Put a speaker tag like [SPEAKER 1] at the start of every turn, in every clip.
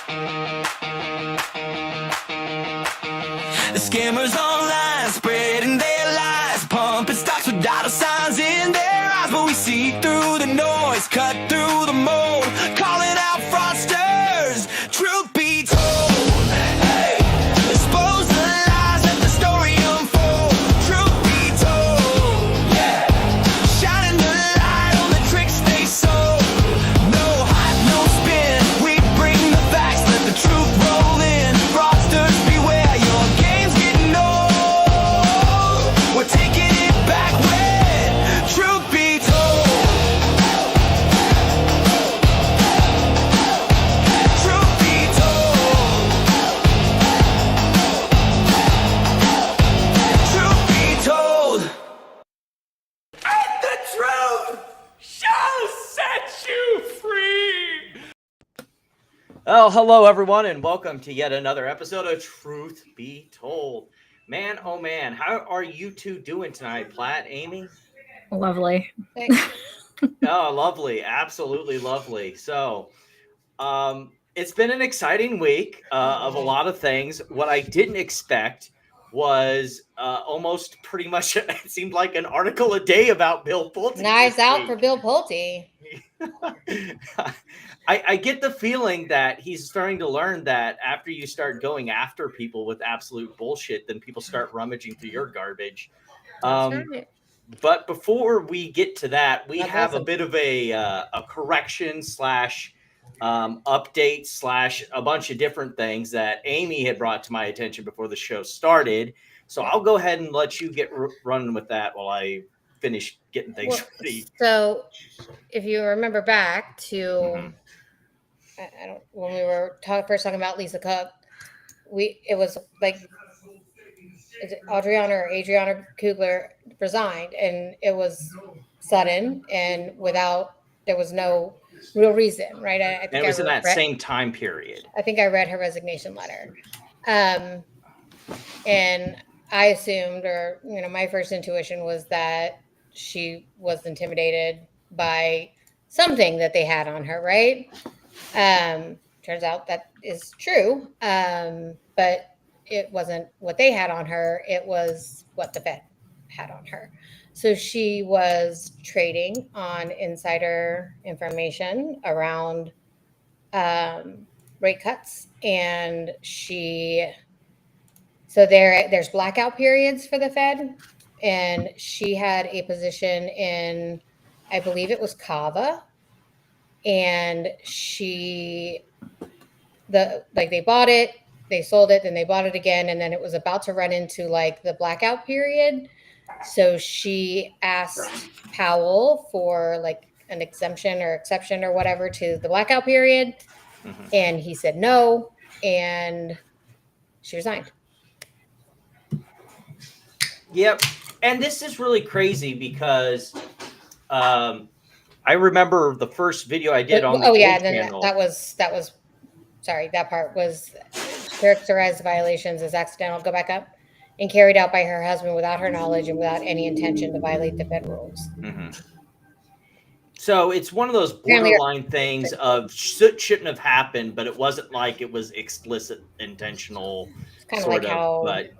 [SPEAKER 1] The scammers online spreading their lies, pumping stocks with dollar signs in their eyes. But we see through the noise, cut through the mold, calling out fraudsters. Truth be told, hey, expose the lies, let the story unfold. Truth be told, yeah, shining the light on the tricks they sold. No hype, no spin, we bring the facts, let the truth roll in. Fraudsters beware, your game's getting old. We're taking it back when truth be told. Truth be told. Truth be told. And the truth shall set you free.
[SPEAKER 2] Oh, hello everyone, and welcome to yet another episode of Truth Be Told. Man, oh man, how are you two doing tonight, Platt, Amy?
[SPEAKER 3] Lovely.
[SPEAKER 2] Oh, lovely, absolutely lovely. So, it's been an exciting week of a lot of things. What I didn't expect was almost pretty much it seemed like an article a day about Bill Pulte.
[SPEAKER 4] Knives out for Bill Pulte.
[SPEAKER 2] I get the feeling that he's starting to learn that after you start going after people with absolute bullshit, then people start rummaging through your garbage.
[SPEAKER 4] That's right.
[SPEAKER 2] But before we get to that, we
[SPEAKER 4] God
[SPEAKER 2] have
[SPEAKER 4] bless
[SPEAKER 2] a
[SPEAKER 4] him.
[SPEAKER 2] bit of a correction slash update slash a bunch of different things that Amy had brought to my attention before the show started. So I'll go ahead and let you get running with that while I finish getting things
[SPEAKER 4] Well,
[SPEAKER 2] ready.
[SPEAKER 4] so, if you remember back to,
[SPEAKER 2] Mhm.
[SPEAKER 4] I don't, when we were first talking about Lisa Cook, it was like, is it Adriana Kugler resigned, and it was sudden and there was no real reason, right? I
[SPEAKER 2] And
[SPEAKER 4] think
[SPEAKER 2] it was in that
[SPEAKER 4] read-
[SPEAKER 2] same time period.
[SPEAKER 4] I think I read her resignation letter. And I assumed, or, my first intuition was that she was intimidated by something that they had on her, right? Turns out that is true. But it wasn't what they had on her. It was what the Fed had on her. So she was trading on insider information around rate cuts, and so there's blackout periods for the Fed, and she had a position in, I believe it was Kava, and they bought it, they sold it, then they bought it again, and then it was about to run into like the blackout period. So she asked Powell for like an exemption or exception or whatever to the blackout period,
[SPEAKER 2] Mhm.
[SPEAKER 4] and he said no, and she resigned.
[SPEAKER 2] Yep. And this is really crazy because I remember the first video I did on the old
[SPEAKER 4] and then
[SPEAKER 2] channel.
[SPEAKER 4] that was sorry, that part was characterized violations as accidental, go back up, and carried out by her husband without her knowledge and without any intention to violate the Fed rules.
[SPEAKER 2] Mhm. So it's one of those
[SPEAKER 4] Apparently-
[SPEAKER 2] borderline things of shouldn't have happened, but it wasn't like it was explicit, intentional.
[SPEAKER 4] It's kind of
[SPEAKER 2] sort
[SPEAKER 4] like how
[SPEAKER 2] but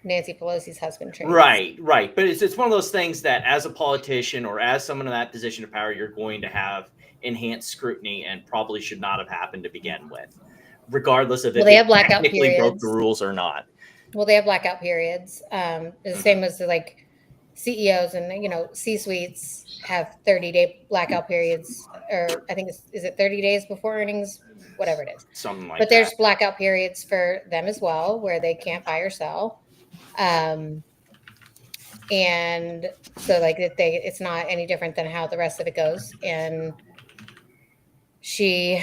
[SPEAKER 4] Nancy Pelosi's husband trades.
[SPEAKER 2] right. But it's one of those things that as a politician or as someone in that position of power, you're going to have enhanced scrutiny and probably should not have happened to begin with, regardless of if
[SPEAKER 4] they have
[SPEAKER 2] it
[SPEAKER 4] blackout
[SPEAKER 2] technically broke
[SPEAKER 4] periods.
[SPEAKER 2] the rules or not.
[SPEAKER 4] Well, they have blackout periods. The same as like CEOs and C-suites have 30-day blackout periods, or I think is it 30 days before earnings, whatever it is.
[SPEAKER 2] Something like
[SPEAKER 4] But
[SPEAKER 2] that.
[SPEAKER 4] there's blackout periods for them as well, where they can't buy or sell. And so like it's not any different than how the rest of it goes. And you'd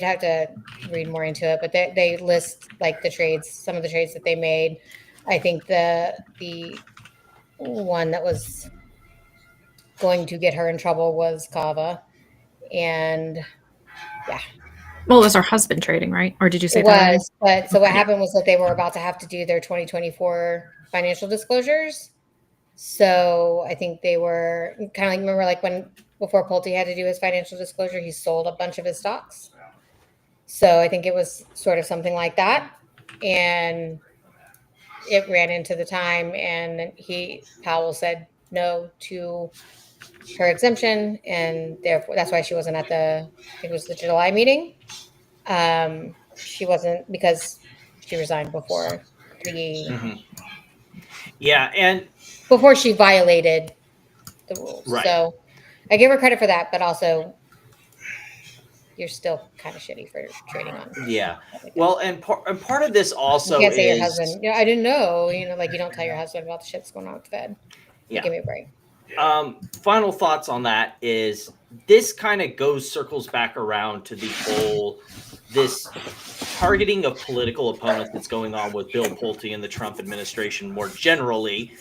[SPEAKER 4] have to read more into it, but they list like some of the trades that they made. I think the one that was going to get her in trouble was Kava, and yeah.
[SPEAKER 3] Well, it was her husband trading, right? Or did you say
[SPEAKER 4] It
[SPEAKER 3] that?
[SPEAKER 4] was, but so what happened was that they were about to have to do their 2024 financial disclosures. So I think they were kind of like, remember like before Pulte had to do his financial disclosure, he sold a bunch of his stocks. So I think it was sort of something like that. And it ran into the time, and Powell said no to her exemption, and therefore that's why she wasn't at I think it was the July meeting. She wasn't, because she resigned before
[SPEAKER 2] Yeah, and
[SPEAKER 4] before she violated the rules.
[SPEAKER 2] Right.
[SPEAKER 4] So I give her credit for that, but also you're still kind of shitty for trading on.
[SPEAKER 2] yeah. Well, and part of this also
[SPEAKER 4] You can't say
[SPEAKER 2] is
[SPEAKER 4] your husband, I didn't know, like you don't tell your husband about the shit that's going on with the Fed.
[SPEAKER 2] Yeah.
[SPEAKER 4] Give me a break.
[SPEAKER 2] Final thoughts on that is this kind of circles back around to the whole this targeting of political opponents that's going on with Bill Pulte and the Trump administration more generally.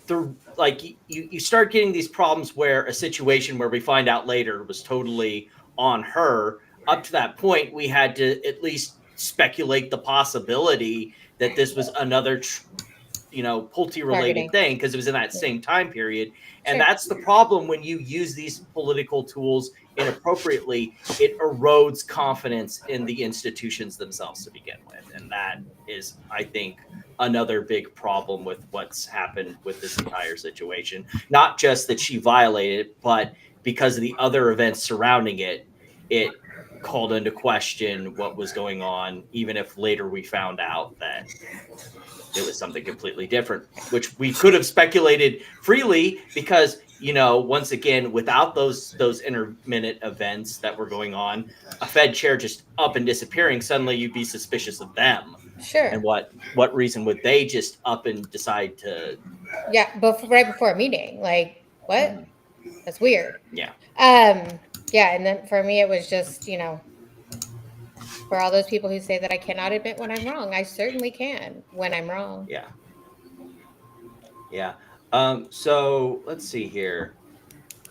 [SPEAKER 2] You start getting these problems where a situation where we find out later was totally on her. Up to that point, we had to at least speculate the possibility that this was another Pulte related thing, because it was in that same time period. And that's the problem when you use these political tools inappropriately. It erodes confidence in the institutions themselves to begin with. And that is, I think, another big problem with what's happened with this entire situation. Not just that she violated it, but because of the other events surrounding it, it called into question what was going on, even if later we found out that it was something completely different, which we could have speculated freely because, once again, without those intermittent events that were going on, a Fed chair just up and disappearing, suddenly you'd be suspicious of them.
[SPEAKER 4] Sure.
[SPEAKER 2] And what reason would they just up and decide to?
[SPEAKER 4] Yeah, but right before a meeting, like what? Mm-hmm. That's weird.
[SPEAKER 2] Yeah.
[SPEAKER 4] Yeah, and then for me, it was just for all those people who say that I cannot admit when I'm wrong, I certainly can when I'm wrong.
[SPEAKER 2] Yeah. Yeah. So let's see here.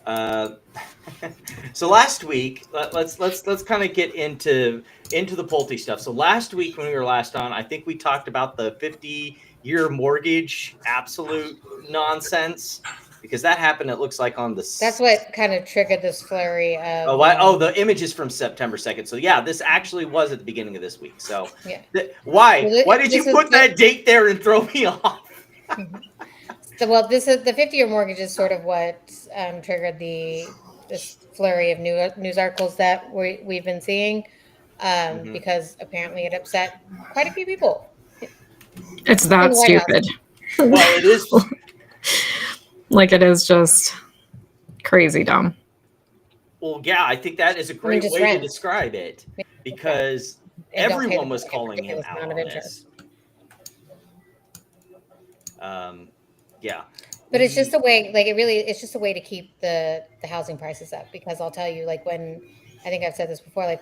[SPEAKER 2] So last week, let's kind of get into the Pulte stuff. So last week when we were last on, I think we talked about the 50-year mortgage absolute nonsense, because that happened, it looks like, on the...
[SPEAKER 4] That's what kind of triggered this flurry of...
[SPEAKER 2] the image is from September 2nd. So yeah, this actually was at the beginning of this week. So
[SPEAKER 4] yeah.
[SPEAKER 2] Why did you put that date there and throw me off?
[SPEAKER 4] Well, this is the 50-year mortgage is sort of what triggered this flurry of news articles that we've been seeing, because apparently it upset quite a few people.
[SPEAKER 3] It's that stupid.
[SPEAKER 2] Well, it is.
[SPEAKER 3] Like, it is just crazy dumb.
[SPEAKER 2] Well, yeah, I think that is a great way to describe it, because everyone was calling him out on this. Yeah.
[SPEAKER 4] But it's just a way, it's just a way to keep the housing prices up, because I'll tell you, when, I think I've said this before, right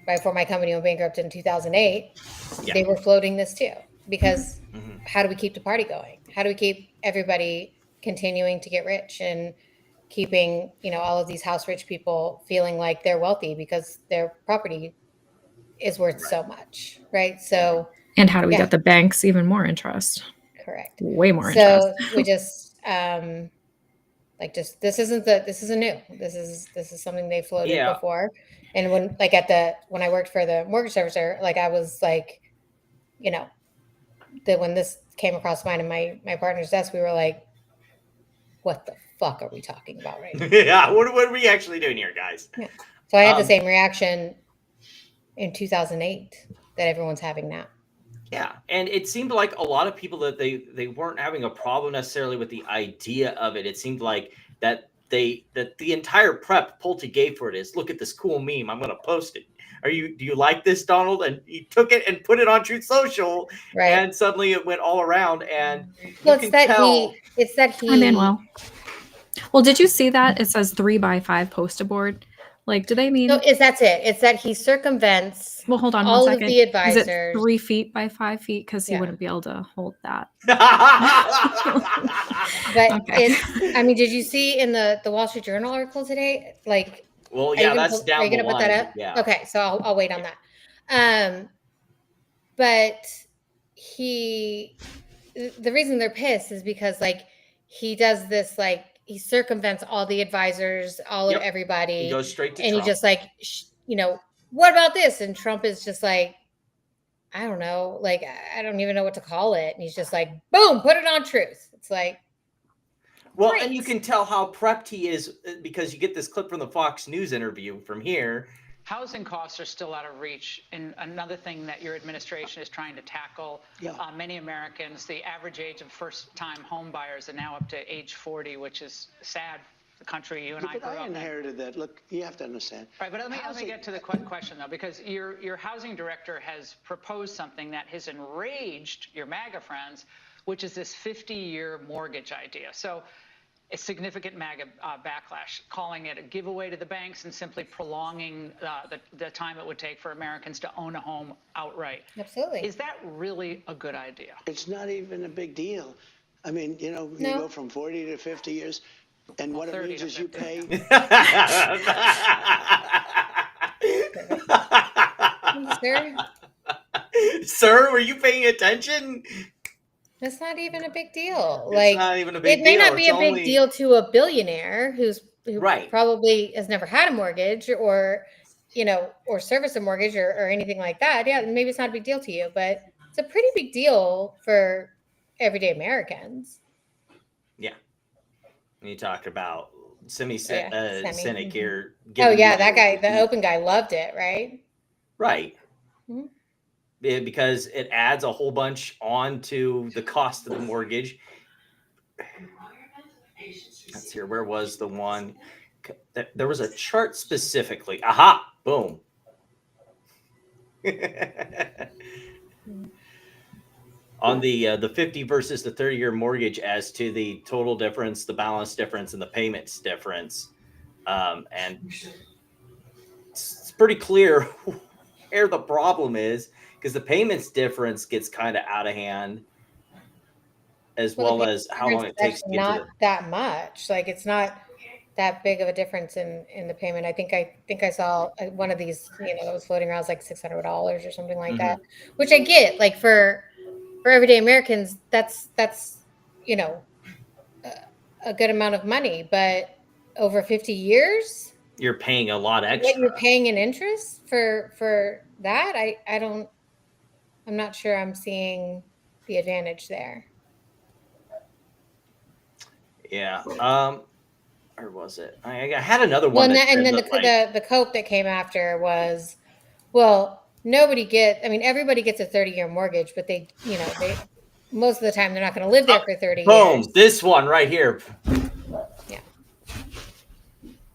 [SPEAKER 4] before my company went bankrupt in 2008, they were floating this too, because how do we keep the party going? How do we keep everybody continuing to get rich and keeping, all of these house rich people feeling like they're wealthy because their property is worth so much, right? So,
[SPEAKER 3] and how do we get the banks even more interest?
[SPEAKER 4] Correct.
[SPEAKER 3] Way more interest.
[SPEAKER 4] So we just this isn't new. This is something they floated before. And when when I worked for the mortgage servicer, I was when this came across mine and my partner's desk, we were like, what the fuck are we talking about right now?
[SPEAKER 2] Yeah, what are we actually doing here, guys?
[SPEAKER 4] Yeah. So I had the same reaction in 2008 that everyone's having now.
[SPEAKER 2] Yeah, and it seemed like a lot of people that they weren't having a problem necessarily with the idea of it. It seemed like that the entire prep Pulte gave for it is, look at this cool meme, I'm going to post it. Do you like this, Donald? And he took it and put it on Truth Social, and suddenly it went all around. And
[SPEAKER 4] it's that he.
[SPEAKER 3] I'm Manuel. Well, did you see that? It says 3x5 poster board. Do they mean?
[SPEAKER 4] No, that's it. It's that he circumvents.
[SPEAKER 3] Well, hold on
[SPEAKER 4] all
[SPEAKER 3] 1 second.
[SPEAKER 4] Of the advisors.
[SPEAKER 3] Is it 3 feet by 5 feet? Because he wouldn't be able to hold that.
[SPEAKER 4] But did you see in the Wall Street Journal article today?
[SPEAKER 2] Well, yeah, that's down the line.
[SPEAKER 4] Are you going to put that up?
[SPEAKER 2] Yeah.
[SPEAKER 4] Okay, so I'll wait on that. But the reason they're pissed is because he does this he circumvents all the advisors, all
[SPEAKER 2] Yep.
[SPEAKER 4] of everybody.
[SPEAKER 2] He goes straight to
[SPEAKER 4] and
[SPEAKER 2] Trump.
[SPEAKER 4] he just like, what about this? And Trump is just like, I don't know, like, I don't even know what to call it. And he's just like, boom, put it on truth. It's like,
[SPEAKER 2] well,
[SPEAKER 4] great.
[SPEAKER 2] and you can tell how prepped he is because you get this clip from the Fox News interview from here.
[SPEAKER 5] Housing costs are still out of reach, and another thing that your administration is trying to tackle. Many Americans, the average age of first-time home buyers are now up to age 40, which is sad. The country you and I grew up in.
[SPEAKER 6] I inherited that. Look, you have to understand.
[SPEAKER 5] Right, but let me get to the question, though, because your housing director has proposed something that has enraged your MAGA friends, which is this 50-year mortgage idea. So a significant MAGA backlash, calling it a giveaway to the banks and simply prolonging the time it would take for Americans to own a home outright.
[SPEAKER 4] Absolutely.
[SPEAKER 5] Is that really a good idea?
[SPEAKER 6] It's not even a big deal. I mean, you go from 40 to 50 years, and what it means is you pay.
[SPEAKER 2] Sir, were you paying attention?
[SPEAKER 4] It's not even a big deal.
[SPEAKER 2] It's not even a big
[SPEAKER 4] deal. It may
[SPEAKER 2] deal.
[SPEAKER 4] not be a big deal to a billionaire who
[SPEAKER 2] right.
[SPEAKER 4] probably has never had a mortgage or service a mortgage or anything like that. Yeah, maybe it's not a big deal to you, but it's a pretty big deal for everyday Americans.
[SPEAKER 2] Yeah. And you talk about cynic here.
[SPEAKER 4] Oh, yeah, that guy, the open guy loved it, right?
[SPEAKER 2] Right.
[SPEAKER 4] Mm-hmm.
[SPEAKER 2] Because it adds a whole bunch on to the cost of the mortgage. Let's see, where was the one? There was a chart specifically. Aha, boom. On the 50 versus the 30-year mortgage as to the total difference, the balance difference, and the payments difference. And it's pretty clear where the problem is, because the payments difference gets kind of out of hand, as well as how long it takes to get
[SPEAKER 4] not that much. Like, it's not that big of a difference in the payment. I think I saw one of these, that was floating around, was like $600 or something like that, which I get. Like, for everyday Americans, that's a good amount of money, but over 50 years,
[SPEAKER 2] you're paying a lot extra.
[SPEAKER 4] What you're paying in interest for that, I'm not sure I'm seeing the advantage there.
[SPEAKER 2] Yeah. Or was it? I had another one.
[SPEAKER 4] Well, and then the cope that came after was, well, everybody gets a 30-year mortgage, but they most of the time they're not going to live there for 30 years.
[SPEAKER 2] Boom! This one right here.
[SPEAKER 4] Yeah.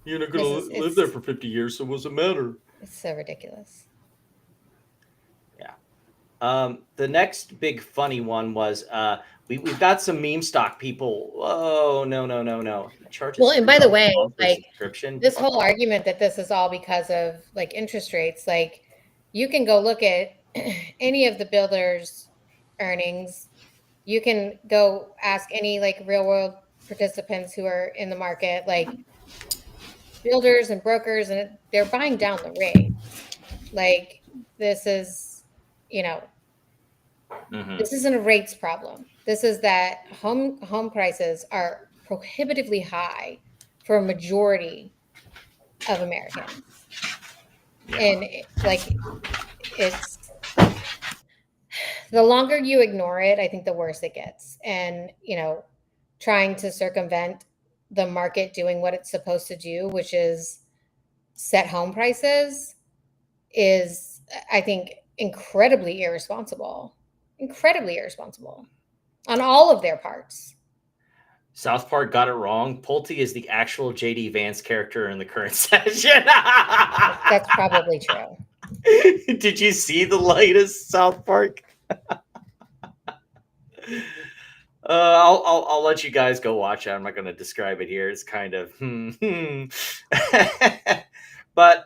[SPEAKER 2] You're not going to live there for 50 years, so what's the matter?
[SPEAKER 4] It's so ridiculous.
[SPEAKER 2] Yeah. The next big funny one was we've got some meme stock people. Oh, no.
[SPEAKER 4] Well, and by the way, like,
[SPEAKER 2] subscription.
[SPEAKER 4] This whole argument that this is all because of like interest rates, like, you can go look at any of the builders' earnings. You can go ask any like real world participants who are in the market, like builders and brokers, and they're buying down the rate. Like, this is, this isn't a rates problem. This is that home prices are prohibitively high for a majority of Americans. Yeah. And it's the longer you ignore it, I think the worse it gets. And, trying to circumvent the market doing what it's supposed to do, which is set home prices, is, I think, incredibly irresponsible on all of their parts.
[SPEAKER 2] South Park got it wrong. Pulte is the actual J.D. Vance character in the current session.
[SPEAKER 4] That's probably true.
[SPEAKER 2] Did you see the latest South Park? I'll let you guys go watch it. I'm not going to describe it here. It's kind of But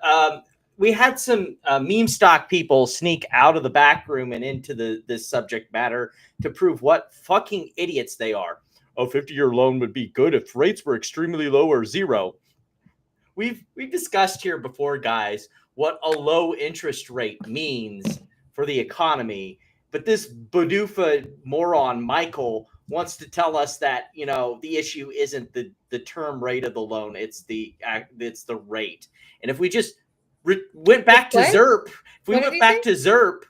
[SPEAKER 2] we had some meme stock people sneak out of the back room and into this subject matter to prove what fucking idiots they are. A 50-year loan would be good if rates were extremely low or zero. We've discussed here before, guys, what a low interest rate means for the economy. But this Badoofa moron, Michael, wants to tell us that, the issue isn't the term rate of the loan, it's the rate. And if we just went back to
[SPEAKER 4] What?
[SPEAKER 2] ZIRP, if we
[SPEAKER 4] What did
[SPEAKER 2] went
[SPEAKER 4] he
[SPEAKER 2] back
[SPEAKER 4] say?
[SPEAKER 2] to ZIRP,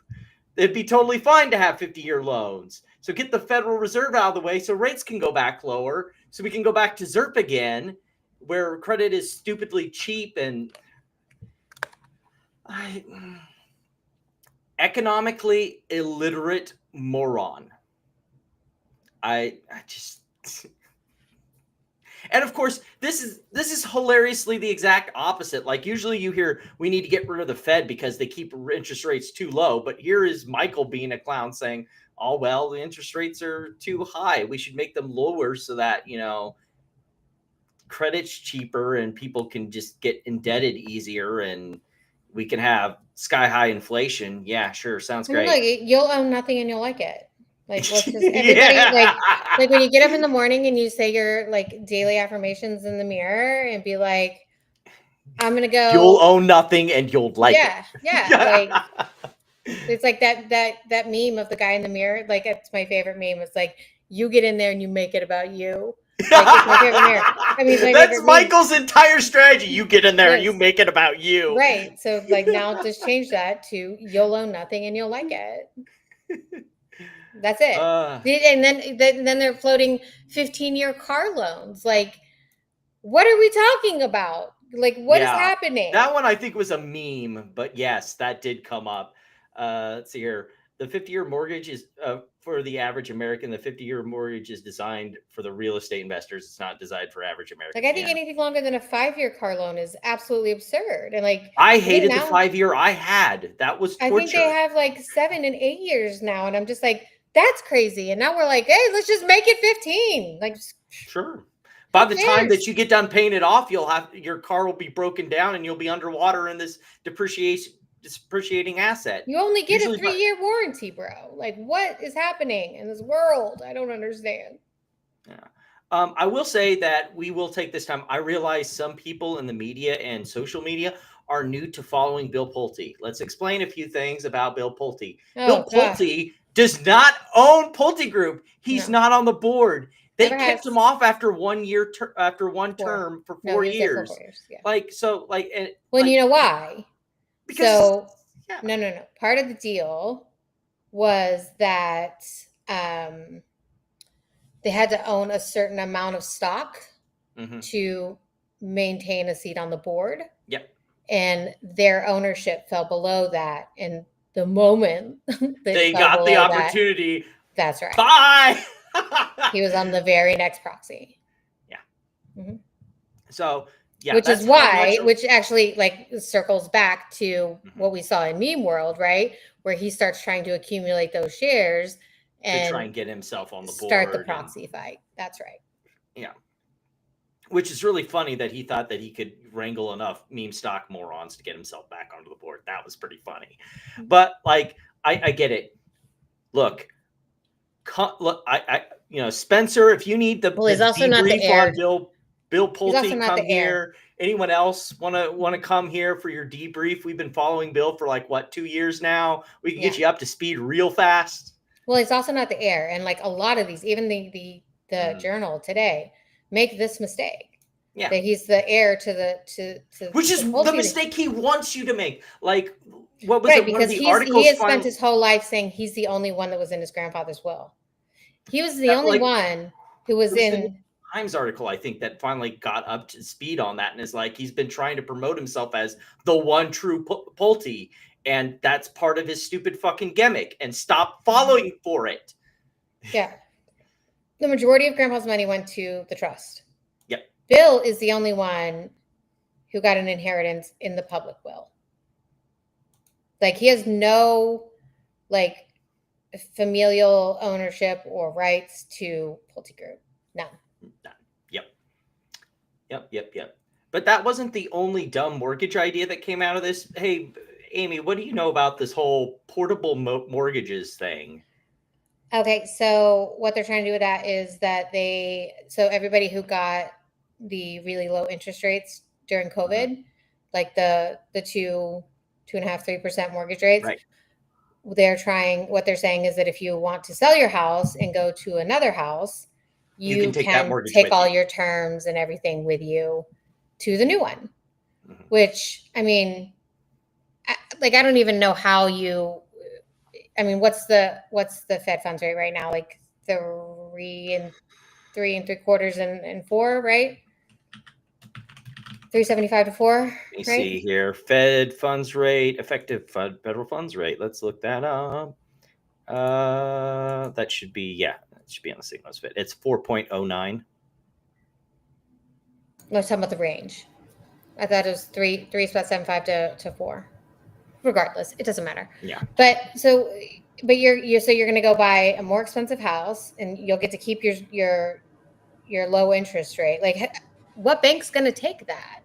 [SPEAKER 2] it'd be totally fine to have 50-year loans. So get the Federal Reserve out of the way so rates can go back lower, so we can go back to ZIRP again, where credit is stupidly cheap and economically illiterate moron. I just and of course this is hilariously the exact opposite. Like usually you hear we need to get rid of the Fed because they keep interest rates too low, but here is Michael being a clown saying, oh well, the interest rates are too high, we should make them lower so that credit's cheaper and people can just get indebted easier and we can have sky high inflation. Yeah, sure, sounds great.
[SPEAKER 4] Look, you'll own nothing and you'll like it. Like, let's just everybody like when you get up in the morning and you say your like daily affirmations in the mirror and be like, I'm gonna go.
[SPEAKER 2] You'll own nothing and you'll like it.
[SPEAKER 4] Yeah. Like it's like that meme of the guy in the mirror. Like it's my favorite meme. It's like you get in there and you make it about you. Like, it's my favorite mirror. I mean,
[SPEAKER 2] that's Michael's entire strategy. You get in there and you make it about you.
[SPEAKER 4] Right. So like now just change that to you'll own nothing and you'll like it. That's it. And then they're floating 15-year car loans. Like, what are we talking about? Like, what is happening?
[SPEAKER 2] That one I think was a meme, but yes, that did come up. Let's see here. The 50-year mortgage is for the average American. The 50-year mortgage is designed for the real estate investors. It's not designed for average Americans.
[SPEAKER 4] Like, I think anything longer than a 5-year car loan is absolutely absurd. And like,
[SPEAKER 2] I hated the 5-year I had. That was torture.
[SPEAKER 4] I think they have like 7 and 8 years now, and I'm just like, that's crazy. And now we're like, hey, let's just make it 15. Like,
[SPEAKER 2] sure. By the time that you get done paying it off, your car will be broken down and you'll be underwater in this depreciating asset.
[SPEAKER 4] You only get a 3-year warranty, bro. Like, what is happening in this world? I don't understand.
[SPEAKER 2] Yeah. I will say that we will take this time. I realize some people in the media and social media are new to following Bill Pulte. Let's explain a few things about Bill Pulte. Bill Pulte does not own Pulte Group. He's not on the board. They kept him off after 1 year, after one term for 4 years. 4 years. Yeah.
[SPEAKER 4] Well, you know why? Because no. Part of the deal was that they had to own a certain amount of stock to maintain a seat on the board.
[SPEAKER 2] Yep.
[SPEAKER 4] And their ownership fell below that. And the moment
[SPEAKER 2] they got the opportunity,
[SPEAKER 4] that's right.
[SPEAKER 2] Bye.
[SPEAKER 4] He was on the very next proxy.
[SPEAKER 2] Yeah.
[SPEAKER 4] Mm-hmm.
[SPEAKER 2] So yeah,
[SPEAKER 4] which is why, which actually like circles back to what we saw in meme world, right? Where he starts trying to accumulate those shares and
[SPEAKER 2] to try and get himself on the board,
[SPEAKER 4] start the proxy fight. That's right.
[SPEAKER 2] Yeah. Which is really funny that he thought that he could wrangle enough meme stock morons to get himself back onto the board. That was pretty funny. But like, I get it. Look, Spencer, if you need the
[SPEAKER 4] he's also not the heir.
[SPEAKER 2] Bill Pulte, come here. Anyone else want to come here for your debrief? We've been following Bill for 2 years now. We can get you up to speed real fast.
[SPEAKER 4] Well, he's also not the heir, and like a lot of these, even the Journal today, make this mistake.
[SPEAKER 2] Yeah,
[SPEAKER 4] that he's the heir to
[SPEAKER 2] which is the mistake he wants you to make. Like, what was
[SPEAKER 4] right,
[SPEAKER 2] it?
[SPEAKER 4] because he has spent his whole life saying he's the only one that was in his grandfather's will. He was the only one who was in
[SPEAKER 2] Times article, I think, that finally got up to speed on that and is like, he's been trying to promote himself as the one true Pulte, and that's part of his stupid fucking gimmick, and stop following for it.
[SPEAKER 4] Yeah. The majority of grandpa's money went to the trust.
[SPEAKER 2] Yep.
[SPEAKER 4] Bill is the only one who got an inheritance in the public will. Like, he has no familial ownership or rights to Pulte Group. None.
[SPEAKER 2] Yep. But that wasn't the only dumb mortgage idea that came out of this. Hey, Amy, what do you know about this whole portable mortgages thing?
[SPEAKER 4] Okay, so what they're trying to do with that is that everybody who got the really low interest rates during COVID, like the 2.5%, 3% mortgage rates,
[SPEAKER 2] right.
[SPEAKER 4] what they're saying is that if you want to sell your house and go to another house, you
[SPEAKER 2] can take that mortgage
[SPEAKER 4] take
[SPEAKER 2] with
[SPEAKER 4] all
[SPEAKER 2] you.
[SPEAKER 4] your terms and everything with you to the new one.
[SPEAKER 2] Mhm.
[SPEAKER 4] Which, I mean, I don't even know how you. I mean, what's the Fed funds rate right now? Like 3 3/4 and 4, right? 3.75 to 4.
[SPEAKER 2] Let me
[SPEAKER 4] right?
[SPEAKER 2] see here. Fed funds rate, effective federal funds rate. Let's look that up. That should be that should be on the Signos Fed. It's 4.09.
[SPEAKER 4] Let's talk about the range. I thought it was 3.75 to 4. Regardless, it doesn't matter.
[SPEAKER 2] Yeah.
[SPEAKER 4] But you're going to go buy a more expensive house, and you'll get to keep your low interest rate. Like, what bank's going to take that?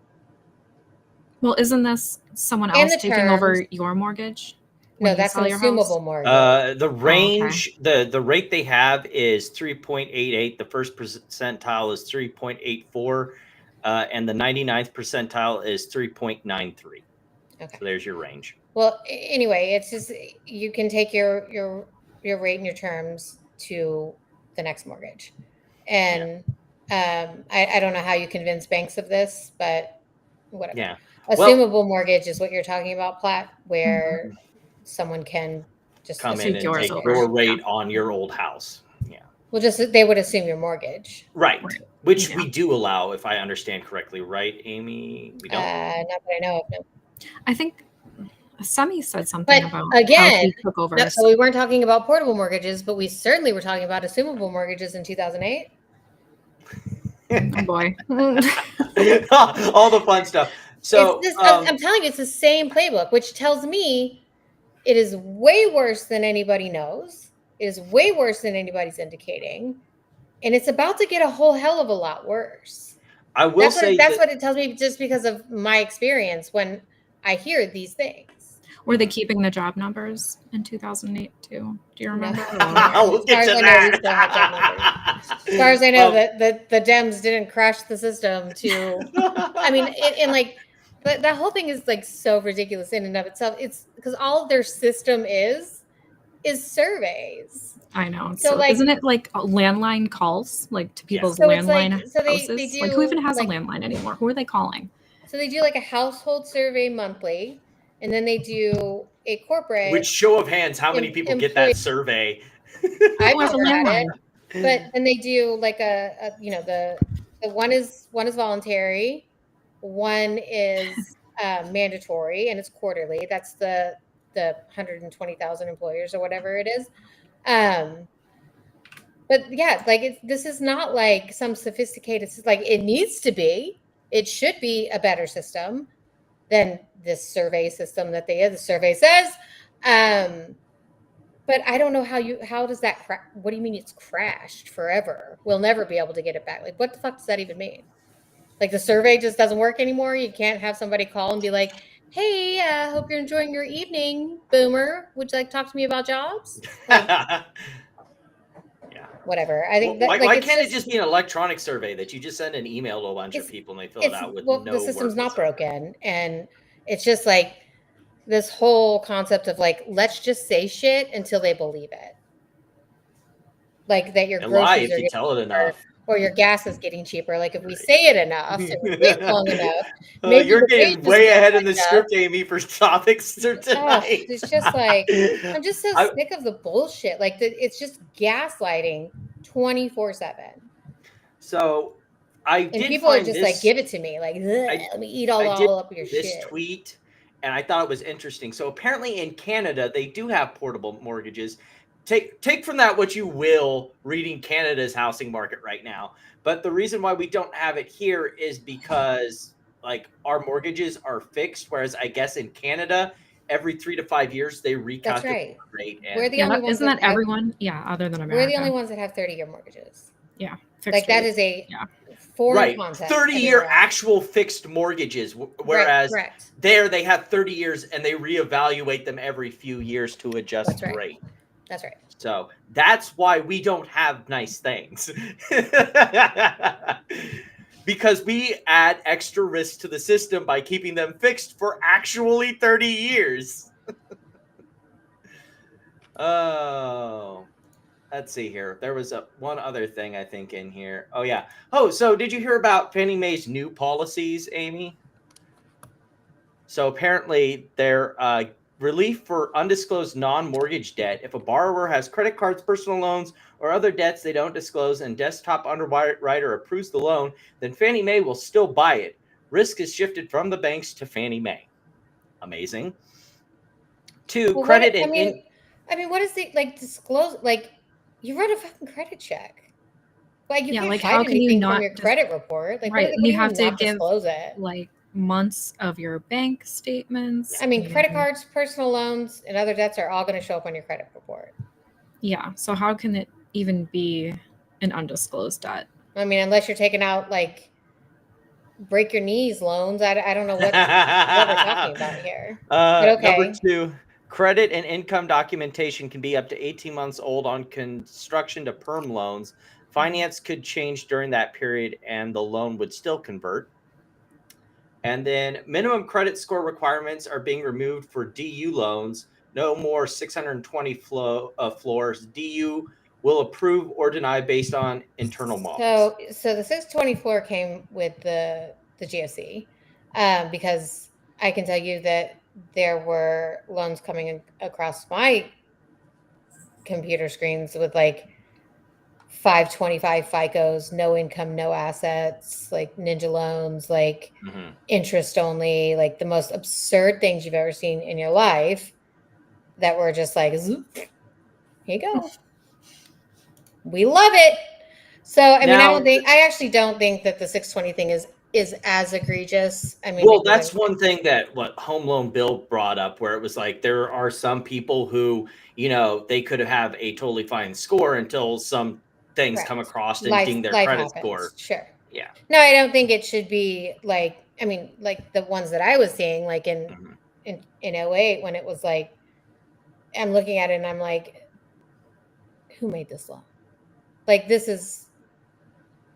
[SPEAKER 3] Well, isn't this someone
[SPEAKER 4] And
[SPEAKER 3] else
[SPEAKER 4] the
[SPEAKER 3] taking over
[SPEAKER 4] terms.
[SPEAKER 3] your mortgage?
[SPEAKER 4] No,
[SPEAKER 3] when you
[SPEAKER 4] that's an
[SPEAKER 3] sell your house?
[SPEAKER 4] assumable mortgage.
[SPEAKER 2] The range, the rate they have is 3.88. The first percentile is 3.84, and the 99th percentile is 3.93.
[SPEAKER 4] Okay.
[SPEAKER 2] So there's your range.
[SPEAKER 4] Well, anyway, it's just you can take your rate and your terms to the next mortgage, and I don't know how you convince banks of this, but whatever.
[SPEAKER 2] Yeah.
[SPEAKER 4] Assumable mortgage is what you're talking about, Platt, where someone can just
[SPEAKER 2] come in and
[SPEAKER 3] yours
[SPEAKER 2] take
[SPEAKER 3] over.
[SPEAKER 2] your rate on your old house. Yeah.
[SPEAKER 4] Well, they would assume your mortgage.
[SPEAKER 2] Right. Which
[SPEAKER 3] Yeah.
[SPEAKER 2] we do allow, if I understand correctly, right, Amy? We don't.
[SPEAKER 4] Not that I know of. No.
[SPEAKER 3] I think Semi said something
[SPEAKER 4] But
[SPEAKER 3] about
[SPEAKER 4] again,
[SPEAKER 3] how he took over.
[SPEAKER 4] so we weren't talking about portable mortgages, but we certainly were talking about assumable mortgages in 2008.
[SPEAKER 3] Oh boy.
[SPEAKER 2] All the fun stuff. So
[SPEAKER 4] I'm telling you, it's the same playbook, which tells me it is way worse than anybody knows. It is way worse than anybody's indicating. And it's about to get a whole hell of a lot worse.
[SPEAKER 2] I will say
[SPEAKER 4] that's what it tells me, just because of my experience when I hear these things.
[SPEAKER 3] Were they keeping the job numbers in 2008 too? Do you remember?
[SPEAKER 2] We'll get to that.
[SPEAKER 4] As far as I know, the Dems didn't crash the system to. I mean, but that whole thing is like so ridiculous in and of itself. It's because all of their system is surveys.
[SPEAKER 3] I know.
[SPEAKER 4] So,
[SPEAKER 3] So isn't it like landline calls, like to people's
[SPEAKER 4] So it's
[SPEAKER 3] landline
[SPEAKER 4] like, so they
[SPEAKER 3] houses?
[SPEAKER 4] do,
[SPEAKER 3] like who even has
[SPEAKER 4] like,
[SPEAKER 3] a landline anymore? Who are they calling?
[SPEAKER 4] So they do like a household survey monthly, and then they do a corporate.
[SPEAKER 2] Which, show of hands, how many people get that survey?
[SPEAKER 4] I've
[SPEAKER 3] Who has a
[SPEAKER 4] never had
[SPEAKER 3] landline?
[SPEAKER 4] it, but then they do like the one is voluntary, one is mandatory, and it's quarterly. That's the 120,000 employers or whatever it is. But yeah, like this is not like some sophisticated. Like it needs to be. It should be a better system than this survey system that the survey says. But I don't know how does that what do you mean it's crashed forever? We'll never be able to get it back. Like, what the fuck does that even mean? Like, the survey just doesn't work anymore? You can't have somebody call and be like, hey, hope you're enjoying your evening, boomer. Would you like to talk to me about jobs? Like, whatever. I think
[SPEAKER 2] why can't it just be an electronic survey that you just send an email to a bunch of people and they fill it out with no
[SPEAKER 4] the system's not
[SPEAKER 2] whatsoever.
[SPEAKER 4] broken, and it's just like this whole concept of like, let's just say shit until they believe it, like that your groceries
[SPEAKER 2] lie if
[SPEAKER 4] are
[SPEAKER 2] you tell it
[SPEAKER 4] cheaper,
[SPEAKER 2] enough,
[SPEAKER 4] or your gas is getting cheaper. Like if we say it enough, if we wait long enough, maybe
[SPEAKER 2] you're getting way ahead in the script, Amy, for topics tonight.
[SPEAKER 4] It's just like I'm just so sick of the bullshit. Like it's just gaslighting 24/7.
[SPEAKER 2] So and
[SPEAKER 4] people are just like, give it to me, like let me eat all up your shit.
[SPEAKER 2] This tweet, and I thought it was interesting. So apparently in Canada they do have portable mortgages. Take from that what you will, reading Canada's housing market right now. But the reason why we don't have it here is because like our mortgages are fixed, whereas I guess in Canada every 3 to 5 years they recalculate
[SPEAKER 4] That's right.
[SPEAKER 2] the rate. And
[SPEAKER 4] we're the only ones.
[SPEAKER 3] Isn't that everyone? Yeah, other than America.
[SPEAKER 4] We're the only ones that have 30-year mortgages.
[SPEAKER 3] Yeah,
[SPEAKER 4] like that is a foreign concept.
[SPEAKER 2] 30-year actual fixed mortgages, whereas there they have 30 years and they reevaluate them every few years to adjust the rate.
[SPEAKER 4] That's right.
[SPEAKER 2] So that's why we don't have nice things. Because we add extra risk to the system by keeping them fixed for actually 30 years. Oh, let's see here. There was one other thing I think in here. Oh, yeah. Oh, so did you hear about Fannie Mae's new policies, Amy? So apparently they're relief for undisclosed non-mortgage debt. If a borrower has credit cards, personal loans, or other debts they don't disclose and desktop underwriter approves the loan, then Fannie Mae will still buy it. Risk is shifted from the banks to Fannie Mae. Amazing.
[SPEAKER 4] Well,
[SPEAKER 2] Credit
[SPEAKER 4] I
[SPEAKER 2] and
[SPEAKER 4] mean, what is the disclose? Like, you wrote a fucking credit check. Like, you
[SPEAKER 3] Yeah,
[SPEAKER 4] can't
[SPEAKER 3] like
[SPEAKER 4] hide
[SPEAKER 3] how can you
[SPEAKER 4] anything from
[SPEAKER 3] not
[SPEAKER 4] your credit report. Like,
[SPEAKER 3] right?
[SPEAKER 4] what
[SPEAKER 3] And
[SPEAKER 4] do
[SPEAKER 3] you
[SPEAKER 4] you
[SPEAKER 3] have
[SPEAKER 4] mean
[SPEAKER 3] to
[SPEAKER 4] not
[SPEAKER 3] give
[SPEAKER 4] disclose it?
[SPEAKER 3] like months of your bank statements.
[SPEAKER 4] I mean, credit
[SPEAKER 3] and-
[SPEAKER 4] cards, personal loans, and other debts are all going to show up on your credit report.
[SPEAKER 3] Yeah. So how can it even be an undisclosed debt?
[SPEAKER 4] I mean, unless you're taking out like break your knees loans. I don't know what we're talking about here. But
[SPEAKER 2] Number
[SPEAKER 4] okay.
[SPEAKER 2] 2, credit and income documentation can be up to 18 months old on construction to perm loans. Finance could change during that period and the loan would still convert. And then minimum credit score requirements are being removed for DU loans. No more 620 floors. DU will approve or deny based on internal models.
[SPEAKER 4] So the 624 came with the GSE because I can tell you that there were loans coming across my computer screens with like 525 FICOs, no income, no assets, like ninja loans, like interest only, like the most absurd things you've ever seen in your life that were just like, zoop, here you go. We love it. So, I mean, I actually don't think that the 620 thing is as egregious. I mean,
[SPEAKER 2] well, that's one thing that what Home Loan Bill brought up, where it was like there are some people who, they could have a totally fine score until some things come across and ding their credit
[SPEAKER 4] happens.
[SPEAKER 2] score.
[SPEAKER 4] Sure.
[SPEAKER 2] Yeah.
[SPEAKER 4] No, I don't think it should be like, I mean, like the ones that I was seeing, like in 08, when it was like, I'm looking at it and I'm like, who made this law? Like, this is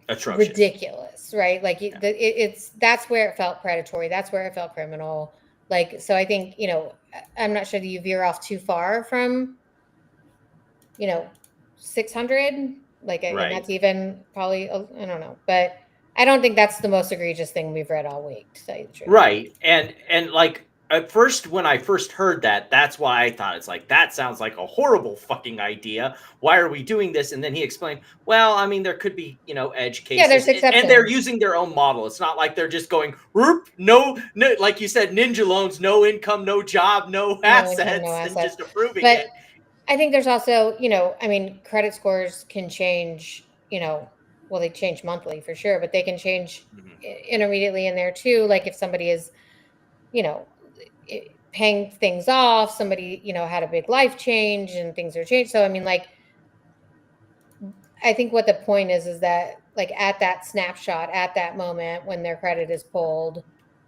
[SPEAKER 2] atrocious,
[SPEAKER 4] ridiculous, right? Like it's that's where it felt predatory. That's where it felt criminal. Like, so I think, I'm not sure that you veer off too far from, 600. Like, and that's even probably, I don't know, but I don't think that's the most egregious thing we've read all week, to tell you the truth.
[SPEAKER 2] Right. And like at first, when I first heard that, that's why I thought it's like, that sounds like a horrible fucking idea. Why are we doing this? And then he explained, well, I mean, there could be, edge cases.
[SPEAKER 4] Yeah, there's exceptions.
[SPEAKER 2] And they're using their own model. It's not like they're just going, whoop, no, like you said, ninja loans, no income, no job, no assets, and just approving it.
[SPEAKER 4] I think there's also, I mean, credit scores can change, well, they change monthly for sure, but they can change intermediately in there too. Like if somebody is, paying things off, somebody, had a big life change and things are changed. So, I mean, like, I think what the point is that like at that snapshot, at that moment when their credit is pulled,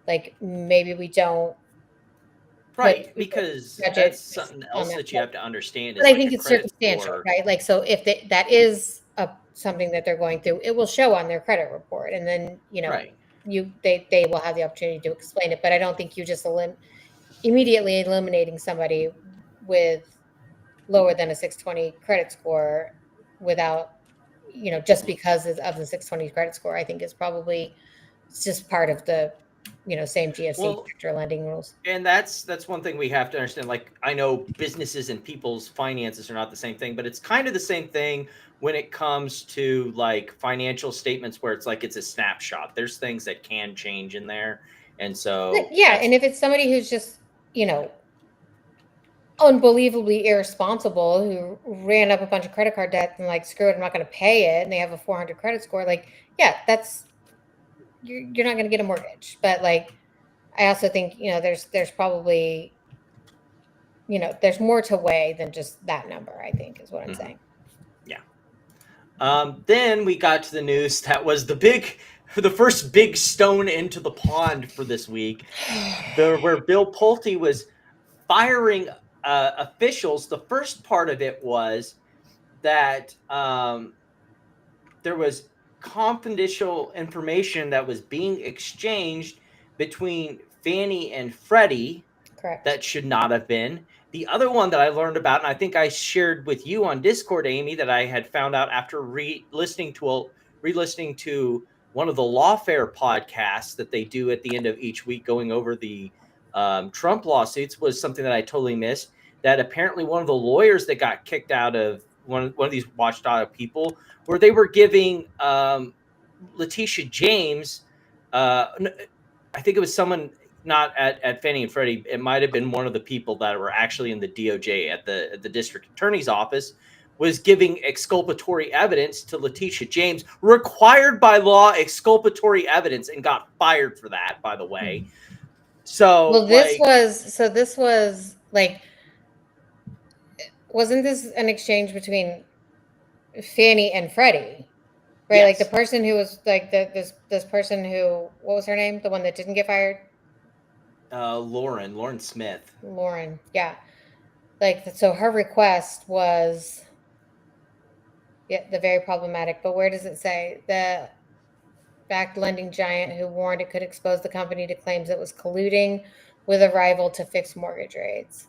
[SPEAKER 4] like maybe we don't.
[SPEAKER 2] Right, because that's something else that you have to understand.
[SPEAKER 4] But I think it's circumstantial, right? Like, so if that is something that they're going through, it will show on their credit report, and then they will have the opportunity to explain it. But I don't think you just immediately eliminating somebody with lower than a 620 credit score without, just because of the 620 credit score, I think is probably just part of the same GSE sector lending rules.
[SPEAKER 2] And that's one thing we have to understand. Like, I know businesses and people's finances are not the same thing, but it's kind of the same thing when it comes to like financial statements, where it's like it's a snapshot. There's things that can change in there, and so
[SPEAKER 4] and if it's somebody who's just unbelievably irresponsible, who ran up a bunch of credit card debt and like, screw it, I'm not going to pay it, and they have a 400 credit score, like, yeah, that's you're not going to get a mortgage. But like, I also think, there's probably, there's more to weigh than just that number, I think is what I'm saying.
[SPEAKER 2] Yeah. Then we got to the news that was the first big stone into the pond for this week, where Bill Pulte was firing officials. The first part of it was that there was confidential information that was being exchanged between Fannie and Freddie.
[SPEAKER 4] Correct.
[SPEAKER 2] that should not have been. The other one that I learned about, and I think I shared with you on Discord, Amy, that I had found out after re-listening to one of the Lawfare podcasts that they do at the end of each week, going over the Trump lawsuits, was something that I totally missed. That apparently one of the lawyers that got kicked out of one of these watchdog people, where they were giving Letitia James, I think it was someone not at Fannie and Freddie. It might have been one of the people that were actually in the DOJ at the district attorney's office, was giving exculpatory evidence to Letitia James, required by law exculpatory evidence, and got fired for that, by the way. So,
[SPEAKER 4] well, this was like, wasn't this an exchange between Fannie and Freddie? Right?
[SPEAKER 2] yes.
[SPEAKER 4] Like the person who was like this person who, what was her name? The one that didn't get fired?
[SPEAKER 2] Lauren Smith.
[SPEAKER 4] Lauren, yeah. Like, so her request was, the very problematic, but where does it say? The backed lending giant who warned it could expose the company to claims it was colluding with a rival to fix mortgage rates.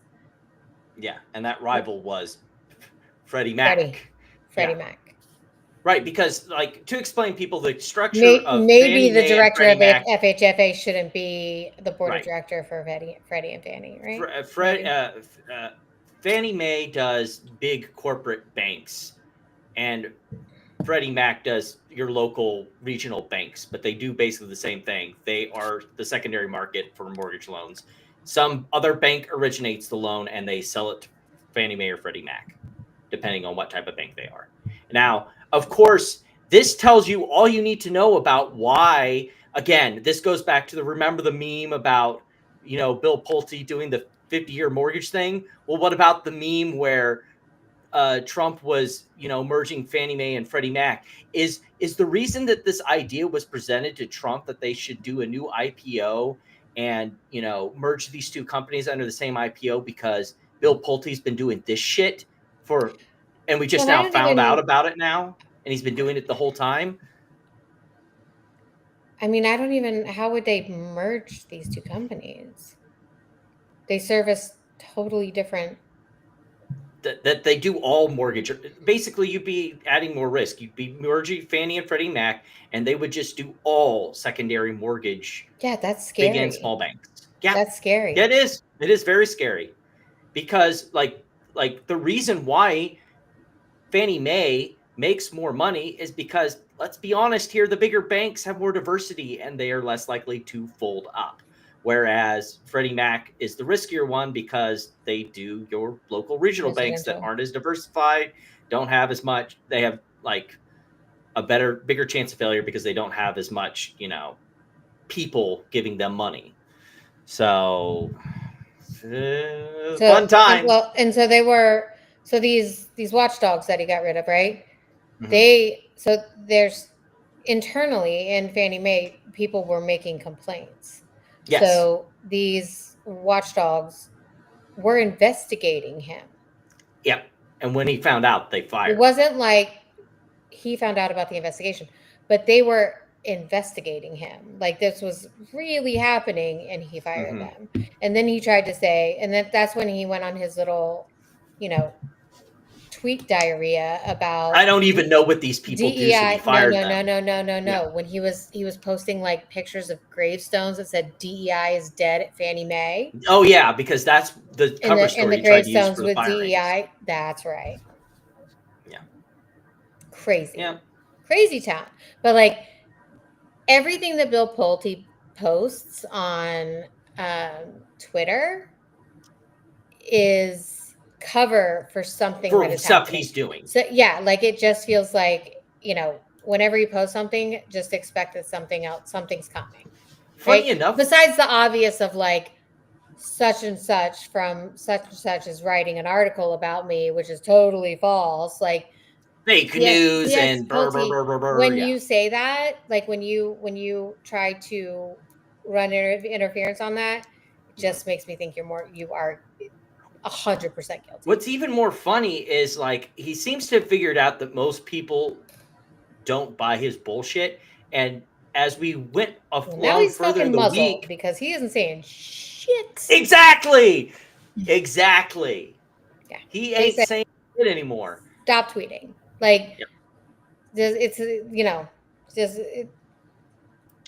[SPEAKER 2] Yeah, and that rival was Freddie Mac.
[SPEAKER 4] Freddie Mac.
[SPEAKER 2] Right, because like, to explain people the structure of
[SPEAKER 4] maybe
[SPEAKER 2] Fannie
[SPEAKER 4] the
[SPEAKER 2] Mae
[SPEAKER 4] director
[SPEAKER 2] and
[SPEAKER 4] of
[SPEAKER 2] Freddie Mac,
[SPEAKER 4] FHFA shouldn't be the board
[SPEAKER 2] Right.
[SPEAKER 4] of director for Freddie and Fannie, right?
[SPEAKER 2] Fannie Mae does big corporate banks, and Freddie Mac does your local regional banks, but they do basically the same thing. They are the secondary market for mortgage loans. Some other bank originates the loan and they sell it to Fannie Mae or Freddie Mac, depending on what type of bank they are. Now, of course, this tells you all you need to know about why. Again, this goes back to remember the meme about, Bill Pulte doing the 50-year mortgage thing. Well, what about the meme where Trump was, merging Fannie Mae and Freddie Mac? Is the reason that this idea was presented to Trump that they should do a new IPO and, merge these two companies under the same IPO because Bill Pulte's been doing this shit and we just now found out about it now, and he's been doing it the whole time?
[SPEAKER 4] I mean, how would they merge these two companies? They service totally different.
[SPEAKER 2] That they do all mortgage. Basically, you'd be adding more risk. You'd be merging Fannie and Freddie Mac, and they would just do all secondary mortgage.
[SPEAKER 4] Yeah, that's scary.
[SPEAKER 2] Big and small banks. Yeah,
[SPEAKER 4] that's scary.
[SPEAKER 2] Yeah, it is. It is very scary, because like the reason why Fannie Mae makes more money is because, let's be honest here, the bigger banks have more diversity and they are less likely to fold up. Whereas Freddie Mac is the riskier one because they do your local regional banks that aren't as diversified, don't have as much. They have like a bigger chance of failure because they don't have as much, people giving them money. So fun time.
[SPEAKER 4] Well, and so these watchdogs that he got rid of, right? Mm-hmm. There's internally in Fannie Mae, people were making complaints. Yes. So these watchdogs were investigating him.
[SPEAKER 2] Yep. And when he found out, they fired.
[SPEAKER 4] It wasn't like he found out about the investigation, but they were investigating him. Like, this was really happening, and he fired them. And then he tried to say, and that's when he went on his little, tweet diarrhea about.
[SPEAKER 2] I don't even know what these people do to be fired.
[SPEAKER 4] No. Yeah. When he was posting like pictures of gravestones that said DEI is dead at Fannie Mae.
[SPEAKER 2] Oh yeah, because that's the cover story.
[SPEAKER 4] And the gravestones with DEI. That's right.
[SPEAKER 2] Yeah.
[SPEAKER 4] Crazy.
[SPEAKER 2] Yeah.
[SPEAKER 4] Crazy town. But like, everything that Bill Pulte posts on Twitter is cover for something
[SPEAKER 2] for
[SPEAKER 4] that is
[SPEAKER 2] stuff
[SPEAKER 4] happening.
[SPEAKER 2] He's doing.
[SPEAKER 4] So yeah, like, it just feels like, whenever you post something, just expect that something's coming.
[SPEAKER 2] Funny enough,
[SPEAKER 4] besides the obvious of like, such and such from such and such is writing an article about me, which is totally false. Like,
[SPEAKER 2] fake news and burr.
[SPEAKER 4] When you say that, like when you try to run interference on that, it just makes me think you are 100% guilty.
[SPEAKER 2] What's even more funny is, like, he seems to have figured out that most people don't buy his bullshit, and as we went
[SPEAKER 4] Now
[SPEAKER 2] along
[SPEAKER 4] he's
[SPEAKER 2] further in
[SPEAKER 4] fucking
[SPEAKER 2] the
[SPEAKER 4] muzzled
[SPEAKER 2] week.
[SPEAKER 4] because he isn't saying shit.
[SPEAKER 2] Exactly.
[SPEAKER 4] Yeah.
[SPEAKER 2] He
[SPEAKER 4] They
[SPEAKER 2] ain't
[SPEAKER 4] said,
[SPEAKER 2] saying it anymore.
[SPEAKER 4] stop tweeting. Like,
[SPEAKER 2] Yep.
[SPEAKER 4] it's, just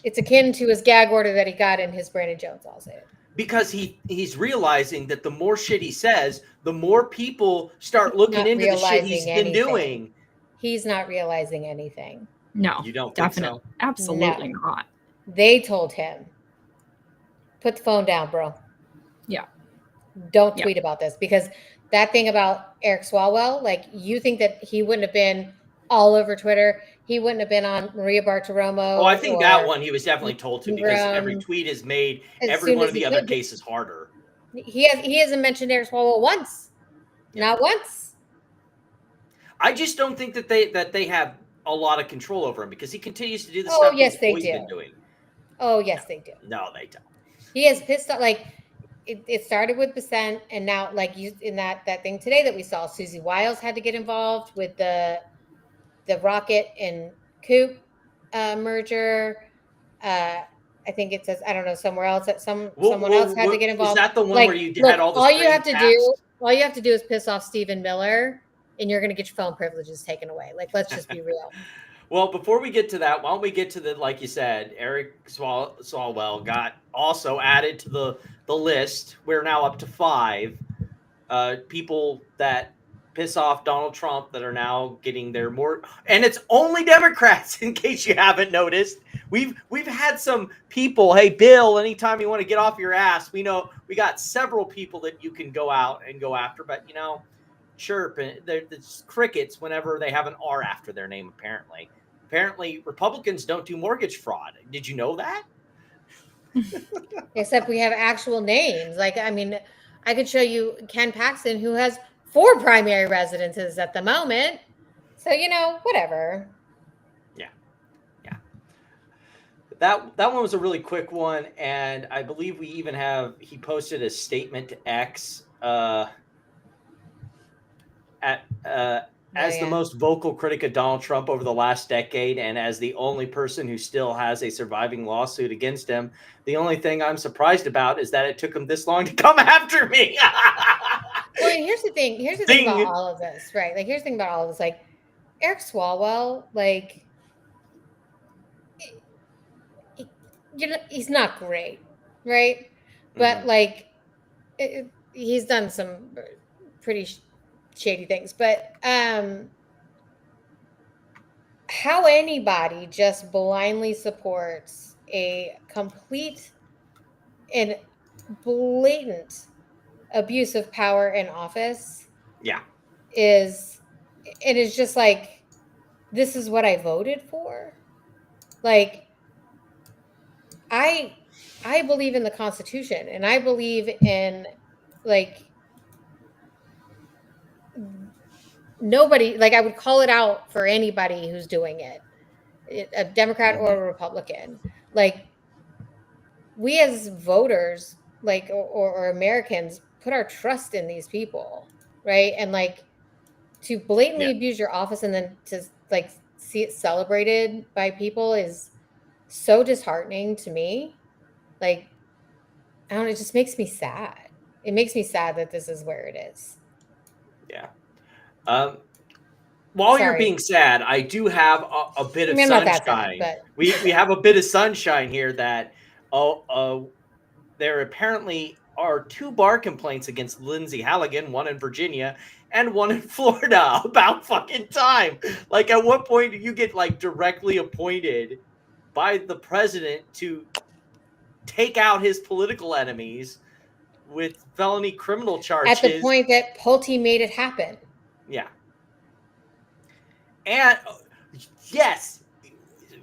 [SPEAKER 4] it's akin to his gag order that he got in his Brandon Jones lawsuit.
[SPEAKER 2] Because he's realizing that the more shit he says, the more people start looking into the shit he's been doing.
[SPEAKER 4] He's not realizing anything.
[SPEAKER 3] No,
[SPEAKER 2] You don't
[SPEAKER 3] definitely,
[SPEAKER 2] think so?
[SPEAKER 3] absolutely
[SPEAKER 4] No.
[SPEAKER 3] not.
[SPEAKER 4] They told him, put the phone down, bro.
[SPEAKER 3] Yeah.
[SPEAKER 4] Don't tweet about this, because that thing about Eric Swalwell, like, you think that he wouldn't have been all over Twitter? He wouldn't have been on Maria Bartiromo.
[SPEAKER 2] Oh, I think that one he was definitely told to, because every
[SPEAKER 4] Ingram,
[SPEAKER 2] tweet has made
[SPEAKER 4] as
[SPEAKER 2] every
[SPEAKER 4] soon
[SPEAKER 2] one
[SPEAKER 4] as
[SPEAKER 2] of the
[SPEAKER 4] he
[SPEAKER 2] other
[SPEAKER 4] could.
[SPEAKER 2] cases harder.
[SPEAKER 4] He hasn't mentioned Eric Swalwell once. Not once.
[SPEAKER 2] I just don't think that they have a lot of control over him, because he continues to do the
[SPEAKER 4] Oh,
[SPEAKER 2] stuff
[SPEAKER 4] yes,
[SPEAKER 2] he's
[SPEAKER 4] they
[SPEAKER 2] always
[SPEAKER 4] do.
[SPEAKER 2] been doing.
[SPEAKER 4] Oh, yes, they do.
[SPEAKER 2] No, they don't.
[SPEAKER 4] He has pissed off. Like, it started with Basent, and now, like, you in that thing today that we saw, Susie Wiles had to get involved with the Rocket and Coop merger. I think it says, I don't know, somewhere else that someone else had to get involved.
[SPEAKER 2] Is that the one
[SPEAKER 4] like,
[SPEAKER 2] where you
[SPEAKER 4] look,
[SPEAKER 2] had all the
[SPEAKER 4] all you have to do,
[SPEAKER 2] all
[SPEAKER 4] you have to do is piss off Stephen Miller, and you're going to get your phone privileges taken away. Like, let's just be real.
[SPEAKER 2] Well, before we get to that, why don't we get to the, like you said, Eric Swalwell got also added to the list. We're now up to 5 people that piss off Donald Trump that are now getting their more, and it's only Democrats, in case you haven't noticed. We've had some people, hey Bill, anytime you want to get off your ass, we know we got several people that you can go out and go after, but chirp, and there's crickets whenever they have an R after their name. Apparently Republicans don't do mortgage fraud. Did you know that?
[SPEAKER 4] Except we have actual names. Like, I mean, I could show you Ken Paxton, who has 4 primary residences at the moment. So, whatever.
[SPEAKER 2] Yeah. That one was a really quick one, and I believe we even he posted a statement to X as the most vocal critic of Donald Trump over the last decade, and as the only person who still has a surviving lawsuit against him. The only thing I'm surprised about is that it took him this long to come after me.
[SPEAKER 4] Well, here's the thing. Here's the thing about all of this, right? Like, here's the thing about all of this. Like, Eric Swalwell, like, he's not great, right? But like, he's done some pretty shady things. But how anybody just blindly supports a complete and blatant abuse of power in office is just like, this is what I voted for. Like, I believe in the Constitution, and I believe in, like, nobody, like, I would call it out for anybody who's doing it, a Democrat or a Republican. Like, we as voters, like, or Americans, put our trust in these people, right? And, like, to blatantly abuse your office and then to, like, see it celebrated by people is so disheartening to me. Like, I don't know, it just makes me sad. It makes me sad that this is where it is.
[SPEAKER 2] Yeah. While you're being sad, I do have a bit of sunshine.
[SPEAKER 4] Sad, but...
[SPEAKER 2] we have a bit of sunshine here that there apparently are 2 bar complaints against Lindsay Halligan, one in Virginia and one in Florida. About fucking time. Like, at what point do you get, like, directly appointed by the president to take out his political enemies with felony criminal charges?
[SPEAKER 4] At the point that Pulte made it happen.
[SPEAKER 2] Yeah. And yes,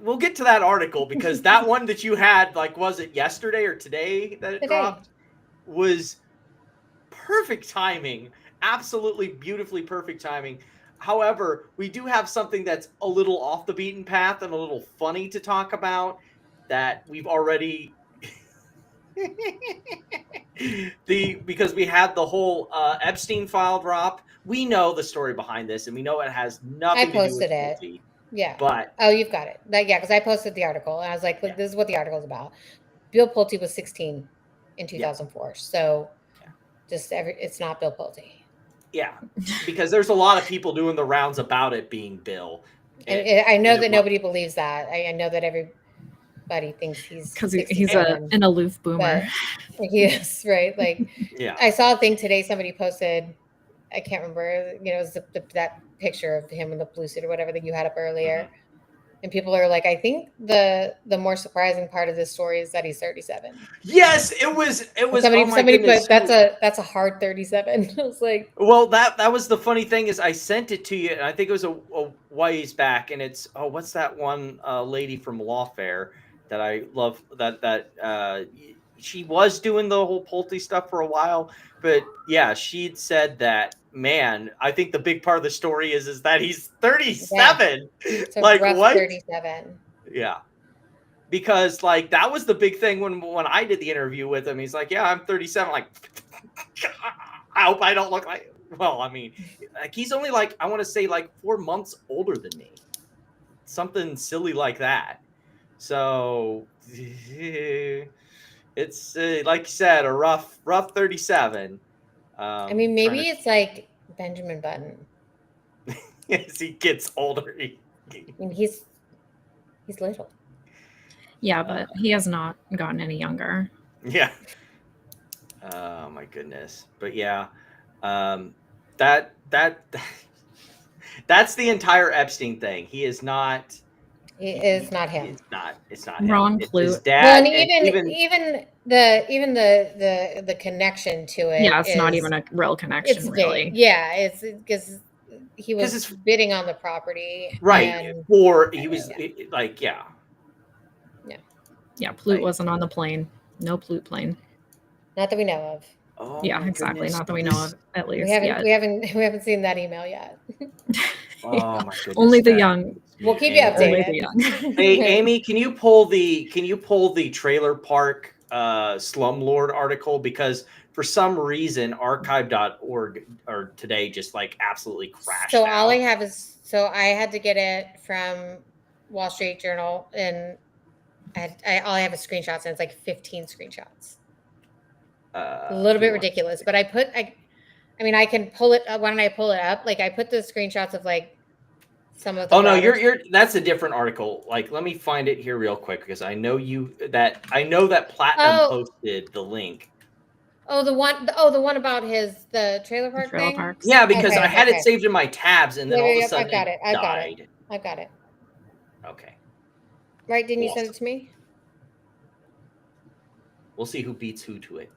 [SPEAKER 2] we'll get to that article, because that one that you had, like, was it yesterday or today that it dropped, was perfect timing. Absolutely beautifully perfect timing. However, we do have something that's a little off the beaten path and a little funny to talk about that we've already because we had the whole Epstein file drop. We know the story behind this, and we know it has nothing to do with Pulte.
[SPEAKER 4] Yeah.
[SPEAKER 2] But
[SPEAKER 4] Oh, you've got it. Yeah, because I posted the article and I was like, look, this is what the article is about. Bill Pulte was 16 in 2004. So it's not Bill Pulte.
[SPEAKER 2] Yeah, because there's a lot of people doing the rounds about it being Bill.
[SPEAKER 4] I know that nobody believes that. I know that everybody thinks he's
[SPEAKER 3] because he's an aloof boomer.
[SPEAKER 4] He is, right? Like,
[SPEAKER 2] yeah.
[SPEAKER 4] I saw a thing today. Somebody posted, I can't remember. You know, it was that picture of him in the blue suit or whatever that you had up earlier.
[SPEAKER 2] Mm-hmm.
[SPEAKER 4] And people are like, I think the more surprising part of this story is that he's 37.
[SPEAKER 2] Yes, it was.
[SPEAKER 4] Somebody put that's a hard 37. I was like,
[SPEAKER 2] well, that was the funny thing is I sent it to you, and I think it was a ways back, and it's what's that one lady from Lawfare that I love that she was doing the whole Pulte stuff for a while, but yeah, she'd said that. Man, I think the big part of the story is that he's 37.
[SPEAKER 4] Yeah,
[SPEAKER 2] like what?
[SPEAKER 4] 37.
[SPEAKER 2] Yeah. Because like that was the big thing when I did the interview with him. He's like, "Yeah, I'm 37." Like, I hope I don't look like. Well, I mean, like he's only like I want to say like 4 months older than me, something silly like that. So it's like you said, a rough 37.
[SPEAKER 4] I mean, maybe it's like Benjamin Button.
[SPEAKER 2] As he gets older,
[SPEAKER 4] I mean, he's little.
[SPEAKER 3] Yeah, but he has not gotten any younger.
[SPEAKER 2] Yeah. Oh my goodness. But yeah, that's the entire Epstein thing. He is not.
[SPEAKER 4] He is not him.
[SPEAKER 2] It's not
[SPEAKER 3] Wrong
[SPEAKER 2] him.
[SPEAKER 3] clue.
[SPEAKER 2] It's his dad.
[SPEAKER 4] Well, and even the connection to it.
[SPEAKER 3] Yeah, it's not even a real connection, really.
[SPEAKER 4] Yeah, it's because he was bidding on the property,
[SPEAKER 2] right? Or he was like, yeah.
[SPEAKER 3] Plute wasn't on the plane. No Plute plane.
[SPEAKER 4] Not that we know of.
[SPEAKER 2] Oh,
[SPEAKER 3] yeah, exactly.
[SPEAKER 2] Goodness.
[SPEAKER 3] Not that we know of, at least.
[SPEAKER 4] We haven't seen that email yet.
[SPEAKER 2] Oh my goodness.
[SPEAKER 3] Only the young.
[SPEAKER 4] We'll keep you updated.
[SPEAKER 3] Only the young.
[SPEAKER 2] Hey, Amy, can you pull the trailer park slumlord article, because for some reason archive.org or today just like absolutely crashed
[SPEAKER 4] So
[SPEAKER 2] out.
[SPEAKER 4] all I have is I had to get it from Wall Street Journal, and all I have is screenshots, and it's like 15 screenshots. A little bit ridiculous, but I mean, I can pull it. Why don't I pull it up? Like I put the screenshots of like some of the.
[SPEAKER 2] Oh no, you're that's a different article. Like, let me find it here real quick because I know that Platinum posted the link.
[SPEAKER 4] Oh, the one about the trailer park thing.
[SPEAKER 3] Parks.
[SPEAKER 2] Yeah, because I had it saved in my tabs, and then all of a sudden
[SPEAKER 4] I've got it. I've got it.
[SPEAKER 2] Okay.
[SPEAKER 4] Right? Didn't you send it to me?
[SPEAKER 2] We'll see who beats who to it.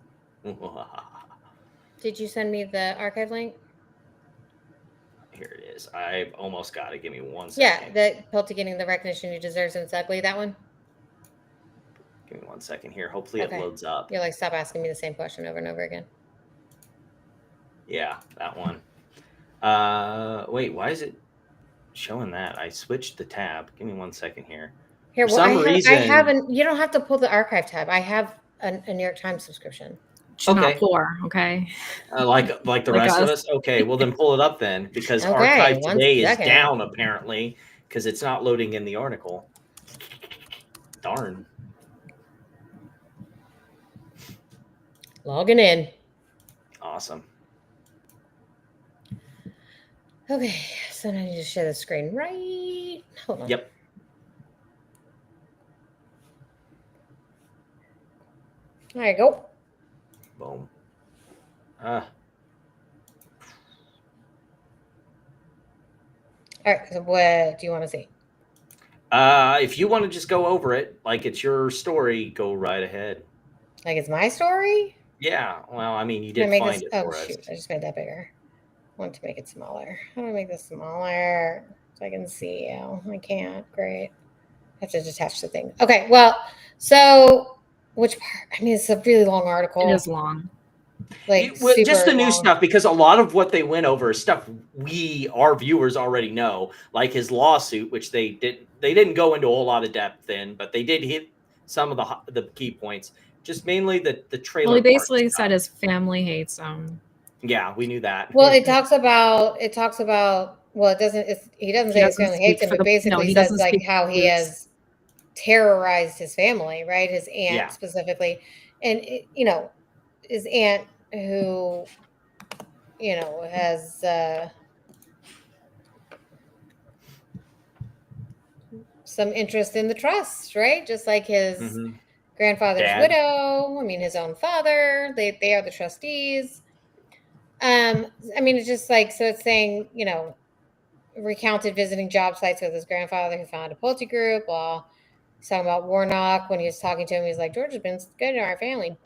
[SPEAKER 4] Did you send me the archive link?
[SPEAKER 2] Here it is. I've almost got it. Give me 1 second.
[SPEAKER 4] Yeah, the Pulte getting the recognition he deserves, and it's ugly. That one.
[SPEAKER 2] Give me 1 second here. Hopefully it loads up.
[SPEAKER 4] You're like, stop asking me the same question over and over again.
[SPEAKER 2] Yeah, that one. Wait, why is it showing that? I switched the tab. Give me 1 second here.
[SPEAKER 4] Here, for some reason, I haven't. You don't have to pull the archive tab. I have a New York Times subscription.
[SPEAKER 3] She's not poor, okay?
[SPEAKER 2] Like the rest of us? Okay, well then pull it up then, because Archive today is down apparently because it's not loading in the article. Darn.
[SPEAKER 4] Logging in.
[SPEAKER 2] Awesome.
[SPEAKER 4] Okay, so now I need to share the screen, right? Hold on.
[SPEAKER 2] Yep.
[SPEAKER 4] There you go.
[SPEAKER 2] Boom.
[SPEAKER 4] All right. So what do you want to see?
[SPEAKER 2] If you want to just go over it, like it's your story, go right ahead.
[SPEAKER 4] Like it's my story?
[SPEAKER 2] Yeah. Well, I mean, you did find it for us.
[SPEAKER 4] I just made that bigger. I want to make it smaller. How do I make this smaller so I can see you? I can't. Great. I have to detach the thing. Okay. Well, so which part? I mean, it's a really long article.
[SPEAKER 3] It is long.
[SPEAKER 4] Like
[SPEAKER 2] just the new stuff, because a lot of what they went over is stuff our viewers already know, like his lawsuit, which they didn't go into a whole lot of depth in, but they did hit some of the key points. Just mainly the trailer.
[SPEAKER 3] Well, he basically said his family hates him.
[SPEAKER 2] Yeah, we knew that.
[SPEAKER 4] Well, it talks about well, it doesn't. He doesn't say his
[SPEAKER 3] doesn't
[SPEAKER 4] family hates
[SPEAKER 3] speak
[SPEAKER 4] him,
[SPEAKER 3] for
[SPEAKER 4] but
[SPEAKER 3] the- no,
[SPEAKER 4] basically
[SPEAKER 3] he
[SPEAKER 4] says
[SPEAKER 3] doesn't
[SPEAKER 4] like
[SPEAKER 3] speak
[SPEAKER 4] how
[SPEAKER 3] for
[SPEAKER 4] he
[SPEAKER 3] Luke's.
[SPEAKER 4] has terrorized his family, right? His aunt
[SPEAKER 2] Yeah.
[SPEAKER 4] specifically, and his aunt who has some interest in the trust, right? Just like his
[SPEAKER 2] Mm-hmm.
[SPEAKER 4] grandfather's
[SPEAKER 2] Dad.
[SPEAKER 4] widow. I mean, his own father. They are the trustees. I mean, it's just like, so it's saying, recounted visiting job sites with his grandfather who founded a Pulte group. Well, he's talking about Warnock when he was talking to him. He's like, George has been good in our family.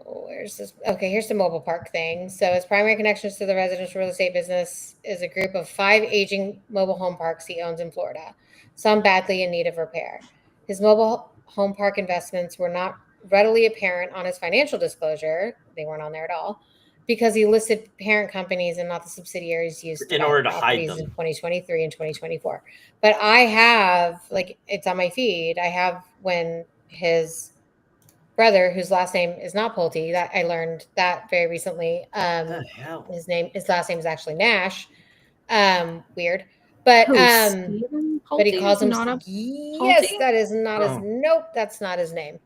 [SPEAKER 4] Where's this? Okay, here's the mobile park thing. So his primary connections to the residential real estate business is a group of 5 aging mobile home parks he owns in Florida, some badly in need of repair. His mobile home park investments were not readily apparent on his financial disclosure. They weren't on there at all because he listed parent companies and not the subsidiaries used to
[SPEAKER 2] In
[SPEAKER 4] buy
[SPEAKER 2] order
[SPEAKER 4] the
[SPEAKER 2] to hide
[SPEAKER 4] properties
[SPEAKER 2] them.
[SPEAKER 4] in 2023 and 2024. But I have, like, it's on my feed. I have when his brother, whose last name is not Pulte, that I learned that very recently.
[SPEAKER 2] What the hell?
[SPEAKER 4] His last name is actually Nash. Weird, but
[SPEAKER 3] Who, Stephen
[SPEAKER 4] but he
[SPEAKER 3] Pulte
[SPEAKER 4] calls
[SPEAKER 3] is
[SPEAKER 4] him
[SPEAKER 3] not a
[SPEAKER 4] yes.
[SPEAKER 3] Pulte?
[SPEAKER 4] That is not his.
[SPEAKER 2] Oh.
[SPEAKER 4] Nope, that's not his name.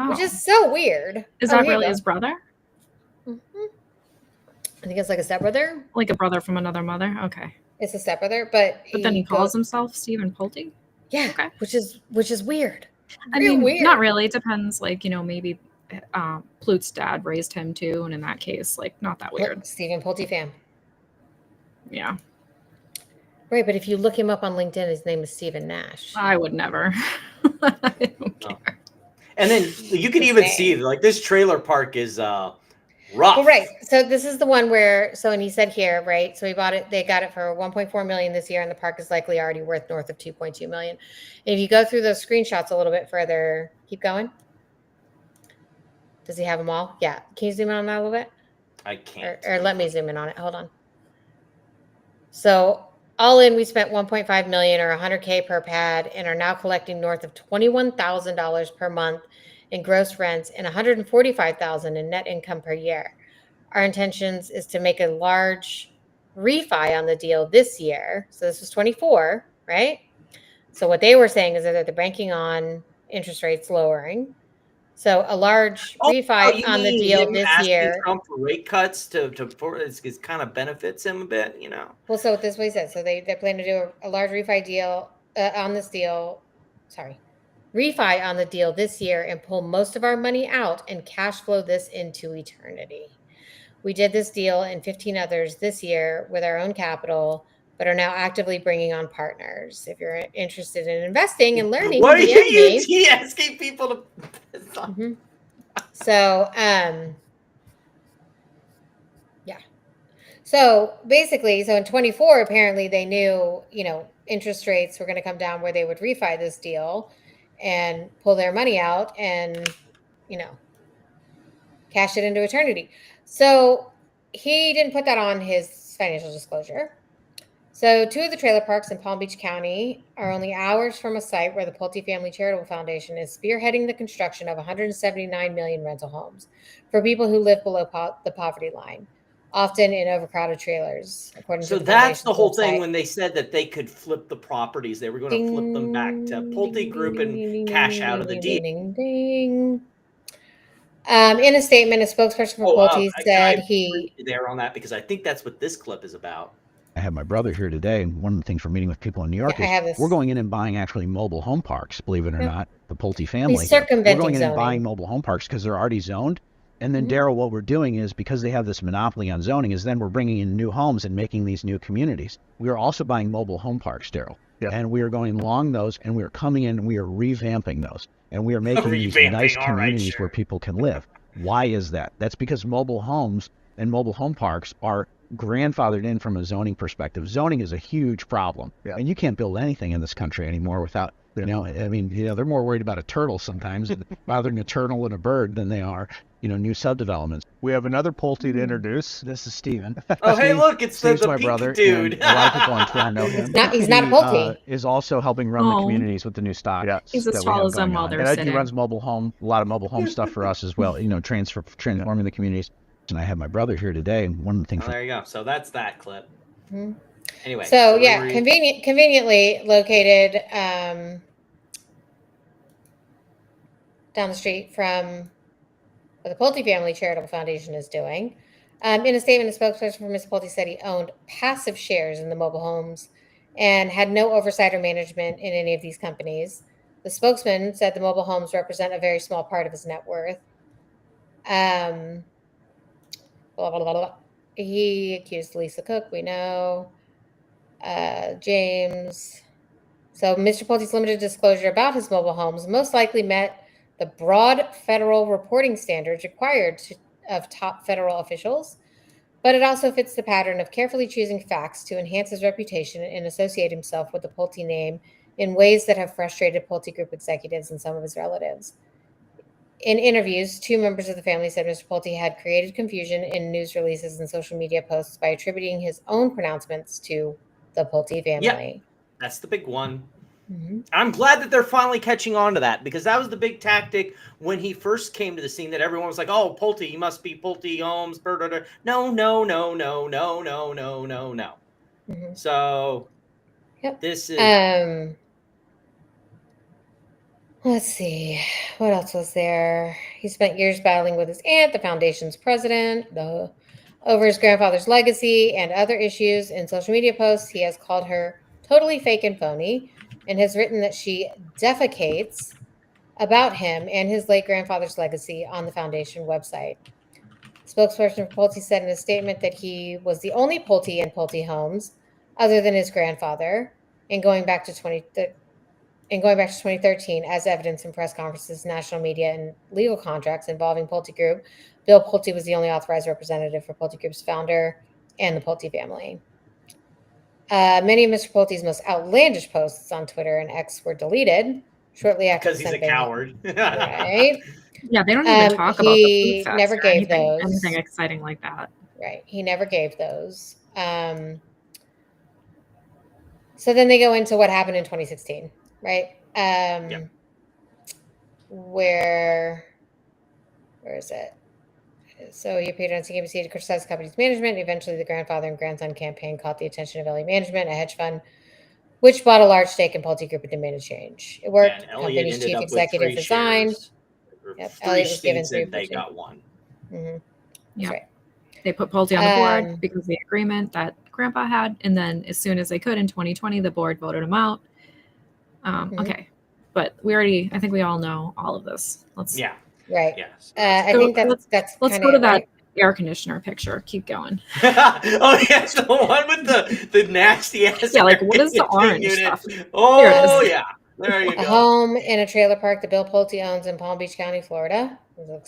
[SPEAKER 4] Which
[SPEAKER 3] Oh.
[SPEAKER 4] is so weird.
[SPEAKER 3] Is
[SPEAKER 4] Oh,
[SPEAKER 3] that
[SPEAKER 4] here you
[SPEAKER 3] really
[SPEAKER 4] go.
[SPEAKER 3] his brother?
[SPEAKER 4] Mhm. I think it's like a stepbrother.
[SPEAKER 3] Like a brother from another mother? Okay.
[SPEAKER 4] It's a stepbrother, but
[SPEAKER 3] But then he calls
[SPEAKER 4] goes,
[SPEAKER 3] himself Stephen Pulte?
[SPEAKER 4] yeah,
[SPEAKER 3] Okay.
[SPEAKER 4] which is weird.
[SPEAKER 3] I
[SPEAKER 4] Real
[SPEAKER 3] mean,
[SPEAKER 4] weird.
[SPEAKER 3] not really. It depends. Like, maybe Plute's dad raised him too. And in that case, like, not that weird.
[SPEAKER 4] Stephen Pulte fan.
[SPEAKER 3] Yeah.
[SPEAKER 4] Right, but if you look him up on LinkedIn, his name is Stephen Nash.
[SPEAKER 3] I would never. I don't care.
[SPEAKER 2] And then you can even see, like, this trailer park is rough.
[SPEAKER 4] Well, right. So this is the one where, and he said here, right? So he bought it, they got it for 1.4 million this year, and the park is likely already worth north of 2.2 million. And if you go through those screenshots a little bit further, keep going. Does he have them all? Yeah. Can you zoom in on that a little bit?
[SPEAKER 2] I can't.
[SPEAKER 4] Or let me zoom in on it. Hold on. So all in, we spent 1.5 million or 100K per pad, and are now collecting north of $21,000 per month in gross rents and 145,000 in net income per year. Our intentions is to make a large refi on the deal this year. So this was 24, right? So what they were saying is that they're banking on interest rates lowering. So a large refi on the deal this year.
[SPEAKER 2] Trump for rate cuts it kind of benefits him a bit,
[SPEAKER 4] Well, so this is what he said. So they plan to do a large refi deal on this deal. Sorry, refi on the deal this year and pull most of our money out and cash flow this into eternity. We did this deal and 15 others this year with our own capital, but are now actively bringing on partners. If you're interested in investing and learning,
[SPEAKER 2] what are you asking people to?
[SPEAKER 4] Mm-hmm. So, yeah. So basically, in 24, apparently they knew, interest rates were going to come down where they would refi this deal and pull their money out and, cash it into eternity. So he didn't put that on his financial disclosure. So 2 of the trailer parks in Palm Beach County are only hours from a site where the Pulte Family Charitable Foundation is spearheading the construction of 179 million rental homes for people who live below the poverty line, often in overcrowded trailers, according to the
[SPEAKER 2] that's the whole
[SPEAKER 4] website.
[SPEAKER 2] thing when they said that they could flip the properties. They were going to flip them back to Pulte Group and cash out of the deal.
[SPEAKER 4] Ding, ding. In a statement, a spokesperson for Pulte said he...
[SPEAKER 2] there on that because I think that's what this clip is about.
[SPEAKER 7] I have my brother here today, and one of the things we're meeting with people in New York is we're going in and buying actually mobile home parks, believe it or not, the Pulte family. We're going in and buying mobile home parks because they're already zoned. And then, Daryl, what we're doing is, because they have this monopoly on zoning, is then we're bringing in new homes and making these new communities. We are also buying mobile home parks, Daryl. Yeah. And we are going along those, and we are coming in and we are revamping those. And we are making these nice communities where people can live. Why is that? That's because mobile homes and mobile home parks are grandfathered in from a zoning perspective. Zoning is a huge problem. Yeah. And you can't build anything in this country anymore without, they're more worried about a turtle sometimes, bothering a turtle and a bird than they are, new subdevelopments.
[SPEAKER 8] We have another Pulte to introduce. This is Steven.
[SPEAKER 2] Oh, hey, look, it's
[SPEAKER 7] Steve's
[SPEAKER 2] the
[SPEAKER 7] my
[SPEAKER 2] pink
[SPEAKER 7] brother,
[SPEAKER 2] dude.
[SPEAKER 7] A lot of people on Twitter know him.
[SPEAKER 4] He's not a Pulte.
[SPEAKER 7] Is also helping run the communities with the new stock.
[SPEAKER 8] Yes.
[SPEAKER 3] He's as tall as them while they're sitting.
[SPEAKER 7] He runs a lot of mobile home stuff for us as well, transforming the communities. And I had my brother here today, and one of the things.
[SPEAKER 2] There you go. So that's that clip.
[SPEAKER 4] Mm-hmm.
[SPEAKER 2] Anyway.
[SPEAKER 4] So yeah, conveniently located down the street from what the Pulte Family Charitable Foundation is doing. In a statement, a spokesperson for Ms. Pulte said he owned passive shares in the mobile homes and had no oversight or management in any of these companies. The spokesman said the mobile homes represent a very small part of his net worth. Blah, blah, blah, blah. He accused Lisa Cook, we know. James. So Mr. Pulte's limited disclosure about his mobile homes most likely met the broad federal reporting standards required of top federal officials, but it also fits the pattern of carefully choosing facts to enhance his reputation and associate himself with the Pulte name in ways that have frustrated Pulte Group executives and some of his relatives. In interviews, 2 members of the family said Mr. Pulte had created confusion in news releases and social media posts by attributing his own pronouncements to the Pulte family.
[SPEAKER 2] Yeah, that's the big one. Mm-hmm. I'm glad that they're finally catching on to that, because that was the big tactic when he first came to the scene, that everyone was like, oh, Pulte, he must be Pulte Homes. No. Mm-hmm. So this is...
[SPEAKER 4] let's see. What else was there? He spent years battling with his aunt, the foundation's president, over his grandfather's legacy and other issues. In social media posts, he has called her totally fake and phony, and has written that she defecates about him and his late grandfather's legacy on the foundation website. Spokesperson for Pulte said in a statement that he was the only Pulte in Pulte Homes other than his grandfather, and going back to 2013, as evidence in press conferences, national media, and legal contracts involving Pulte Group, Bill Pulte was the only authorized representative for Pulte Group's founder and the Pulte family. Many of Mr. Pulte's most outlandish posts on Twitter and X were deleted shortly after.
[SPEAKER 2] Because he's a coward.
[SPEAKER 4] Right?
[SPEAKER 3] Yeah, they don't even talk about the food
[SPEAKER 4] never gave
[SPEAKER 3] anything exciting like that.
[SPEAKER 4] Right. He never gave those. So then they go into what happened in 2016, right? Where is it? So he appeared on CNBC to criticize the company's management. Eventually, the grandfather and grandson campaign caught the attention of LA Management, a hedge fund, which bought a large stake in Pulte Group and demanded change. It worked.
[SPEAKER 2] Yeah,
[SPEAKER 4] the company's chief executive resigned.
[SPEAKER 2] Yep, Elliott was given 3. They got 1.
[SPEAKER 4] Mm-hmm.
[SPEAKER 3] Yeah,
[SPEAKER 4] right.
[SPEAKER 3] They put Pulte on the board because of the agreement that Grandpa had, and then as soon as they could in 2020, the board voted him out. Okay, but I think we all know all of this.
[SPEAKER 4] Right.
[SPEAKER 2] Yes.
[SPEAKER 4] I think that's
[SPEAKER 3] let's go to that air conditioner picture. Keep going.
[SPEAKER 2] Oh yes, the one with the nasty ass.
[SPEAKER 3] Yeah, like what is the orange stuff?
[SPEAKER 2] Oh yeah, there you go.
[SPEAKER 4] A home in a trailer park that Bill Pulte owns in Palm Beach County, Florida. So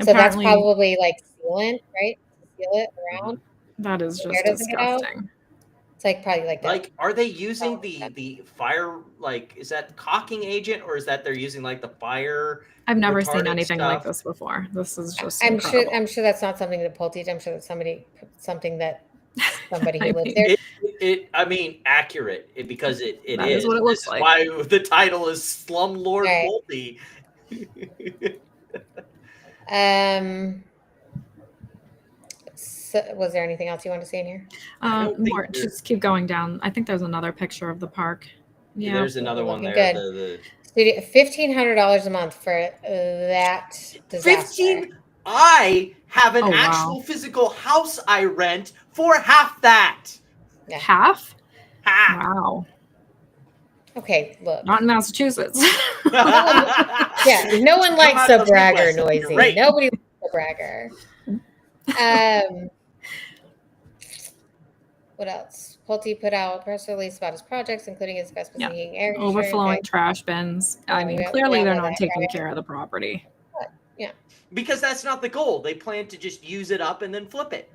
[SPEAKER 4] that's probably like sealant, right? Seal it around.
[SPEAKER 3] That is just disgusting.
[SPEAKER 4] It's like probably like that.
[SPEAKER 2] Like, are they using the fire? Like, is that caulking agent, or is that they're using like the fire?
[SPEAKER 3] I've never seen anything like this before. This is just
[SPEAKER 4] I'm sure that's not something that Pulte did. I'm sure that's somebody who lives there.
[SPEAKER 2] I mean, accurate because it is
[SPEAKER 3] what it looks like.
[SPEAKER 2] Why the title is Slum Lord Pulte.
[SPEAKER 4] So was there anything else you want to see in here?
[SPEAKER 3] More. Just keep going down. I think there's another picture of the park.
[SPEAKER 2] Yeah, there's another one there.
[SPEAKER 4] Good. $1,500 a month for that disaster.
[SPEAKER 2] I have an actual physical house I rent for half that.
[SPEAKER 4] Yeah.
[SPEAKER 3] Half?
[SPEAKER 2] Wow.
[SPEAKER 4] Okay, look.
[SPEAKER 3] Not in Massachusetts.
[SPEAKER 4] No one likes a bragger noisy. Right. Nobody likes a bragger. What else? Pulte put out a press release about his projects, including his investments in heating, air conditioning,
[SPEAKER 3] overflowing trash bins. I mean, clearly they're not taking care of the property.
[SPEAKER 4] Yeah.
[SPEAKER 2] Because that's not the goal. They plan to just use it up and then flip it.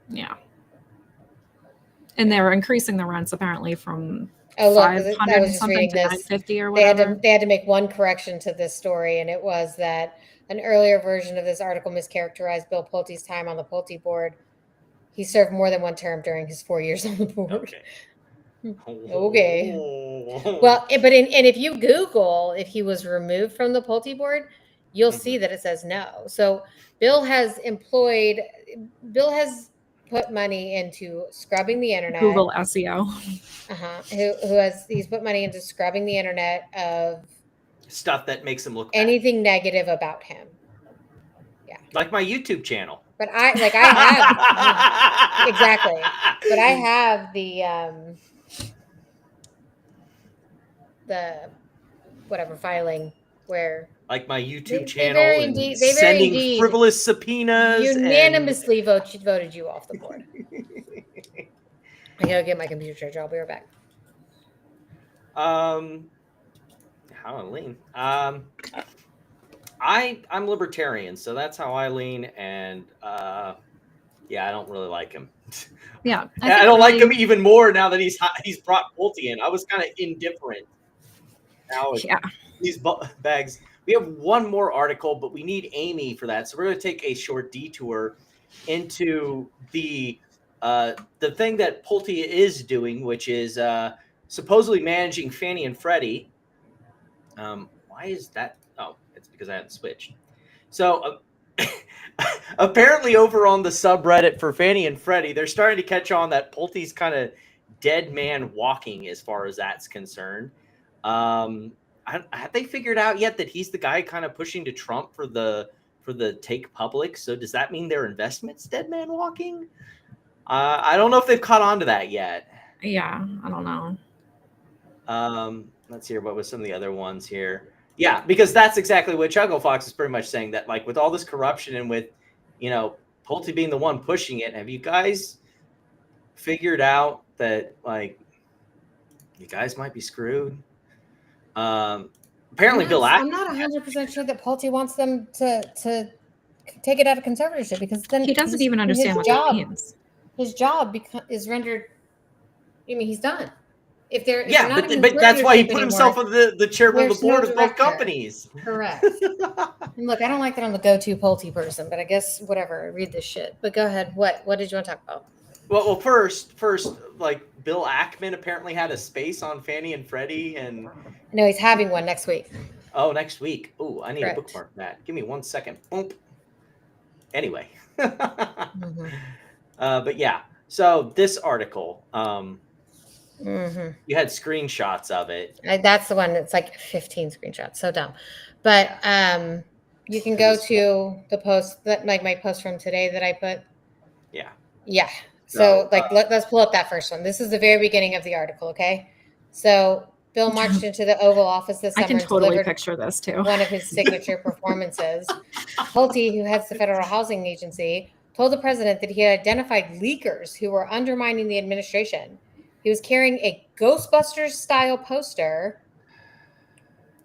[SPEAKER 3] Yeah. And they're increasing the rents apparently from
[SPEAKER 4] I was
[SPEAKER 3] just reading
[SPEAKER 4] this.
[SPEAKER 3] 950 or whatever.
[SPEAKER 4] They had to make one correction to this story, and it was that an earlier version of this article mischaracterized Bill Pulte's time on the Pulte board. He served more than one term during his 4 years on the board. Okay. Well, but if you Google if he was removed from the Pulte board, you'll see that it says no. So Bill has put money into scrubbing the internet.
[SPEAKER 3] Google SEO.
[SPEAKER 4] He's put money into scrubbing the internet of
[SPEAKER 2] stuff that makes him look
[SPEAKER 4] anything negative about him. Yeah.
[SPEAKER 2] Like my YouTube channel.
[SPEAKER 4] But I have exactly. But I have the whatever filing where
[SPEAKER 2] like my YouTube channel sending frivolous subpoenas
[SPEAKER 4] unanimously voted you off the board. I gotta get my computer charger. I'll be right back.
[SPEAKER 2] How I lean. I'm libertarian, so that's how I lean, and I don't really like him.
[SPEAKER 3] Yeah,
[SPEAKER 2] I don't like him even more now that he's brought Pulte in. I was kind of indifferent. Now these bags. We have one more article, but we need Amy for that, so we're going to take a short detour into the thing that Pulte is doing, which is supposedly managing Fannie and Freddie. Why is that? Oh, it's because I hadn't switched. So apparently over on the subreddit for Fannie and Freddie, they're starting to catch on that Pulte's kind of dead man walking as far as that's concerned. Have they figured out yet that he's the guy kind of pushing to Trump for the take public? So does that mean their investments dead man walking? I don't know if they've caught on to that yet.
[SPEAKER 3] Yeah, I don't know.
[SPEAKER 2] Let's hear what was some of the other ones here. Yeah, because that's exactly what Chuggo Fox is pretty much saying, that like with all this corruption and with, Pulte being the one pushing it, have you guys figured out that like you guys might be screwed? Apparently Bill
[SPEAKER 4] I'm not 100% sure that Pulte wants them to take it out of conservatorship, because then
[SPEAKER 3] he doesn't even understand what that means.
[SPEAKER 4] His job is rendered. I mean, he's done. If they're
[SPEAKER 2] but that's why he put himself on the chairman of the board of both companies.
[SPEAKER 4] Correct. And look, I don't like that I'm the go-to Pulte person, but I guess whatever. I read this shit. But go ahead. What did you want to talk about?
[SPEAKER 2] Well, first, like Bill Ackman apparently had a space on Fannie and Freddie, and
[SPEAKER 4] no, he's having one next week.
[SPEAKER 2] Oh, next week. Oh, I need to bookmark that. Give me 1 second. Boom. Anyway, but yeah. So this article, you had screenshots of it.
[SPEAKER 4] That's the one that's like 15 screenshots. So dumb. But you can go to the post that like my post from today that I put.
[SPEAKER 2] Yeah.
[SPEAKER 4] Yeah. So let's pull up that first one. This is the very beginning of the article. Okay. So Bill marched into the Oval Office this summer.
[SPEAKER 3] I can totally picture this too.
[SPEAKER 4] One of his signature performances. Pulte, who heads the Federal Housing Agency, told the president that he had identified leakers who were undermining the administration. He was carrying a Ghostbusters-style poster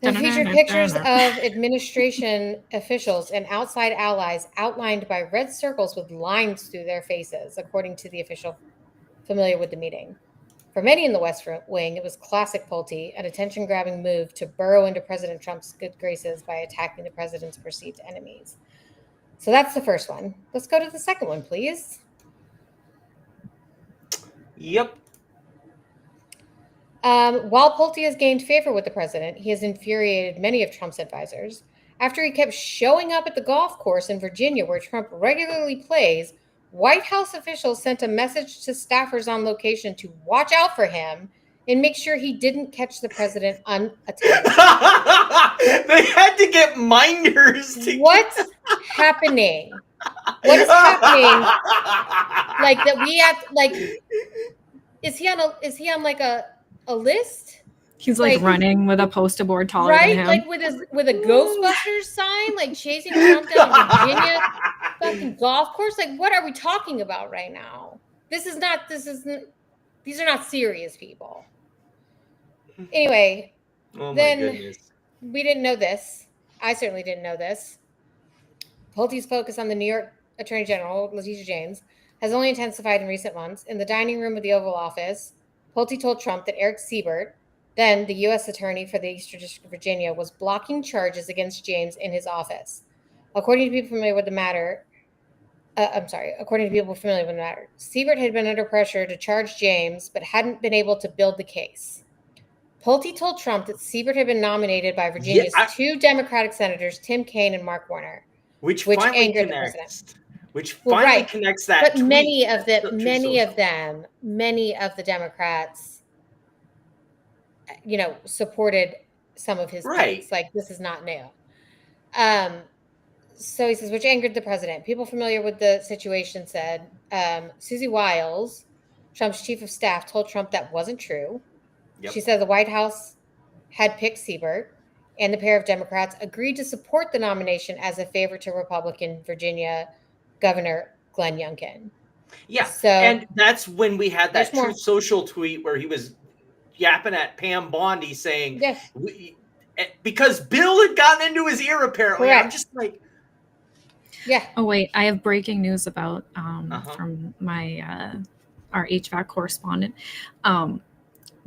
[SPEAKER 4] that featured pictures of administration officials and outside allies outlined by red circles with lines through their faces, according to the official familiar with the meeting. For many in the West Wing, it was classic Pulte, an attention-grabbing move to burrow into President Trump's good graces by attacking the president's perceived enemies. So that's the first one. Let's go to the second one, please.
[SPEAKER 2] Yep.
[SPEAKER 4] While Pulte has gained favor with the president, he has infuriated many of Trump's advisors. After he kept showing up at the golf course in Virginia, where Trump regularly plays, White House officials sent a message to staffers on location to watch out for him and make sure he didn't catch the president unattended.
[SPEAKER 2] They had to get minders to
[SPEAKER 4] What's happening? What is happening? Like that we have like is he on like a list?
[SPEAKER 3] He's like running with a poster board taller than him.
[SPEAKER 4] Like with a Ghostbusters sign, like chasing Trump down a Virginia fucking golf course. Like, what are we talking about right now? These are not serious people. Anyway, then we didn't know this. I certainly didn't know this. Pulte's focus on the New York Attorney General, Letitia James, has only intensified in recent months. In the dining room of the Oval Office, Pulte told Trump that Eric Siebert, then the U.S. Attorney for the Eastern District of Virginia, was blocking charges against James in his office. According to people familiar with the matter, Siebert had been under pressure to charge James, but hadn't been able to build the case. Pulte told Trump that Siebert had been nominated by Virginia's two Democratic senators, Tim Kaine and Mark Warner,
[SPEAKER 2] which
[SPEAKER 4] angered the president.
[SPEAKER 2] Which finally connects that.
[SPEAKER 4] But
[SPEAKER 2] tweet.
[SPEAKER 4] many of the Democrats, supported some of his tweets. Like, this is not new. So he says, which angered the president. People familiar with the situation said Susie Wiles, Trump's chief of staff, told Trump that wasn't true. Yep. She said the White House had picked Siebert, and the pair of Democrats agreed to support the nomination as a favor to Republican Virginia Governor Glenn Youngkin.
[SPEAKER 2] Yeah, so, and that's when we had that Truth Social tweet where he was yapping at Pam Bondi saying, because Bill had gotten into his ear apparently. Correct. I'm just like,
[SPEAKER 3] Oh wait, I have breaking news about from my our HVAC correspondent.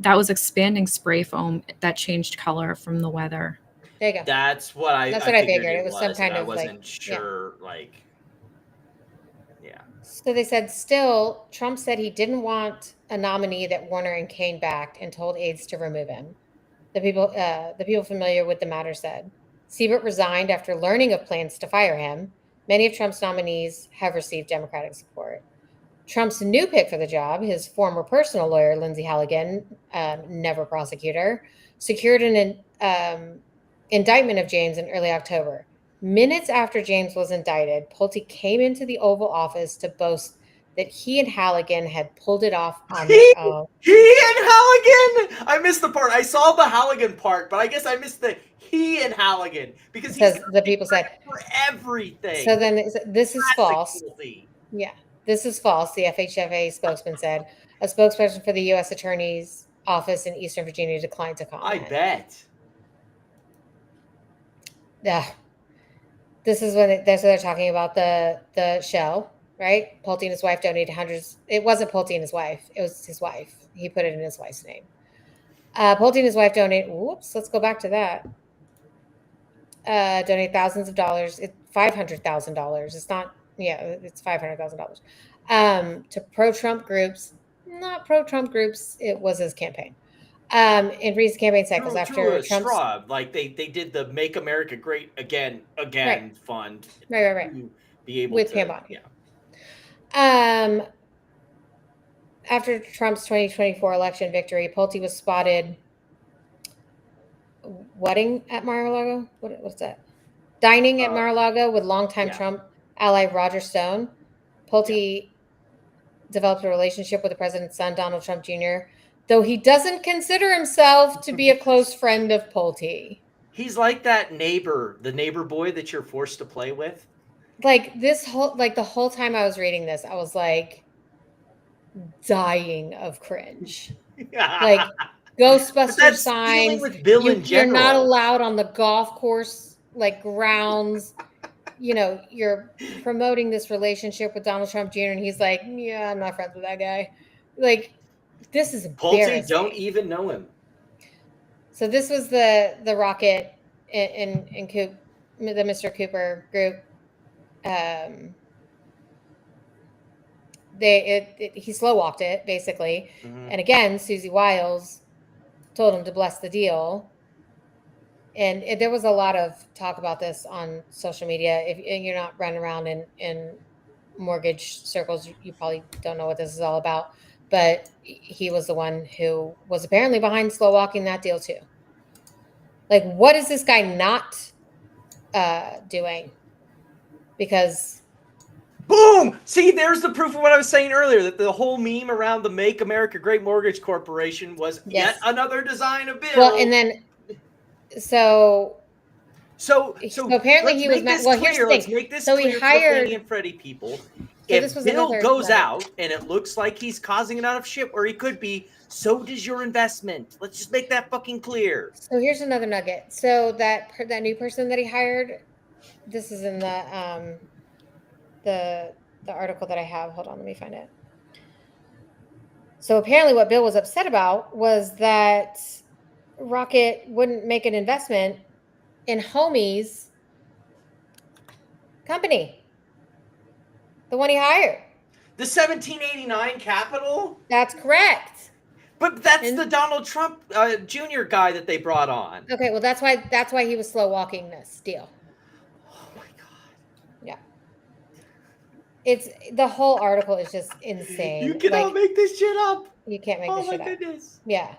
[SPEAKER 3] That was expanding spray foam that changed color from the weather.
[SPEAKER 4] There you go.
[SPEAKER 2] That's what I figured. It was some kind of, I wasn't sure,
[SPEAKER 4] So they said, still, Trump said he didn't want a nominee that Warner and Kaine backed and told aides to remove him. The people familiar with the matter said, Siebert resigned after learning of plans to fire him. Many of Trump's nominees have received Democratic support. Trump's new pick for the job, his former personal lawyer, Lindsey Halligan, never prosecutor, secured an indictment of James in early October. Minutes after James was indicted, Pulte came into the Oval Office to boast that he and Halligan had pulled it off on their own.
[SPEAKER 2] He and Halligan? I missed the part. I saw the Halligan part, but I guess I missed the he and Halligan because
[SPEAKER 4] the people said
[SPEAKER 2] for everything.
[SPEAKER 4] So then this is false. Yeah, this is false. The FHFA spokesman said a spokesperson for the U.S. Attorney's Office in Eastern Virginia declined to comment.
[SPEAKER 2] I bet.
[SPEAKER 4] Yeah. This is when they're talking about the show, right? Pulte and his wife donated hundreds. It wasn't Pulte and his wife. It was his wife. He put it in his wife's name. Pulte and his wife donated. Whoops. Let's go back to that. Donate thousands of dollars. It's $500,000. It's not. Yeah, it's $500,000 to pro-Trump groups. Not pro-Trump groups. It was his campaign. In recent campaign cycles, after Trump's
[SPEAKER 2] straw, like they did the "Make America Great Again" fund,
[SPEAKER 4] right,
[SPEAKER 2] to be able
[SPEAKER 4] with
[SPEAKER 2] to,
[SPEAKER 4] Pam Bondi. Yeah. After Trump's 2024 election victory, Pulte was spotted wedding at Mar-a-Lago. What's that? Dining at Mar-a-Lago with longtime Trump ally Roger Stone. Pulte developed a relationship with the president's son, Donald Trump Jr., though he doesn't consider himself to be a close friend of Pulte.
[SPEAKER 2] He's like that neighbor, the neighbor boy that you're forced to play with.
[SPEAKER 4] Like the whole time I was reading this, I was like dying of cringe. Like Ghostbuster signs.
[SPEAKER 2] With Bill in
[SPEAKER 4] you're not allowed on the golf course, grounds. You're promoting this relationship with Donald Trump Jr. and he's like, yeah, I'm not friends with that guy. Like, this is embarrassing.
[SPEAKER 2] Pulte don't even know him.
[SPEAKER 4] So this was the Rocket in Coop, the Mr. Cooper group. He slow walked it basically, and again, Susie Wiles told him to bless the deal. And there was a lot of talk about this on social media. If you're not running around in mortgage circles, you probably don't know what this is all about. But he was the one who was apparently behind slow walking that deal too. Like, what is this guy not doing? Because
[SPEAKER 2] boom! See, there's the proof of what I was saying earlier, that the whole meme around the Make America Great Mortgage Corporation was yet another design of Bill.
[SPEAKER 4] Well, and then so apparently he was
[SPEAKER 2] well. Here's the thing. Let's make this clear
[SPEAKER 4] he hired
[SPEAKER 2] for Fannie and Freddie people. If Bill goes out and it looks like he's causing a lot of shit, or he could be, so does your investment. Let's just make that fucking clear.
[SPEAKER 4] So here's another nugget. So that new person that he hired, this is in the article that I have. Hold on, let me find it. So apparently what Bill was upset about was that Rocket wouldn't make an investment in Homie's company. The one he hired.
[SPEAKER 2] The 1789 Capital?
[SPEAKER 4] That's correct.
[SPEAKER 2] But that's the Donald Trump Jr. guy that they brought on.
[SPEAKER 4] Okay, well that's why he was slow walking this deal.
[SPEAKER 2] Oh my God.
[SPEAKER 4] Yeah. It's the whole article is just insane.
[SPEAKER 2] You cannot make this shit up.
[SPEAKER 4] You can't make this shit up.
[SPEAKER 2] Oh my goodness.
[SPEAKER 4] Yeah.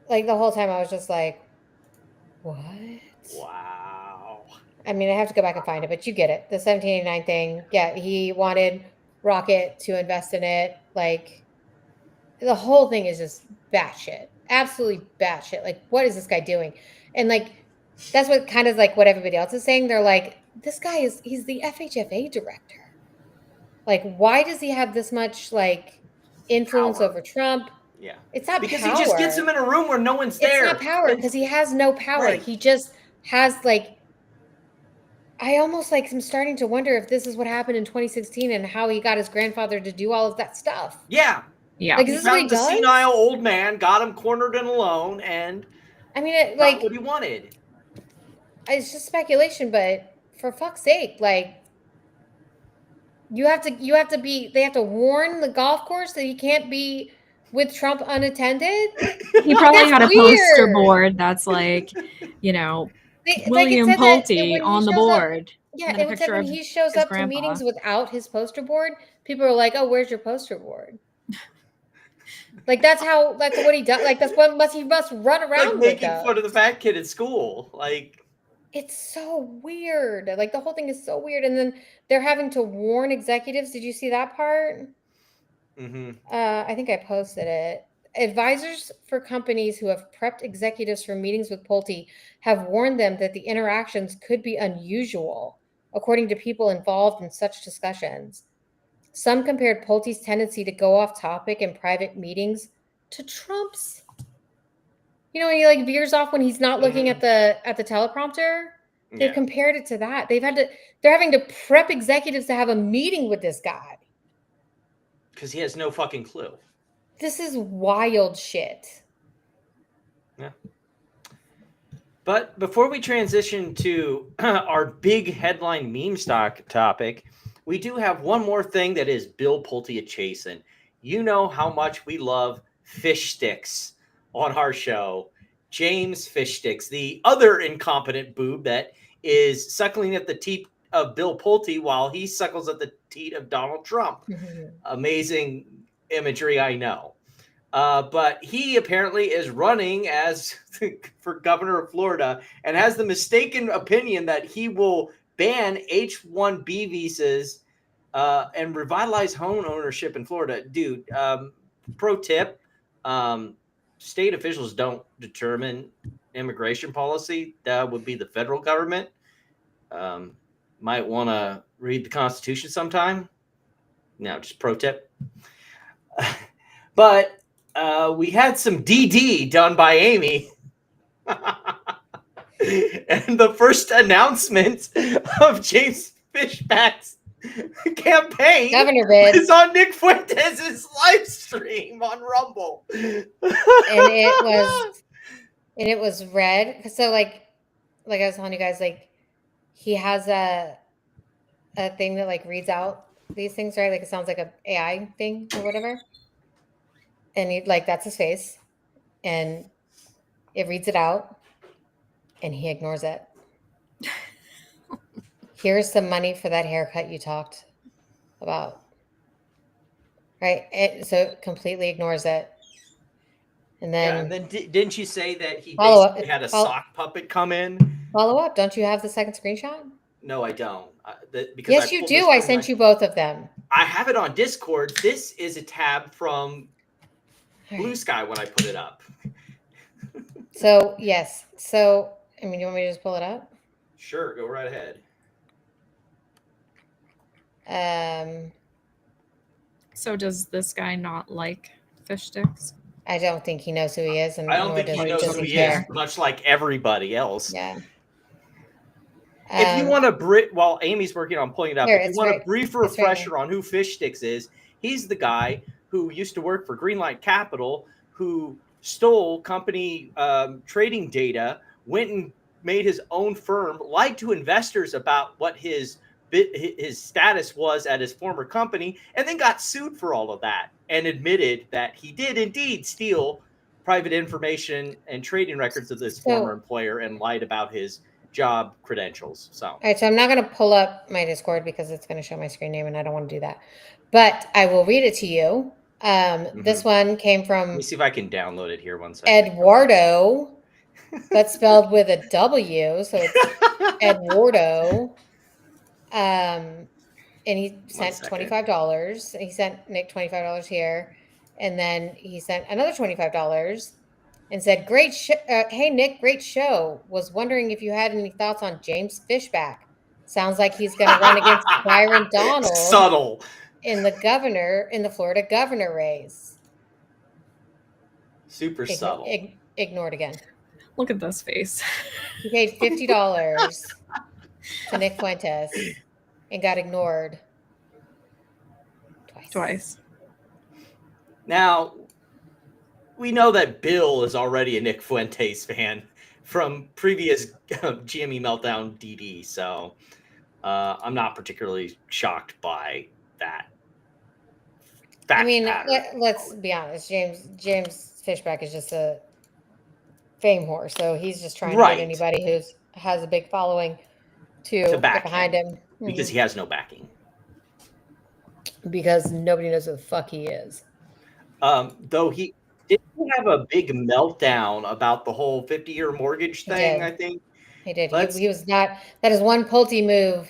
[SPEAKER 4] Like the whole time I was just like, what?
[SPEAKER 2] Wow.
[SPEAKER 4] I mean, I have to go back and find it, but you get it. The 1789 thing. Yeah, he wanted Rocket to invest in it. Like the whole thing is just batshit. Absolutely batshit. Like, what is this guy doing? And like that's what kind of like what everybody else is saying. They're like, this guy he's the FHFA director. Like, why does he have this much like influence over Trump?
[SPEAKER 2] Yeah,
[SPEAKER 4] it's not
[SPEAKER 2] because
[SPEAKER 4] power.
[SPEAKER 2] He just gets him in a room where no one's there.
[SPEAKER 4] It's not power because he has no power. Right. He just has like. I almost like am starting to wonder if this is what happened in 2016 and how he got his grandfather to do all of that stuff.
[SPEAKER 2] Yeah,
[SPEAKER 3] yeah.
[SPEAKER 4] Like, is this what he does?
[SPEAKER 2] The senile old man got him cornered and alone, and
[SPEAKER 4] I mean, like
[SPEAKER 2] what he wanted.
[SPEAKER 4] It's just speculation, but for fuck's sake, like. You have to be. They have to warn the golf course that he can't be with Trump unattended.
[SPEAKER 3] He probably had a poster board that's like, William Pulte on the board.
[SPEAKER 4] Yeah, it would say when he shows up to meetings without his poster board, people are like, "Oh, where's your poster board?" Like that's what he does. Like that's what he must run around
[SPEAKER 2] like making fun of the fat kid at school, like.
[SPEAKER 4] It's so weird. Like the whole thing is so weird. And then they're having to warn executives. Did you see that part?
[SPEAKER 2] Mm-hmm.
[SPEAKER 4] I think I posted it. Advisors for companies who have prepped executives for meetings with Pulte have warned them that the interactions could be unusual, according to people involved in such discussions. Some compared Pulte's tendency to go off topic in private meetings to Trump's. When he like veers off when he's not looking at the teleprompter. They've compared it to that. They're having to prep executives to have a meeting with this guy.
[SPEAKER 2] Because he has no fucking clue.
[SPEAKER 4] This is wild shit.
[SPEAKER 2] Yeah. But before we transition to our big headline meme stock topic, we do have one more thing that is Bill Pulte chasing. You know how much we love fish sticks on our show. James Fish Sticks, the other incompetent boob that is suckling at the teat of Bill Pulte while he suckles at the teat of Donald Trump. Amazing imagery, I know. But he apparently is running as for governor of Florida and has the mistaken opinion that he will ban H-1B visas and revitalize home ownership in Florida. Dude, pro tip, state officials don't determine immigration policy. That would be the federal government. Might want to read the Constitution sometime. No, just pro tip. But we had some DD done by Amy. And the first announcement of James Fishback's campaign
[SPEAKER 4] Governor bid
[SPEAKER 2] is on Nick Fuentes' live stream on Rumble.
[SPEAKER 4] And it was red. So like I was telling you guys, like he has a thing that like reads out these things, right? Like it sounds like a AI thing or whatever. And he like that's his face. And it reads it out and he ignores it. Here's some money for that haircut you talked about. Right? So completely ignores it. And then,
[SPEAKER 2] didn't you say that he basically had a sock puppet come in?
[SPEAKER 4] Follow up. Don't you have the second screenshot?
[SPEAKER 2] No, I don't.
[SPEAKER 4] Yes, you do. I sent you both of them.
[SPEAKER 2] I have it on Discord. This is a tab from Blue Sky when I put it up.
[SPEAKER 4] So, yes. So, I mean, you want me to just pull it up?
[SPEAKER 2] Sure. Go right ahead.
[SPEAKER 3] So does this guy not like fish sticks?
[SPEAKER 4] I don't think he knows who he is, and
[SPEAKER 2] I don't think he knows who he is, much like everybody else.
[SPEAKER 4] Yeah.
[SPEAKER 2] If you want to while Amy's working on pulling it up, if you want a brief refresher on who Fish Sticks is, he's the guy who used to work for Greenlight Capital, who stole company trading data, went and made his own firm, lied to investors about what his his status was at his former company, and then got sued for all of that and admitted that he did indeed steal private information and trading records of this former employer and lied about his job credentials. So,
[SPEAKER 4] all right, so I'm not going to pull up my Discord because it's going to show my screen name, and I don't want to do that. But I will read it to you. This one came from.
[SPEAKER 2] Let me see if I can download it here. One second.
[SPEAKER 4] Eduardo, that's spelled with a W, so it's Eduardo. And he sent $25. He sent Nick $25 here, and then he sent another $25 and said, hey, Nick, great show. Was wondering if you had any thoughts on James Fishback. Sounds like he's going to run against Byron Donald.
[SPEAKER 2] Subtle.
[SPEAKER 4] In the Florida governor race.
[SPEAKER 2] Super subtle.
[SPEAKER 4] Ignored again.
[SPEAKER 3] Look at this face.
[SPEAKER 4] He paid $50 to Nick Fuentes and got ignored
[SPEAKER 3] twice.
[SPEAKER 2] Now, we know that Bill is already a Nick Fuentes fan from previous GME Meltdown DD, so I'm not particularly shocked by that.
[SPEAKER 4] I mean, let's be honest. James Fishback is just a fame whore, so he's just trying to get anybody who has a big following to get behind him.
[SPEAKER 2] Because he has no backing.
[SPEAKER 4] Because nobody knows who the fuck he is.
[SPEAKER 2] Though he did have a big meltdown about the whole 50-year mortgage thing, I think.
[SPEAKER 4] He did. He was not. That is one Pulte move.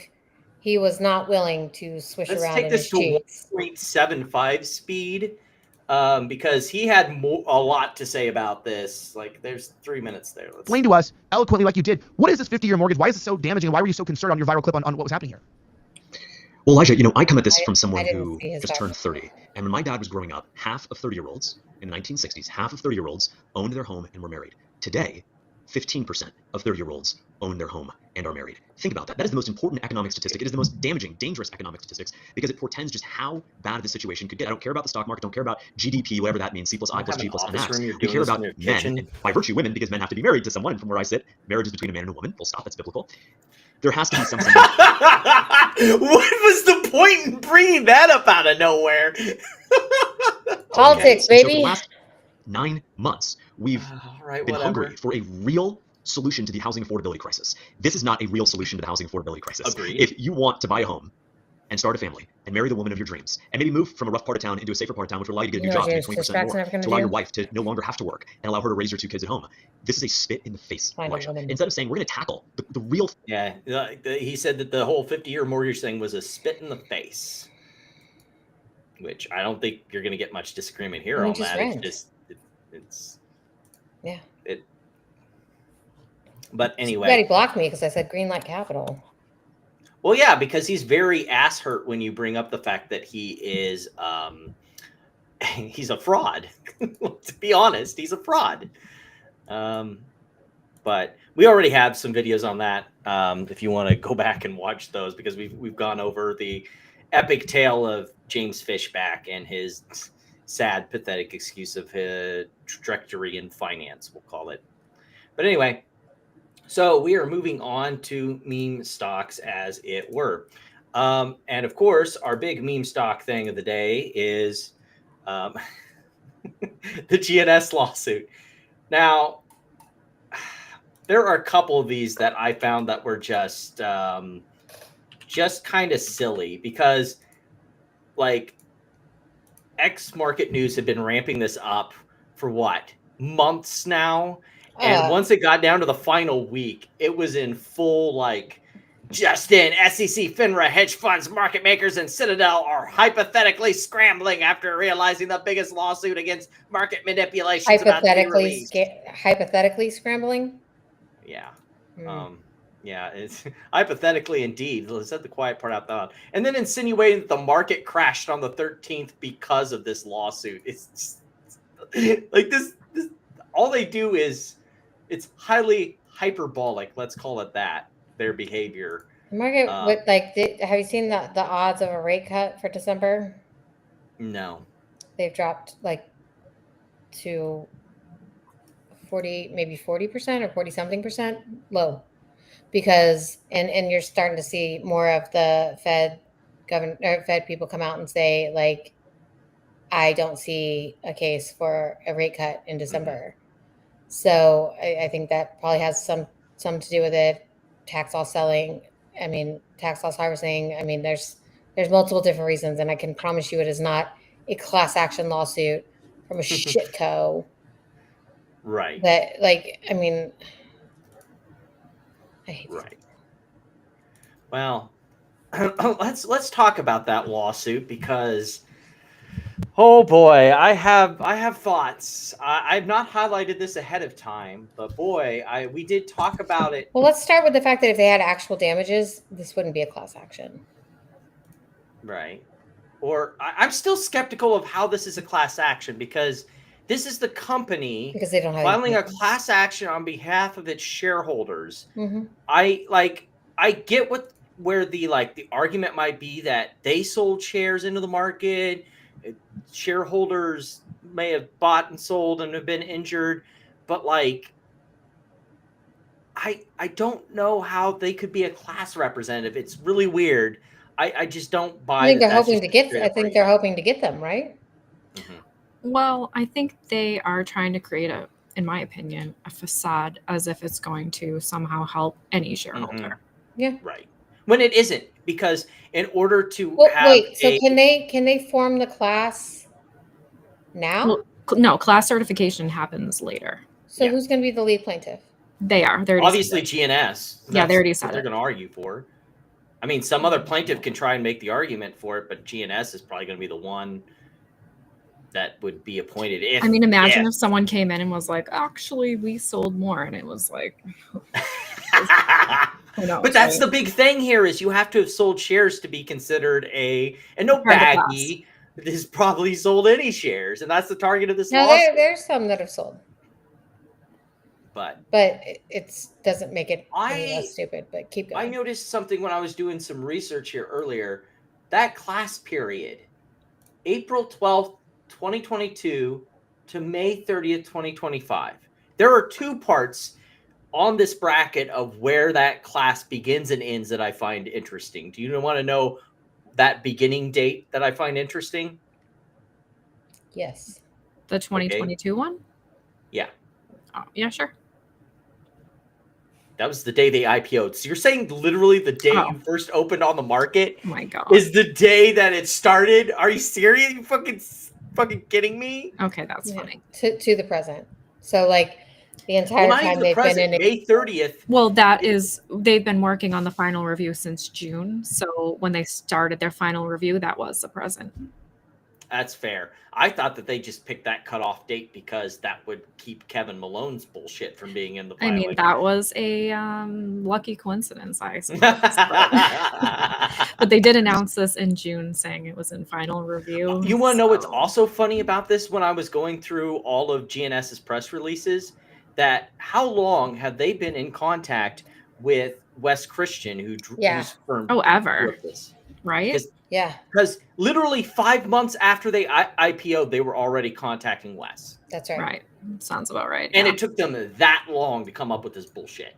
[SPEAKER 4] He was not willing to swish around in his cheeks.
[SPEAKER 2] Let's take this to 1.75 speed because he had a lot to say about this. Like, there's 3 minutes there.
[SPEAKER 9] Explain to us eloquently like you did. What is this 50-year mortgage? Why is it so damaging? Why were you so concerned on your viral clip on what was happening here?
[SPEAKER 10] Well, Elijah, I come at this from someone who just turned 30. And when my dad was growing up, half of 30-year-olds in the 1960s, half of 30-year-olds owned their home and were married. Today, 15% of 30-year-olds own their home and are married. Think about that. That is the most important economic statistic. It is the most damaging, dangerous economic statistics because it portends just how bad the situation could get. I don't care about the stock market, don't care about GDP, whatever that means, C plus I plus G plus max. We care about men, and by virtue women, because men have to be married to someone. And from where I sit, marriage is between a man and a woman. Full stop. That's biblical. There has to be something.
[SPEAKER 2] What was the point in bringing that up out of nowhere?
[SPEAKER 4] Politics, baby.
[SPEAKER 10] So for the last 9 months, we've been hungry for a real solution to the housing affordability crisis. This is not a real solution to the housing affordability crisis.
[SPEAKER 2] Agreed.
[SPEAKER 10] If you want to buy a home and start a family and marry the woman of your dreams and maybe move from a rough part of town into a safer part of town, which will allow you to get a new job, to make 20% more, to allow your wife to no longer have to work and allow her to raise your 2 kids at home. This is a spit in the face. Instead of saying we're going to tackle the real.
[SPEAKER 2] Yeah, he said that the whole 50-year mortgage thing was a spit in the face, which I don't think you're going to get much disagreement here on that. But anyway.
[SPEAKER 4] But he blocked me because I said Greenlight Capital.
[SPEAKER 2] Well, yeah, because he's very ass hurt when you bring up the fact that he is he's a fraud. To be honest, he's a fraud. But we already have some videos on that. If you want to go back and watch those, because we've gone over the epic tale of James Fishback and his sad, pathetic excuse of his trajectory in finance, we'll call it. But anyway, so we are moving on to meme stocks, as it were. And of course, our big meme stock thing of the day is the GNS lawsuit. Now, there are a couple of these that I found that were just kind of silly because, like, X Market News had been ramping this up for what, months now? And once it got down to the final week, it was in full, like, just in, SEC, FINRA, hedge funds, market makers, and Citadel are hypothetically scrambling after realizing the biggest lawsuit against market manipulation.
[SPEAKER 4] Hypothetically scrambling?
[SPEAKER 2] Yeah. Yeah, it's hypothetically indeed. Let's set the quiet part out loud. And then insinuating that the market crashed on the 13th because of this lawsuit. It's just, like this all they do is, it's highly hyperbolic, let's call it that, their behavior.
[SPEAKER 4] Market, have you seen the odds of a rate cut for December?
[SPEAKER 2] No.
[SPEAKER 4] They've dropped like to 40, maybe 40% or 40-something percent low. because and you're starting to see more of the Fed people come out and say, like, I don't see a case for a rate cut in December. So I think that probably has some to do with it. Tax loss selling. I mean, tax loss harvesting. I mean, there's multiple different reasons, and I can promise you it is not a class action lawsuit from a shitco.
[SPEAKER 2] Right.
[SPEAKER 4] That, like, I mean, I hate
[SPEAKER 2] right. Well, let's talk about that lawsuit, because oh boy, I have thoughts. I've not highlighted this ahead of time, but boy, we did talk about it.
[SPEAKER 4] Well, let's start with the fact that if they had actual damages, this wouldn't be a class action.
[SPEAKER 2] Right. Or I'm still skeptical of how this is a class action, because this is the company
[SPEAKER 4] because they don't have
[SPEAKER 2] filing a class action on behalf of its shareholders.
[SPEAKER 4] Mm-hmm.
[SPEAKER 2] I get where the argument might be that they sold shares into the market. Shareholders may have bought and sold and have been injured, but like, I don't know how they could be a class representative. It's really weird. I just don't buy.
[SPEAKER 4] I think they're hoping to get. I think they're hoping to get them, right?
[SPEAKER 2] Mm-hmm.
[SPEAKER 3] Well, I think they are trying to create in my opinion, a facade as if it's going to somehow help any shareholder.
[SPEAKER 2] Mm-hmm.
[SPEAKER 4] Yeah.
[SPEAKER 2] Right. When it isn't, because in order to
[SPEAKER 4] so can they form the class now?
[SPEAKER 3] Well, no, class certification happens later.
[SPEAKER 4] So who's going to be the lead plaintiff?
[SPEAKER 3] They are. They're
[SPEAKER 2] obviously GNS.
[SPEAKER 3] Yeah, they already said
[SPEAKER 2] they're going to argue for. I mean, some other plaintiff can try and make the argument for it, but GNS is probably going to be the one that would be appointed.
[SPEAKER 3] I mean, imagine if someone came in and was like, actually, we sold more. And it was like...
[SPEAKER 2] But that's the big thing here, is you have to have sold shares to be considered and no baggy has probably sold any shares. And that's the target of this lawsuit.
[SPEAKER 4] There's some that have sold.
[SPEAKER 2] But
[SPEAKER 4] it doesn't make it any less stupid, but keep going.
[SPEAKER 2] I noticed something when I was doing some research here earlier. That class period, April 12th, 2022 to May 30th, 2025. There are two parts on this bracket of where that class begins and ends that I find interesting. Do you want to know that beginning date that I find interesting?
[SPEAKER 4] Yes.
[SPEAKER 3] The 2022 one?
[SPEAKER 2] Yeah.
[SPEAKER 3] Oh, yeah, sure.
[SPEAKER 2] That was the day they IPO'd. So you're saying literally the day you first opened on the market?
[SPEAKER 3] Oh my God.
[SPEAKER 2] Is the day that it started? Are you serious? You fucking kidding me?
[SPEAKER 3] Okay, that's funny.
[SPEAKER 4] To the present. So like the entire time they've been in
[SPEAKER 2] May 30th.
[SPEAKER 3] Well, they've been working on the final review since June. So when they started their final review, that was the present.
[SPEAKER 2] That's fair. I thought that they just picked that cutoff date because that would keep Kevin Malone's bullshit from being in the filing.
[SPEAKER 3] I mean, that was a lucky coincidence, I suppose. But they did announce this in June, saying it was in final review.
[SPEAKER 2] You want to know what's also funny about this? When I was going through all of GNS's press releases, that how long have they been in contact with Wes Christian, whose firm?
[SPEAKER 3] Oh, ever. This, right?
[SPEAKER 4] Yeah.
[SPEAKER 2] Because literally 5 months after they IPO'd, they were already contacting Wes.
[SPEAKER 4] That's right.
[SPEAKER 3] Right. Sounds about right.
[SPEAKER 2] And it took them that long to come up with this bullshit.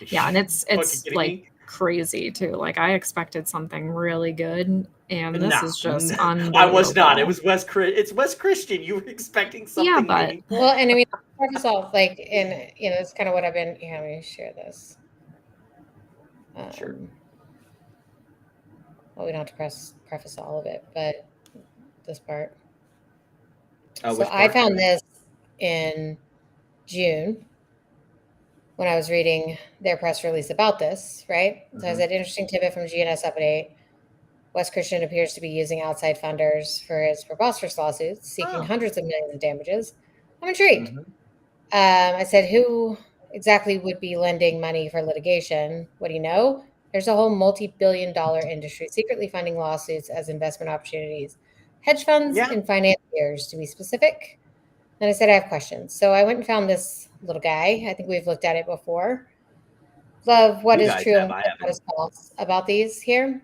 [SPEAKER 3] Yeah, and it's like crazy too. Like I expected something really good, and this is just unbelievable.
[SPEAKER 2] I was not. It was It's Wes Christian. You were expecting something.
[SPEAKER 3] Yeah, but
[SPEAKER 4] well, and I mean, first of all, like, and it's kind of what I've been. Let me share this.
[SPEAKER 2] Sure.
[SPEAKER 4] Well, we don't have to preface all of it, but this part.
[SPEAKER 2] Oh,
[SPEAKER 4] so I found this in June when I was reading their press release about this, right? Mm-hmm. So I said, interesting tidbit from GNS Update. Wes Christian appears to be using outside funders for his preposterous lawsuits, seeking hundreds of millions of damages. I'm intrigued. Mm-hmm. I said, who exactly would be lending money for litigation? What do you know? There's a whole multi-billion-dollar industry secretly funding lawsuits as investment opportunities. Hedge funds and financiers, to be specific. And I said, I have questions. So I went and found this little guy. I think we've looked at it before. Love what is true and what is false about these here.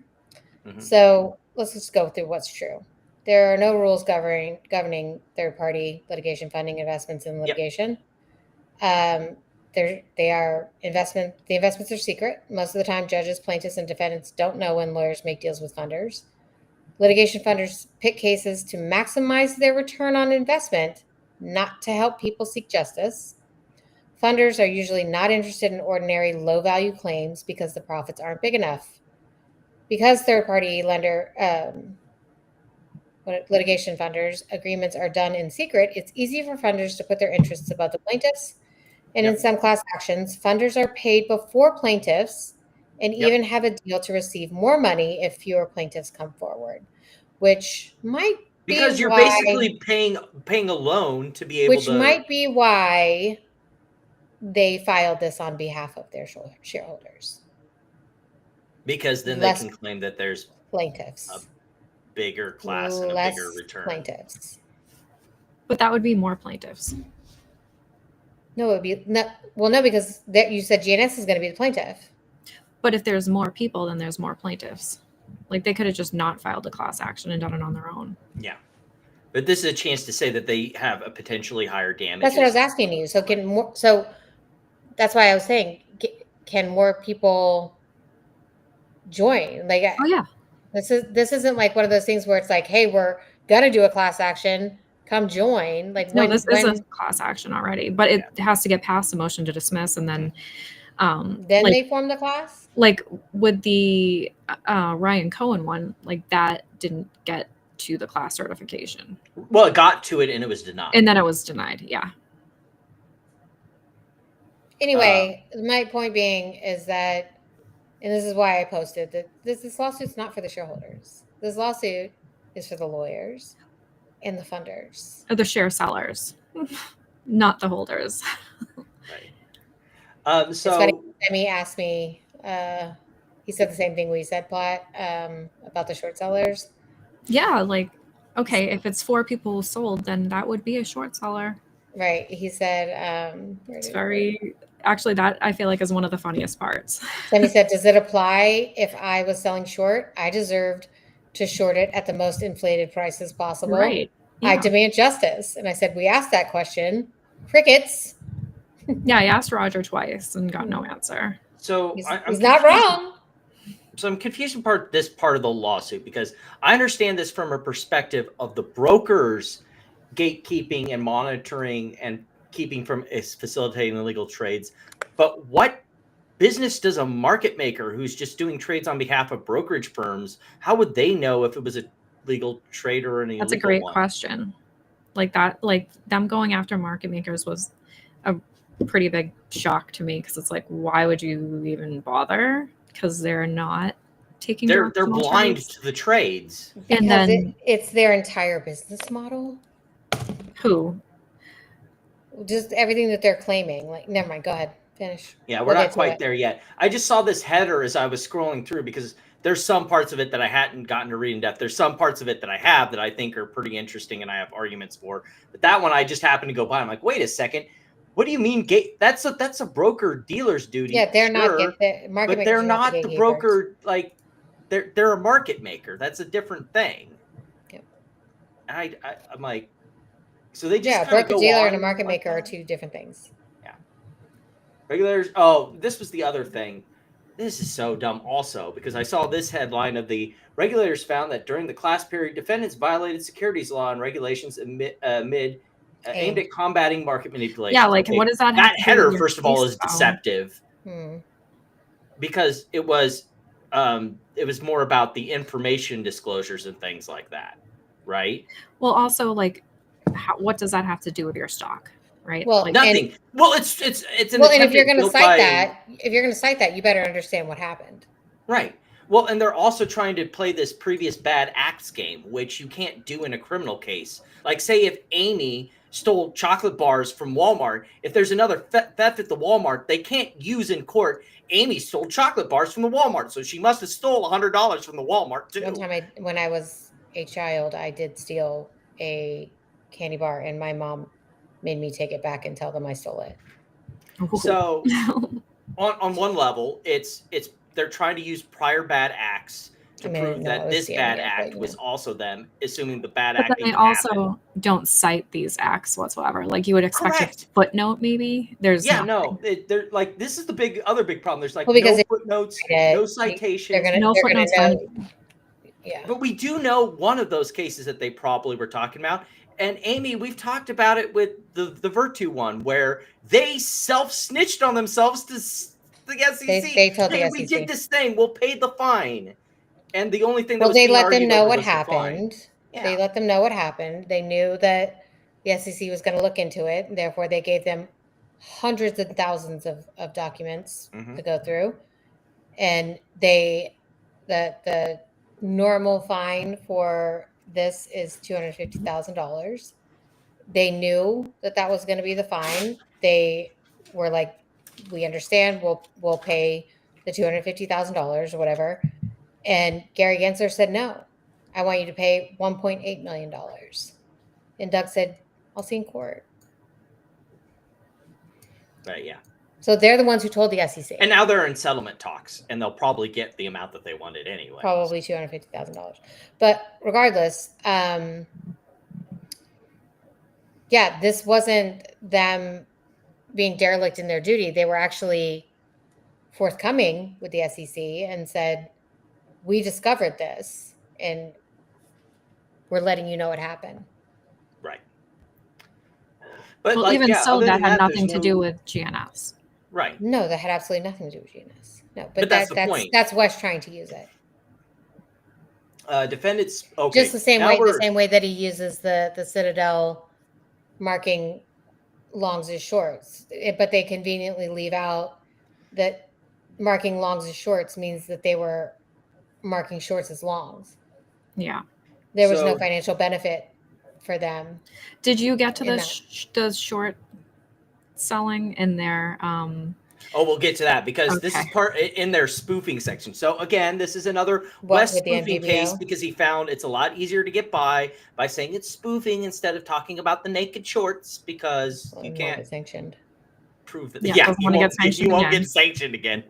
[SPEAKER 4] Mm-hmm. So let's just go through what's true. There are no rules governing third-party litigation funding investments in litigation. they are investment. The investments are secret. Most of the time, judges, plaintiffs, and defendants don't know when lawyers make deals with funders. Litigation funders pick cases to maximize their return on investment, not to help people seek justice. Funders are usually not interested in ordinary low-value claims because the profits aren't big enough. Because third-party litigation funders agreements are done in secret, it's easy for funders to put their interests above the plaintiffs. And in some class actions, funders are paid before plaintiffs and even have a deal to receive more money if fewer plaintiffs come forward, which might be
[SPEAKER 2] because you're basically paying a loan to be able to.
[SPEAKER 4] Which might be why they filed this on behalf of their shareholders.
[SPEAKER 2] Because then they can claim that there's
[SPEAKER 4] plaintiffs,
[SPEAKER 2] a bigger class and a bigger return.
[SPEAKER 4] Plaintiffs.
[SPEAKER 3] But that would be more plaintiffs.
[SPEAKER 4] No, it would be no, because you said GNS is going to be the plaintiff.
[SPEAKER 3] But if there's more people, then there's more plaintiffs. Like they could have just not filed a class action and done it on their own.
[SPEAKER 2] Yeah, but this is a chance to say that they have a potentially higher damage.
[SPEAKER 4] That's what I was asking you. So that's why I was saying, can more people join? Like,
[SPEAKER 3] oh yeah,
[SPEAKER 4] this isn't like one of those things where it's like, hey, we're gonna do a class action. Come join. Like,
[SPEAKER 3] no, this is a class action already, but it has to get past a motion to dismiss, and then
[SPEAKER 4] they form the class.
[SPEAKER 3] Like with the Ryan Cohen one, like that didn't get to the class certification.
[SPEAKER 2] Well, it got to it and it was denied.
[SPEAKER 3] And then it was denied. Yeah.
[SPEAKER 4] Anyway, my point being is that, and this is why I posted that this lawsuit's not for the shareholders. This lawsuit is for the lawyers and the funders.
[SPEAKER 3] Or the share sellers, not the holders.
[SPEAKER 2] Right. So
[SPEAKER 4] Demi asked me, he said the same thing we said, Platt, about the short sellers.
[SPEAKER 3] Yeah, like, okay, if it's 4 people sold, then that would be a short seller.
[SPEAKER 4] Right. He said,
[SPEAKER 3] it's very, actually, that I feel like is one of the funniest parts.
[SPEAKER 4] Then he said, does it apply if I was selling short? I deserved to short it at the most inflated prices possible.
[SPEAKER 3] Right. Yeah.
[SPEAKER 4] I demand justice. And I said, we asked that question. Crickets.
[SPEAKER 3] Yeah, I asked Roger twice and got no answer.
[SPEAKER 2] So
[SPEAKER 4] he's not wrong.
[SPEAKER 2] So I'm confused about this part of the lawsuit because I understand this from a perspective of the brokers gatekeeping and monitoring and keeping from facilitating illegal trades. But what business does a market maker who's just doing trades on behalf of brokerage firms, how would they know if it was a legal trade or an illegal one?
[SPEAKER 3] That's a great question. Like that, like them going after market makers was a pretty big shock to me because it's like, why would you even bother? Because they're not taking.
[SPEAKER 2] They're blind to the trades.
[SPEAKER 4] Because
[SPEAKER 3] and then
[SPEAKER 4] it's their entire business model.
[SPEAKER 3] Who?
[SPEAKER 4] Just everything that they're claiming. Like, never mind. Go ahead. Finish.
[SPEAKER 2] Yeah, we're not quite there yet. I just saw this header as I was scrolling through because there's some parts of it that I hadn't gotten to read in depth. There's some parts of it that I have that I think are pretty interesting and I have arguments for. But that one I just happened to go by. I'm like, wait a second. What do you mean gate? That's a broker dealer's duty.
[SPEAKER 4] Yeah, they're not
[SPEAKER 2] market, but they're not the broker. Like they're a market maker. That's a different thing.
[SPEAKER 4] Yep.
[SPEAKER 2] I'm like, so they just
[SPEAKER 4] broker dealer and a market maker are two different things.
[SPEAKER 2] Yeah. Regulators. Oh, this was the other thing. This is so dumb. Also, because I saw this headline of the regulators found that during the class period, defendants violated securities law and regulations aimed at combating market manipulation.
[SPEAKER 3] Yeah, like what does that?
[SPEAKER 2] That header, first of all, is deceptive because it was more about the information disclosures and things like that, right?
[SPEAKER 3] Well, also, like, what does that have to do with your stock, right?
[SPEAKER 4] Well,
[SPEAKER 3] like,
[SPEAKER 2] nothing. Well, it's an
[SPEAKER 4] and if you're going to cite that, you better understand what happened,
[SPEAKER 2] right? Well, and they're also trying to play this previous bad acts game, which you can't do in a criminal case. Like, say if Amy stole chocolate bars from Walmart, if there's another theft at the Walmart, they can't use in court, Amy stole chocolate bars from the Walmart, so she must have stole $100 from the Walmart too.
[SPEAKER 4] One time when I was a child, I did steal a candy bar and my mom made me take it back and tell them I stole it.
[SPEAKER 2] So on one level, it's they're trying to use prior bad acts to prove that this bad act was also them, assuming the bad act.
[SPEAKER 3] But then they also don't cite these acts whatsoever. Like you would expect a footnote, maybe. There's
[SPEAKER 2] they're like, this is the other big problem. There's like
[SPEAKER 4] because
[SPEAKER 2] no footnotes, no citations,
[SPEAKER 3] no footnotes.
[SPEAKER 4] Yeah.
[SPEAKER 2] But we do know one of those cases that they probably were talking about. And Amy, we've talked about it with the Virtu one, where they self-snitched on themselves to the SEC.
[SPEAKER 4] They told the SEC,
[SPEAKER 2] we did this thing, we'll pay the fine. And the only thing
[SPEAKER 4] they let them know what happened. They let them know what happened. They knew that the SEC was going to look into it. And therefore, they gave them hundreds and thousands of documents to go through. And the normal fine for this is $250,000. They knew that was going to be the fine. They were like, we understand, we'll pay the $250,000 or whatever. And Gary Gensler said, no, I want you to pay $1.8 million. And Doug said, I'll see in court.
[SPEAKER 2] Yeah.
[SPEAKER 4] So they're the ones who told the SEC.
[SPEAKER 2] And now they're in settlement talks, and they'll probably get the amount that they wanted anyway.
[SPEAKER 4] Probably $250,000. But regardless, this wasn't them being derelict in their duty. They were actually forthcoming with the SEC and said, we discovered this, and we're letting you know what happened.
[SPEAKER 2] Right. But
[SPEAKER 3] that had nothing to do with GNS.
[SPEAKER 2] Right.
[SPEAKER 4] No, that had absolutely nothing to do with GNS. No, but that's the point. That's Wes trying to use it.
[SPEAKER 2] Defendants, okay.
[SPEAKER 4] Just the same way that he uses the Citadel marking longs as shorts, but they conveniently leave out that marking longs as shorts means that they were marking shorts as longs.
[SPEAKER 3] Yeah.
[SPEAKER 4] There was no financial benefit for them.
[SPEAKER 3] Did you get to the short selling in their
[SPEAKER 2] we'll get to that because this is part in their spoofing section. So again, this is another West spoofing case because he found it's a lot easier to get by saying it's spoofing instead of talking about the naked shorts because you can't
[SPEAKER 4] get sanctioned.
[SPEAKER 2] Prove that.
[SPEAKER 3] Yeah,
[SPEAKER 2] you won't get sanctioned again.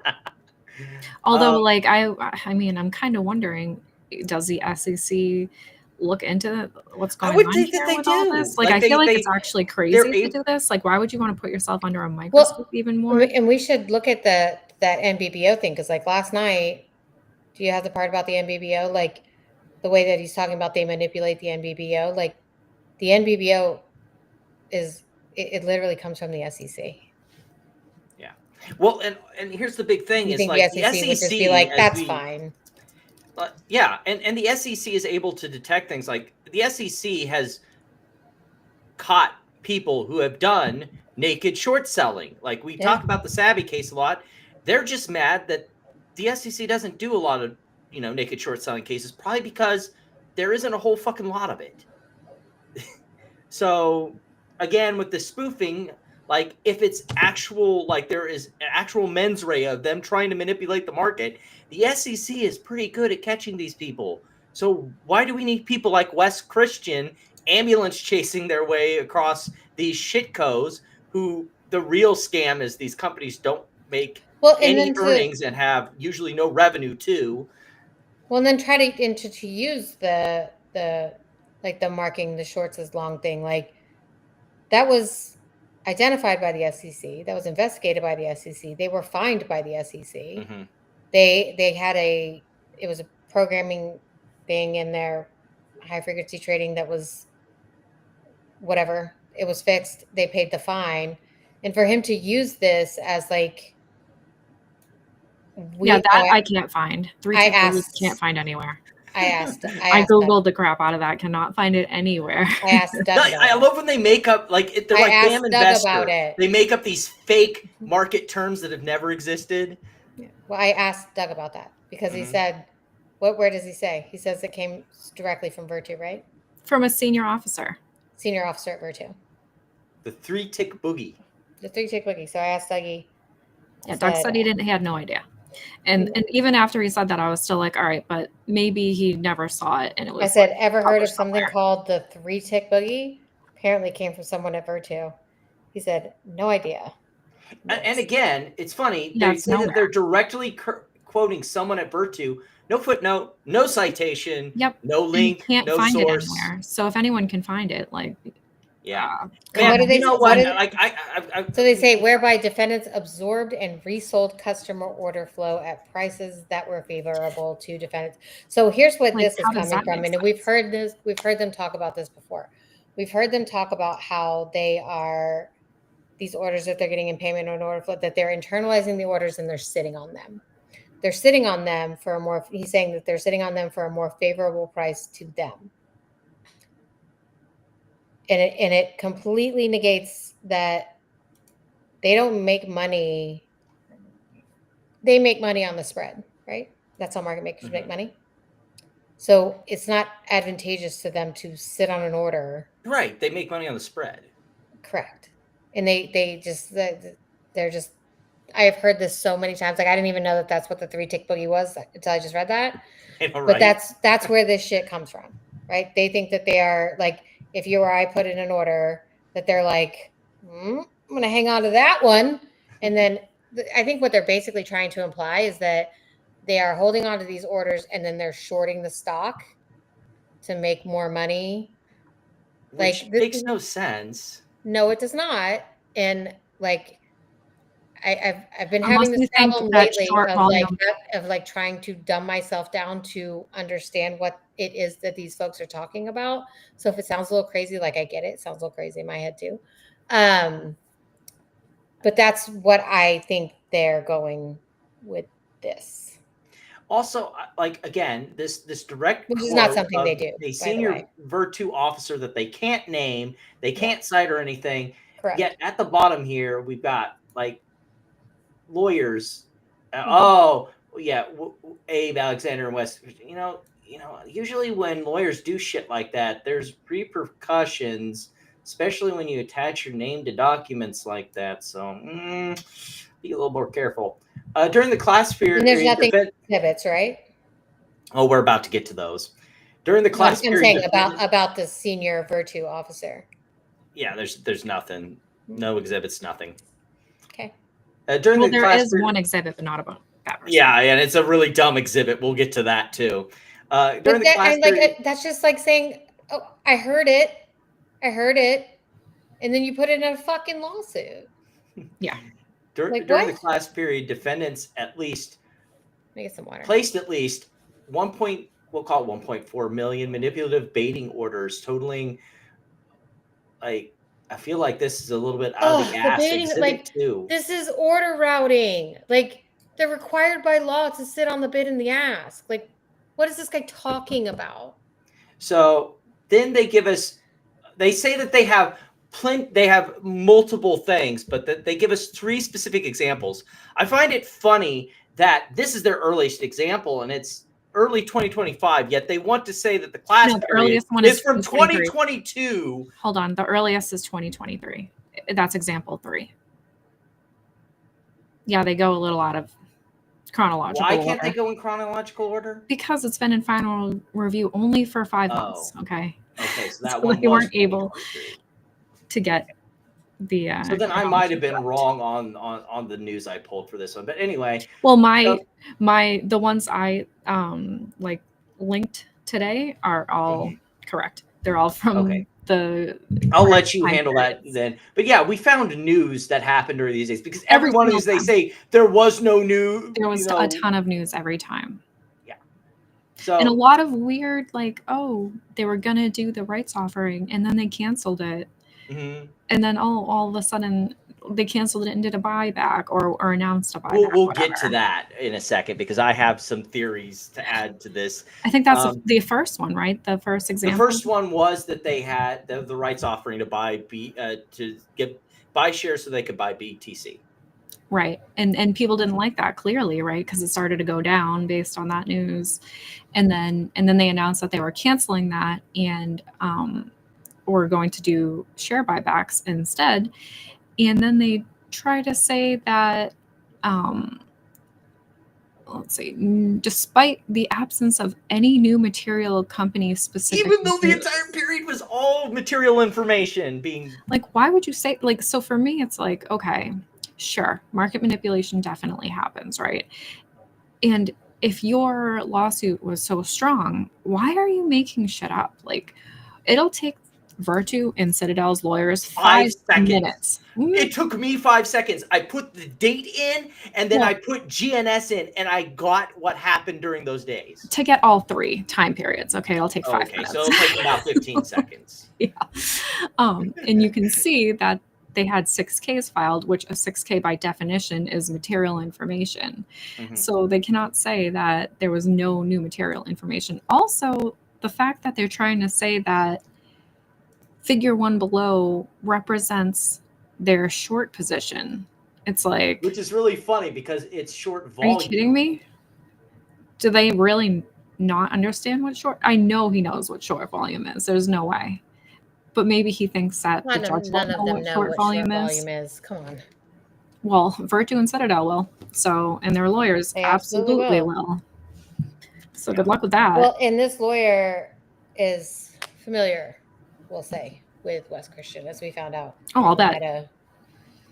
[SPEAKER 3] Although, I mean, I'm kind of wondering, does the SEC look into what's going on here with all this? I feel like it's actually crazy to do this. Like, why would you want to put yourself under a microscope even more?
[SPEAKER 4] And we should look at that NBBO thing because, last night, do you have the part about the NBBO? Like, the way that he's talking about they manipulate the NBBO. Like, the NBBO it literally comes from the SEC.
[SPEAKER 2] Yeah. Well, and here's the big thing:
[SPEAKER 4] the SEC would just be like, that's fine.
[SPEAKER 2] And the SEC is able to detect things. Like the SEC has caught people who have done naked short selling. Like we talk about the Savvy case a lot. They're just mad that the SEC doesn't do a lot of naked short selling cases, probably because there isn't a whole fucking lot of it. So again, with the spoofing, like if it's actual, like there is an actual mens rea of them trying to manipulate the market, the SEC is pretty good at catching these people. So why do we need people like Wes Christian ambulance chasing their way across these shitcos who the real scam is these companies don't make any earnings and have usually no revenue too.
[SPEAKER 4] Well, and then try to use the marking the shorts as long thing. Like that was identified by the SEC. That was investigated by the SEC. They were fined by the SEC. Mm-hmm. They had it was a programming thing in their high frequency trading that was whatever. It was fixed. They paid the fine. And for him to use this as like
[SPEAKER 3] I can't find. Can't find anywhere. I googled the crap out of that. Cannot find it anywhere.
[SPEAKER 4] I asked Doug
[SPEAKER 2] I love when they make up they're like damn investor. They make up these fake market terms that have never existed.
[SPEAKER 4] Yeah. Well, I asked Doug about that because he said, where does he say? He says it came directly from Virtu, right?
[SPEAKER 3] From a senior officer.
[SPEAKER 4] Senior officer at Virtu.
[SPEAKER 2] The 3-tick boogie.
[SPEAKER 4] The 3-tick boogie. So I asked Dougie.
[SPEAKER 3] Yeah, Doug said he had no idea. And even after he said that, I was still like, all right, but maybe he never saw it. And it was.
[SPEAKER 4] I said, ever heard of something called the 3-tick boogie? Apparently came from someone at Virtu. He said, no idea.
[SPEAKER 2] And again, it's funny. They say that they're directly quoting someone at Virtu, No footnote, no citation.
[SPEAKER 3] Yep.
[SPEAKER 2] No link.
[SPEAKER 3] You can't
[SPEAKER 2] no
[SPEAKER 3] find
[SPEAKER 2] source.
[SPEAKER 3] it anywhere. So if anyone can find it, like,
[SPEAKER 2] yeah.
[SPEAKER 4] Man, what do they?
[SPEAKER 2] You know what?
[SPEAKER 4] So they say whereby defendants absorbed and resold customer order flow at prices that were favorable to defendants. So here's what this is coming from, and we've heard this. We've heard them talk about this before. We've heard them talk about how they are these orders that they're getting in payment on order flow, that they're internalizing the orders and they're sitting on them. They're sitting on them for a more. He's saying that they're sitting on them for a more favorable price to them. And it completely negates that they don't make money. They make money on the spread, right? That's how market makers make money. So it's not advantageous to them to sit on an order.
[SPEAKER 2] Right. They make money on the spread.
[SPEAKER 4] Correct. And they're just, I have heard this so many times. Like, I didn't even know that that's what the 3-tick boogie was until I just read that. But that's where this shit comes from, right? They think that they are like, if you or I put in an order, that they're like, I'm going to hang on to that one. And then I think what they're basically trying to imply is that they are holding on to these orders and then they're shorting the stock to make more money.
[SPEAKER 2] Which makes no sense.
[SPEAKER 4] No, it does not. And like, I've been having this problem lately of trying to dumb myself down to understand what it is that these folks are talking about. So if it sounds a little crazy, like I get it, it sounds a little crazy in my head too. But that's what I think they're going with this.
[SPEAKER 2] Also, like, again, this direct
[SPEAKER 4] which is not something they do.
[SPEAKER 2] A senior Virtu officer that they can't name, they can't cite or anything.
[SPEAKER 4] Correct.
[SPEAKER 2] Yet at the bottom here, we've got like lawyers. Abe, Alexander, and West. You know, usually when lawyers do shit like that, there's repercussions, especially when you attach your name to documents like that. So be a little more careful. During the class period,
[SPEAKER 4] and there's nothing exhibits, right?
[SPEAKER 2] Oh, we're about to get to those. During the class period,
[SPEAKER 4] I'm saying about the senior Virtu officer.
[SPEAKER 2] Yeah, there's nothing, no exhibits, nothing.
[SPEAKER 4] Okay.
[SPEAKER 2] During the
[SPEAKER 3] there
[SPEAKER 2] class
[SPEAKER 3] is
[SPEAKER 2] period,
[SPEAKER 3] one exhibit, but not about that person.
[SPEAKER 2] Yeah, and it's a really dumb exhibit. We'll get to that too. During the class period,
[SPEAKER 4] that's just like saying, "Oh, I heard it," and then you put it in a fucking lawsuit.
[SPEAKER 3] Yeah.
[SPEAKER 2] During the class period, defendants at least placed at least we'll call it 1.4 million manipulative baiting orders, totaling, like, I feel like this is a little bit out of the ass.
[SPEAKER 4] Baiting, like, too. This is order routing. Like, they're required by law to sit on the bid and the ask. Like, what is this guy talking about?
[SPEAKER 2] So then they say that they have multiple things, but that they give us 3 specific examples. I find it funny that this is their earliest example and it's early 2025, yet they want to say that the class period is from 2022.
[SPEAKER 3] Hold on. The earliest is 2023. That's example 3. Yeah, they go a little out of chronological order.
[SPEAKER 2] Why can't they go in chronological order?
[SPEAKER 3] Because it's been in final review only for 5 months. Okay.
[SPEAKER 2] Okay, so that
[SPEAKER 3] one they weren't able to get the
[SPEAKER 2] so then I might have been wrong on the news I pulled for this one, but anyway.
[SPEAKER 3] Well, the ones I like linked today are all correct. They're all from the
[SPEAKER 2] I'll let you handle that then. But yeah, we found news that happened during these days because every one of these they say there was no news.
[SPEAKER 3] There was a ton of news every time.
[SPEAKER 2] Yeah. So
[SPEAKER 3] and a lot of weird, like, they were gonna do the rights offering and then they canceled it.
[SPEAKER 2] Mm-hmm.
[SPEAKER 3] And then all of a sudden they canceled it and did a buyback or announced a buyback.
[SPEAKER 2] We'll get to that in a second because I have some theories to add to this.
[SPEAKER 3] I think that's the first one, right? The first example.
[SPEAKER 2] The first one was that they had the rights offering to buy shares so they could buy BTC.
[SPEAKER 3] Right. And people didn't like that clearly, right? Because it started to go down based on that news. And then they announced that they were canceling that and were going to do share buybacks instead. And then they try to say that, despite the absence of any new material company specific,
[SPEAKER 2] even though the entire period was all material information being
[SPEAKER 3] like, why would you say, like, so for me, it's like, okay, sure, market manipulation definitely happens, right? And if your lawsuit was so strong, why are you making shit up? Like, it'll take Virtu and Citadel's lawyers 5 minutes.
[SPEAKER 2] It took me 5 seconds. I put the date in, and then I put GNS in, and I got what happened during those days.
[SPEAKER 3] To get all 3 time periods. Okay, it'll take 5 minutes.
[SPEAKER 2] So it'll take about 15 seconds.
[SPEAKER 3] Yeah. And you can see that they had 6Ks filed, which a 6K by definition is material information. So they cannot say that there was no new material information. Also, the fact that they're trying to say that figure 1 below represents their short position. It's like,
[SPEAKER 2] which is really funny because it's short volume.
[SPEAKER 3] Are you kidding me? Do they really not understand what short? I know he knows what short volume is. There's no way. But maybe he thinks that the judge won't know what short volume is.
[SPEAKER 4] Come on.
[SPEAKER 3] Well, Virtu and Citadel will. So, and their lawyers
[SPEAKER 4] They
[SPEAKER 3] absolutely will. So good luck with that.
[SPEAKER 4] Well, and this lawyer is familiar, we'll say, with Wes Christian, as we found out.
[SPEAKER 3] Oh, I'll bet.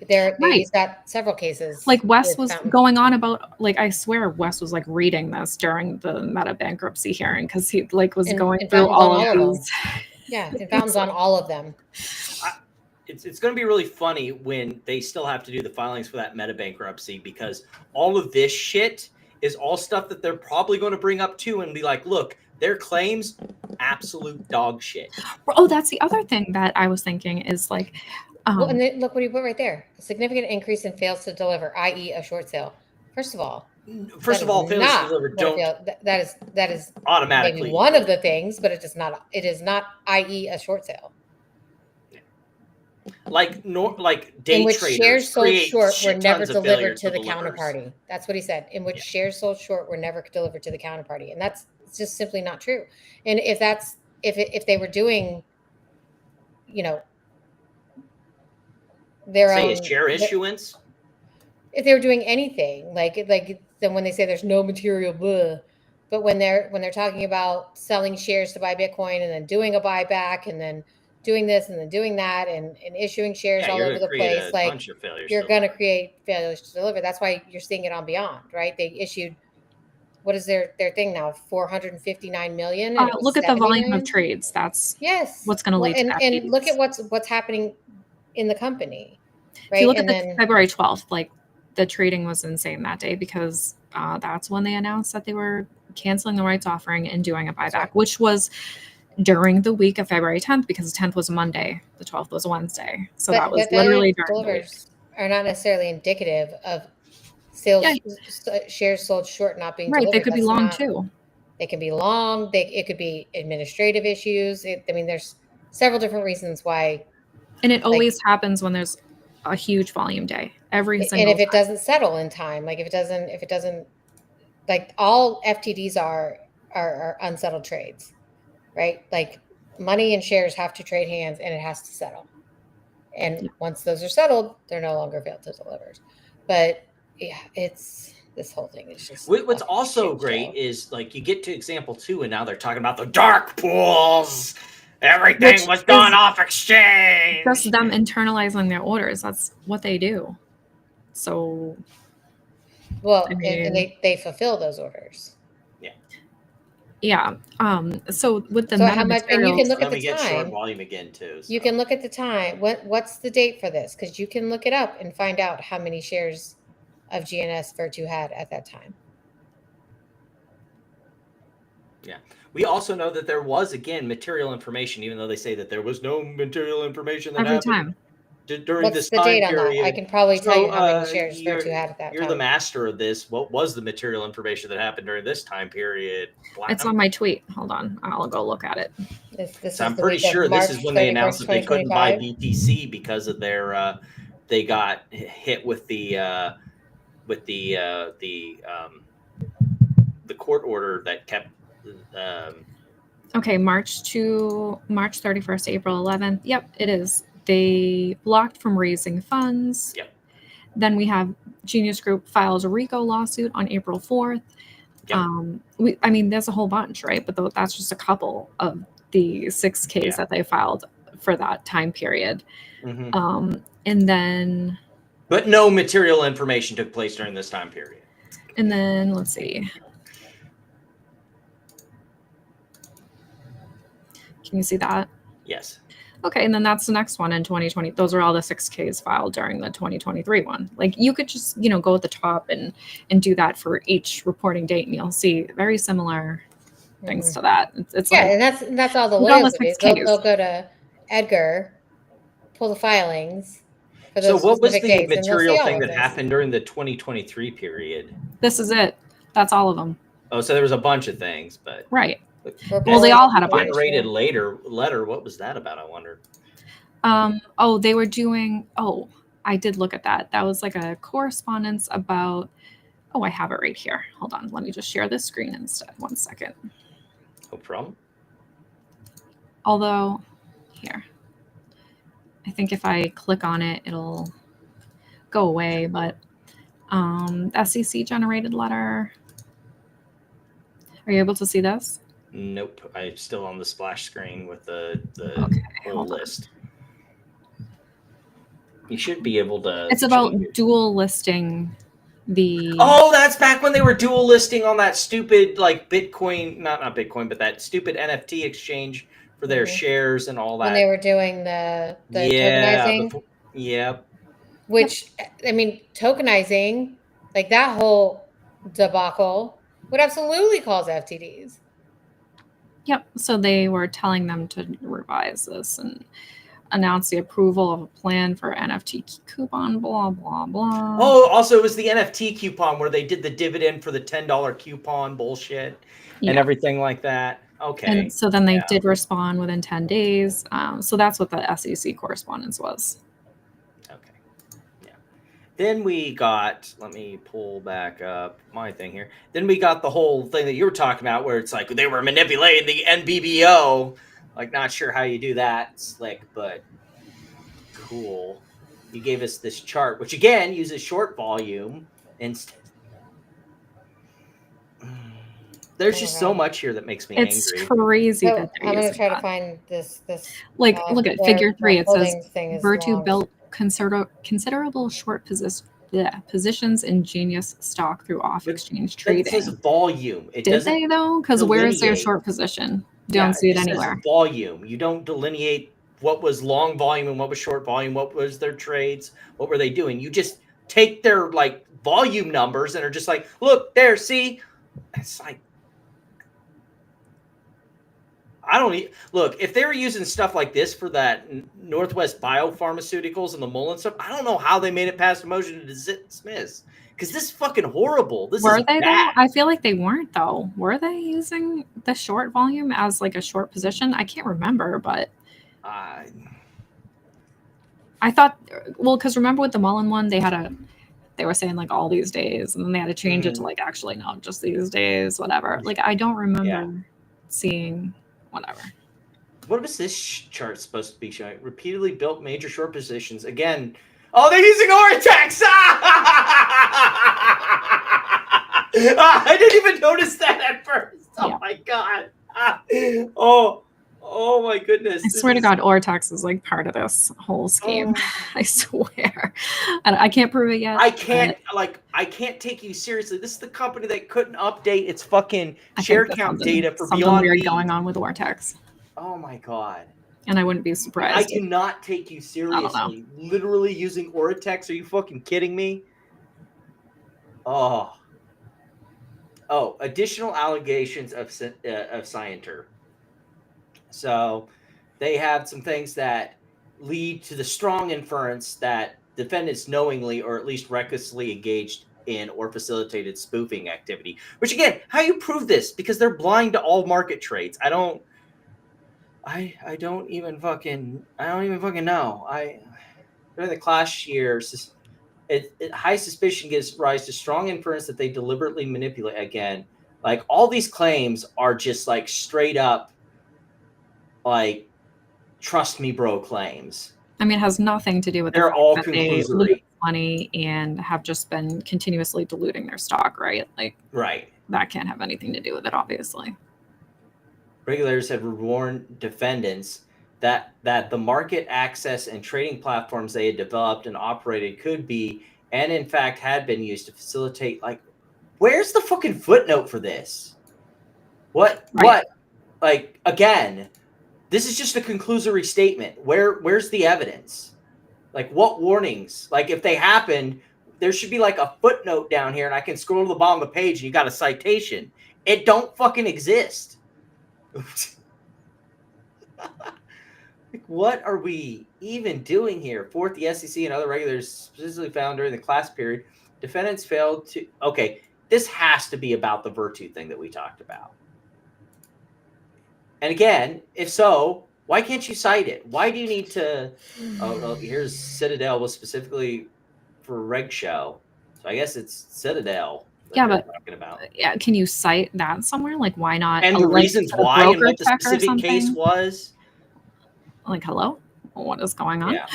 [SPEAKER 4] He's got several cases.
[SPEAKER 3] Like Wes was going on about, like, I swear Wes was like reading this during the Meta bankruptcy hearing because he like was going through all of these.
[SPEAKER 4] Yeah, it founds on all of them.
[SPEAKER 2] It's going to be really funny when they still have to do the filings for that Meta bankruptcy, because all of this shit is all stuff that they're probably going to bring up too and be like, look, their claims, absolute dog shit.
[SPEAKER 3] Oh, that's the other thing that I was thinking is like,
[SPEAKER 4] well, and then look what he put right there: a significant increase in fails to deliver, i.e., a short sale. First of all, fails to deliver don't. That is
[SPEAKER 2] automatically
[SPEAKER 4] maybe one of the things, but it is not. It is not, i.e., a short sale.
[SPEAKER 2] Like day
[SPEAKER 4] in which
[SPEAKER 2] traders
[SPEAKER 4] shares sold short were never delivered to the
[SPEAKER 2] delivers.
[SPEAKER 4] counterparty. That's what he said. In which shares sold short were never delivered to the counterparty, and that's just simply not true. And if they were doing, their own
[SPEAKER 2] share issuance,
[SPEAKER 4] if they were doing anything like then when they say there's no material, blah, but when they're talking about selling shares to buy Bitcoin and then doing a buyback and then doing this and then doing that and issuing shares all over the place, like you're going to create failures to deliver. That's why you're seeing it on Beyond, right? They issued, what is their thing now? 459 million.
[SPEAKER 3] Look at the volume of trades. That's what's going to lead to that.
[SPEAKER 4] And look at what's happening in the company, right?
[SPEAKER 3] If you look at February 12th, like the trading was insane that day because that's when they announced that they were canceling the rights offering and doing a buyback, which was during the week of February 10th, because the 10th was a Monday, the 12th was a Wednesday. So that was literally during the week.
[SPEAKER 4] Are not necessarily indicative of sales shares sold short not being
[SPEAKER 3] right.
[SPEAKER 4] delivered.
[SPEAKER 3] They could be long too.
[SPEAKER 4] They can be long. It could be administrative issues. There's several different reasons why.
[SPEAKER 3] And it always happens when there's a huge volume day. Every single
[SPEAKER 4] and if it doesn't settle in time, like if it doesn't, like all FTDs are unsettled trades, right? Like money and shares have to trade hands and it has to settle. And once those are settled, they're no longer failed to deliver. But yeah, this whole thing is just.
[SPEAKER 2] What's also great is like you get to example 2 and now they're talking about the dark pools. Everything was done off exchange.
[SPEAKER 3] Just them internalizing their orders. That's what they do. So.
[SPEAKER 4] Well, and they fulfill those orders.
[SPEAKER 3] Yeah. So with the
[SPEAKER 4] how much, and you can look at the
[SPEAKER 2] time.
[SPEAKER 4] Short
[SPEAKER 2] volume again too. So.
[SPEAKER 4] You can look at the time. What's the date for this? Because you can look it up and find out how many shares of GNS Virtu had at that time.
[SPEAKER 2] Yeah. We also know that there was, again, material information, even though they say that there was no material information that happened during this time period.
[SPEAKER 4] On that? I can probably tell you how many shares Virtu had at that time.
[SPEAKER 2] You're the master of this. What was the material information that happened during this time period?
[SPEAKER 3] It's on my tweet. Hold on. I'll go look at it.
[SPEAKER 2] So I'm pretty sure this is when they announced that they couldn't buy BTC because of their they got hit with the court order that kept
[SPEAKER 3] okay, March 31st, April 11th. Yep, it is. They blocked from raising funds.
[SPEAKER 2] Yep.
[SPEAKER 3] Then we have Genius Group files a RICO lawsuit on April 4th. Yep. There's a whole bunch, right? But that's just a couple of the 6 cases that they filed for that time period.
[SPEAKER 2] Mm-hmm.
[SPEAKER 3] And then.
[SPEAKER 2] But no material information took place during this time period.
[SPEAKER 3] And then let's see. Can you see that?
[SPEAKER 2] Yes.
[SPEAKER 3] Okay, and then that's the next one in 2020. Those are all the 6Ks filed during the 2023 one. Like you could just, go at the top and do that for each reporting date, and you'll see very similar things to that. It's
[SPEAKER 4] and that's all the lawyers will do. They'll go to Edgar, pull the filings for those
[SPEAKER 2] what was the
[SPEAKER 4] dates,
[SPEAKER 2] material thing that happened during the 2023 period?
[SPEAKER 3] This is it. That's all of them.
[SPEAKER 2] Oh, so there was a bunch of things, but
[SPEAKER 3] right. Well, they all had a bunch.
[SPEAKER 2] Generated letter. What was that about? I wonder.
[SPEAKER 3] They were doing. Oh, I did look at that. That was like a correspondence about. Oh, I have it right here. Hold on. Let me just share this screen instead. 1 second.
[SPEAKER 2] No problem.
[SPEAKER 3] Although, here. I think if I click on it, it'll go away. But SEC generated letter. Are you able to see this?
[SPEAKER 2] Nope. I'm still on the splash screen with the whole list. You should be able to.
[SPEAKER 3] It's about dual listing the.
[SPEAKER 2] Oh, that's back when they were dual listing on that stupid Bitcoin, not Bitcoin, but that stupid NFT exchange for their shares and all that.
[SPEAKER 4] When they were doing the tokenizing.
[SPEAKER 2] Yep.
[SPEAKER 4] Which, I mean, tokenizing, like that whole debacle would absolutely cause FTDs.
[SPEAKER 3] Yep. So they were telling them to revise this and announce the approval of a plan for NFT coupon, blah, blah, blah.
[SPEAKER 2] Oh, also it was the NFT coupon where they did the dividend for the $10 coupon bullshit and everything like that. Okay.
[SPEAKER 3] And so then they did respond within 10 days. So that's what the SEC correspondence was.
[SPEAKER 2] Then we got, let me pull back up my thing here. Then we got the whole thing that you were talking about where it's like they were manipulating the NBBO. Like, not sure how you do that, slick, but cool. You gave us this chart, which again uses short volume. Instead. There's just so much here that makes me angry.
[SPEAKER 3] It's crazy that
[SPEAKER 4] I'm going to try to find this.
[SPEAKER 3] Like, look at figure 3. It says Virtu built considerable short positions in Genius stock through off-exchange trading.
[SPEAKER 2] It says volume.
[SPEAKER 3] Did they though? Because where is their short position? Don't see it anywhere.
[SPEAKER 2] Volume. You don't delineate what was long volume and what was short volume. What was their trades? What were they doing? You just take their volume numbers and are just like, look there, see? It's like, I don't look, if they were using stuff like this for that Northwest Biopharmaceuticals and the Mullen stuff, I don't know how they made it past a motion to dismiss. Because this is fucking horrible.
[SPEAKER 3] Were they bad. Though? I feel like they weren't though. Were they using the short volume as like a short position? I can't remember, but I thought, well, because remember with the Mullen one, they were saying all these days, and then they had to change it to actually no, just these days, whatever. I don't remember seeing. Whatever.
[SPEAKER 2] What was this chart supposed to be showing? Repeatedly built major short positions. Again, oh, they're using Ortex! I didn't even notice that at first. Oh, my God. Oh, my goodness.
[SPEAKER 3] I swear to God, Ortex is part of this whole scheme. I swear. And I can't prove it yet.
[SPEAKER 2] I can't take you seriously. This is the company that couldn't update its fucking share count data for
[SPEAKER 3] something
[SPEAKER 2] Beyond
[SPEAKER 3] weird going on with Ortex.
[SPEAKER 2] Oh my God.
[SPEAKER 3] And I wouldn't be surprised.
[SPEAKER 2] I cannot take you seriously. Literally using Ortex? Are you fucking kidding me? Oh, additional allegations of scienter. So they have some things that lead to the strong inference that defendants knowingly or at least recklessly engaged in or facilitated spoofing activity. Which again, how you prove this? Because they're blind to all market trades. I don't even fucking know. During the class years, high suspicion gives rise to strong inference that they deliberately manipulate. Again, all these claims are just straight up trust me bro claims.
[SPEAKER 3] I mean, it has nothing to do with
[SPEAKER 2] they're all conclusory
[SPEAKER 3] money and have just been continuously diluting their stock, right?
[SPEAKER 2] Right.
[SPEAKER 3] That can't have anything to do with it, obviously.
[SPEAKER 2] Regulators have warned defendants that the market access and trading platforms they had developed and operated could be, and in fact had been used to facilitate, where's the fucking footnote for this? What? Again, This is just a conclusory statement. Where's the evidence? Like, what warnings? Like, if they happened, there should be like a footnote down here, and I can scroll to the bottom of the page, and you got a citation. It don't fucking exist. Like, what are we even doing here? Fourth, the SEC and other regulators specifically found during the class period, defendants failed to... Okay, this has to be about the Virtu thing that we talked about. And again, if so, why can't you cite it? Why do you need to... Oh, here's Citadel was specifically for Reg Show. So I guess it's Citadel.
[SPEAKER 3] Yeah, but
[SPEAKER 2] talking about.
[SPEAKER 3] Yeah, can you cite that somewhere? Like, why not?
[SPEAKER 2] And the reasons why and what the specific case was.
[SPEAKER 3] Like, hello, what is going on?
[SPEAKER 2] Yeah.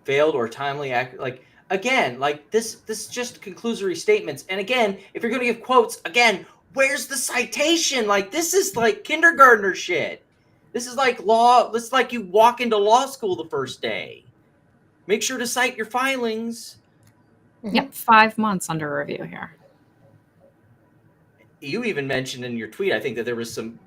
[SPEAKER 2] Failed or timely act. Like, again, like this just conclusory statements. And again, if you're going to give quotes, again, where's the citation? Like, this is like kindergartner shit. This is like law. This is like you walk into law school the first day. Make sure to cite your filings.
[SPEAKER 3] Yep, 5 months under review here.
[SPEAKER 2] You even mentioned in your tweet, I think, that there was some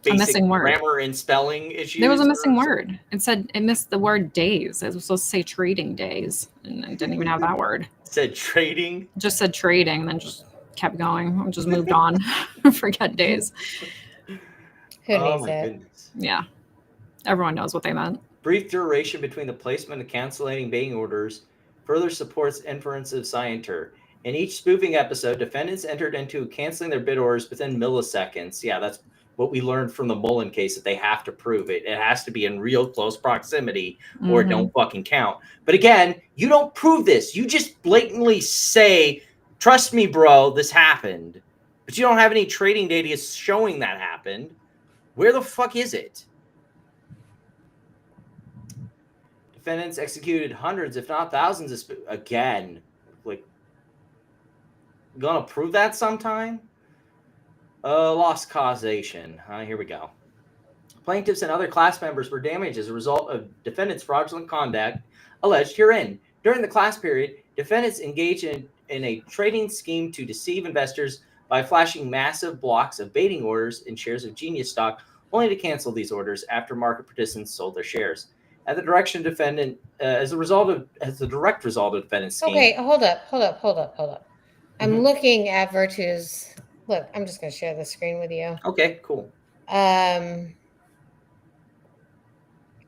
[SPEAKER 3] a missing word.
[SPEAKER 2] Grammar and spelling issues.
[SPEAKER 3] There was a missing word. It said it missed the word days. It was supposed to say trading days, and it didn't even have that word.
[SPEAKER 2] It said trading?
[SPEAKER 3] Just said trading, and then just kept going. I just moved on. Forget days.
[SPEAKER 4] Who needs it?
[SPEAKER 2] Goodness.
[SPEAKER 3] Yeah. Everyone knows what they meant.
[SPEAKER 2] Brief duration between the placement and canceling bidding orders further supports inference of scienter. In each spoofing episode, defendants entered into canceling their bid orders within milliseconds. Yeah, that's what we learned from the Mullen case, that they have to prove it. It has to be in real close proximity or it don't fucking count. But again, you don't prove this. You just blatantly say, trust me, bro, this happened. But you don't have any trading data showing that happened. Where the fuck is it? Defendants executed hundreds, if not thousands of again. Like, gonna prove that sometime? Loss causation. Here we go. Plaintiffs and other class members were damaged as a result of defendants' fraudulent conduct alleged herein. During the class period, defendants engaged in a trading scheme to deceive investors by flashing massive blocks of baiting orders in shares of Genius stock, only to cancel these orders after market participants sold their shares. At the direction of defendant, as a direct result of defendant's scheme.
[SPEAKER 4] Okay, hold up. I'm looking at Virtu's. Look, I'm just going to share the screen with you.
[SPEAKER 2] Okay, cool.
[SPEAKER 4] I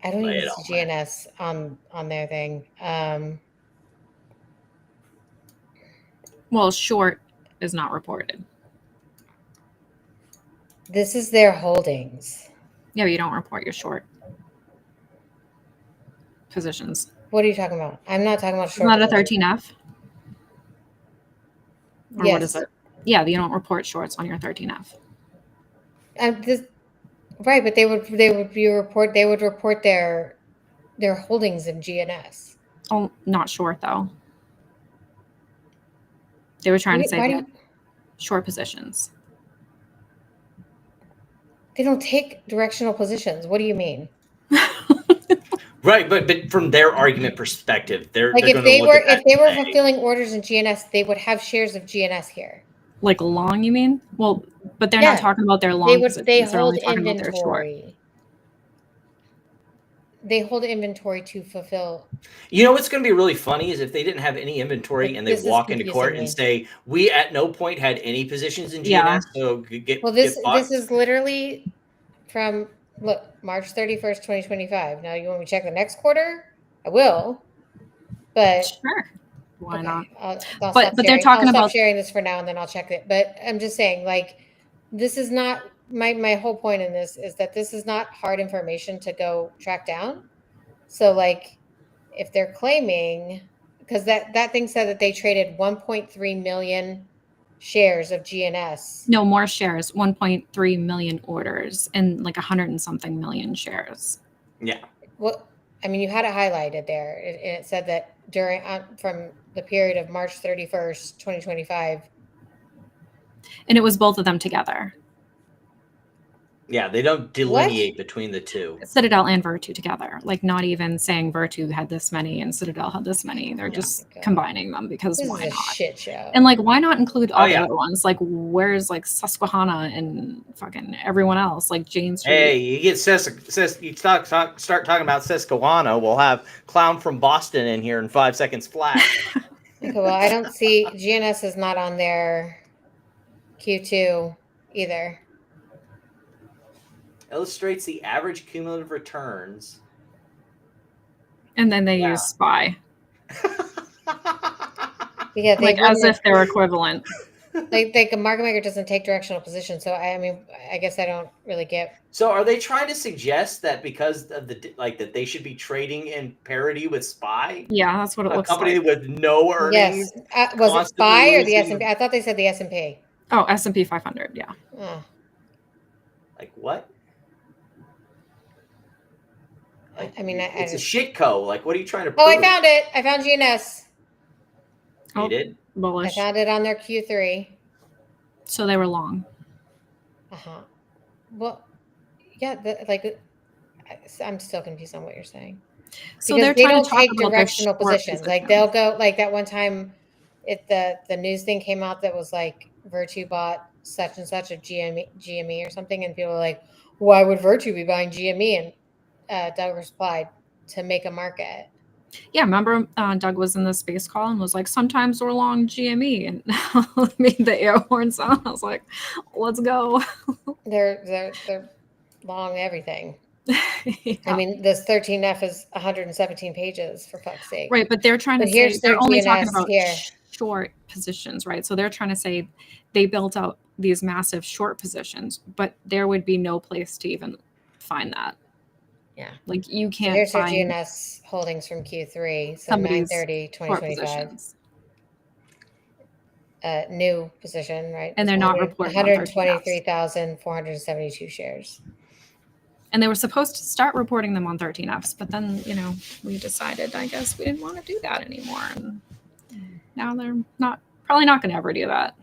[SPEAKER 4] don't even see GNS on their thing.
[SPEAKER 3] Well, short is not reported.
[SPEAKER 4] This is their holdings.
[SPEAKER 3] Yeah, but you don't report your short positions.
[SPEAKER 4] What are you talking about? I'm not talking about short.
[SPEAKER 3] Not a 13F? Or
[SPEAKER 4] yes.
[SPEAKER 3] What is it? Yeah, you don't report shorts on your 13F.
[SPEAKER 4] Right, but they would report their holdings in GNS.
[SPEAKER 3] Oh, not short though. They were trying to say short positions.
[SPEAKER 4] They don't take directional positions. What do you mean?
[SPEAKER 2] Right, but from their argument perspective, they're
[SPEAKER 4] like
[SPEAKER 2] if
[SPEAKER 4] they were fulfilling orders in GNS, they would have shares of GNS here.
[SPEAKER 3] Like long, you mean? Well, but they're not talking about their long.
[SPEAKER 4] They hold inventory. They hold inventory to fulfill.
[SPEAKER 2] You know what's going to be really funny is if they didn't have any inventory and they walk into court and say, "We at no point had any positions in GNS." So
[SPEAKER 4] this is literally from March 31st, 2025. Now you want me to check the next quarter? I will, but
[SPEAKER 3] sure. Why not?
[SPEAKER 4] But they're talking about sharing this for now, and then I'll check it. But I'm just saying, like, this is not my whole point in this is that this is not hard information to go track down. So, like, if they're claiming, because that thing said that they traded 1.3 million shares of GNS.
[SPEAKER 3] No more shares, 1.3 million orders, and like 100 and something million shares.
[SPEAKER 2] Yeah.
[SPEAKER 4] Well, I mean, you had it highlighted there, and it said that during from the period of March 31st, 2025.
[SPEAKER 3] And it was both of them together.
[SPEAKER 2] Yeah, they don't delineate between the two.
[SPEAKER 3] Citadel and Virtu together. Like not even saying Virtu had this many and Citadel had this many. They're just combining them because
[SPEAKER 4] this
[SPEAKER 3] why
[SPEAKER 4] is a
[SPEAKER 3] not?
[SPEAKER 4] Shit show.
[SPEAKER 3] And like why not include all the other ones? Like where's like Susquehanna and fucking everyone else? Like Jane Street.
[SPEAKER 2] Hey, you get you start talking about Susquehanna, we'll have Clown from Boston in here in 5 seconds flat.
[SPEAKER 4] Okay, well, I don't see GNS is not on their Q2 either.
[SPEAKER 2] Illustrates the average cumulative returns.
[SPEAKER 3] And then they use SPY.
[SPEAKER 4] Yeah,
[SPEAKER 3] like as if they're equivalent.
[SPEAKER 4] Like a market maker doesn't take directional position. So I mean, I guess I don't really get.
[SPEAKER 2] So are they trying to suggest that because of the that they should be trading in parity with SPY?
[SPEAKER 3] Yeah, that's what it looks like.
[SPEAKER 2] A company with no earnings.
[SPEAKER 4] Yes. Was it SPY or the S&P? I thought they said the S&P.
[SPEAKER 3] Oh, S&P 500. Yeah.
[SPEAKER 4] Oh.
[SPEAKER 2] Like what? Like,
[SPEAKER 4] I mean,
[SPEAKER 2] it's a shitco. Like, what are you trying to prove?
[SPEAKER 4] Oh, I found it. I found GNS.
[SPEAKER 2] You did?
[SPEAKER 3] Bullish.
[SPEAKER 4] I found it on their Q3.
[SPEAKER 3] So they were long.
[SPEAKER 4] Uh-huh. Well, yeah, I'm still confused on what you're saying.
[SPEAKER 3] So
[SPEAKER 4] because
[SPEAKER 3] they
[SPEAKER 4] don't take directional positions. Like they'll go like that one time the news thing came out that was like Virtu bought such and such of GME or something, and people were like, why would Virtu be buying GME? And Doug replied, to make a market.
[SPEAKER 3] Yeah, remember Doug was in the space call and was like, sometimes we're long GME, and made the air horn sound. I was like, let's go.
[SPEAKER 4] They're long everything.
[SPEAKER 3] Yeah.
[SPEAKER 4] I mean, this 13F is 117 pages, for fuck's sake.
[SPEAKER 3] Right, but they're trying to say they're only talking about short positions, right? So they're trying to say they built out these massive short positions, but there would be no place to even find that.
[SPEAKER 4] Yeah.
[SPEAKER 3] Like you can't
[SPEAKER 4] here's
[SPEAKER 3] find
[SPEAKER 4] your GNS holdings from Q3, so 9/30/2025. New position, right?
[SPEAKER 3] And they're not reporting
[SPEAKER 4] 123,472 shares.
[SPEAKER 3] And they were supposed to start reporting them on 13Fs, but then, we decided, I guess, we didn't want to do that anymore. And now they're probably not going to ever do that.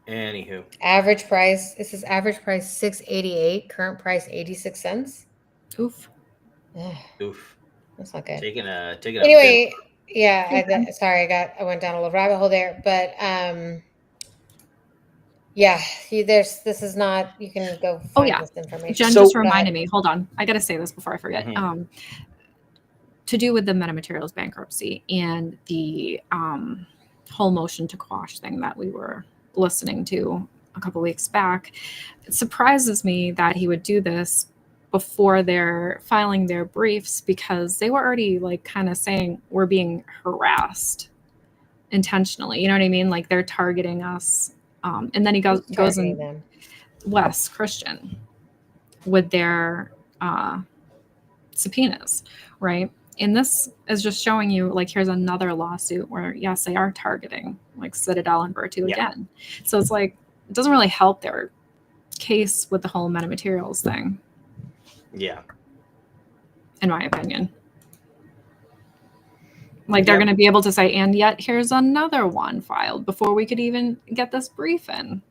[SPEAKER 2] Anywho.
[SPEAKER 4] Average price. This is average price 688. Current price 86 cents.
[SPEAKER 3] Oof.
[SPEAKER 2] Oof.
[SPEAKER 4] That's not good.
[SPEAKER 2] Taking a
[SPEAKER 4] anyway, yeah. Sorry, I went down a little rabbit hole there, but yeah, this is not. You can go find this information.
[SPEAKER 3] Jen just reminded me. Hold on, I got to say this before I forget.
[SPEAKER 2] Mm-hmm.
[SPEAKER 3] To do with the metamaterials bankruptcy and the whole motion to quash thing that we were listening to a couple weeks back, it surprises me that he would do this before they're filing their briefs, because they were already like kind of saying we're being harassed intentionally. You know what I mean? Like they're targeting us. And then he goes in Wes Christian with their subpoenas, right? And this is just showing you, like, here's another lawsuit where, yes, they are targeting, like, Citadel and Virtu again. So it's like, it doesn't really help their case with the whole metamaterials thing.
[SPEAKER 2] Yeah.
[SPEAKER 3] In my opinion. Like, they're going to be able to say, and yet here's another one filed before we could even get this brief in.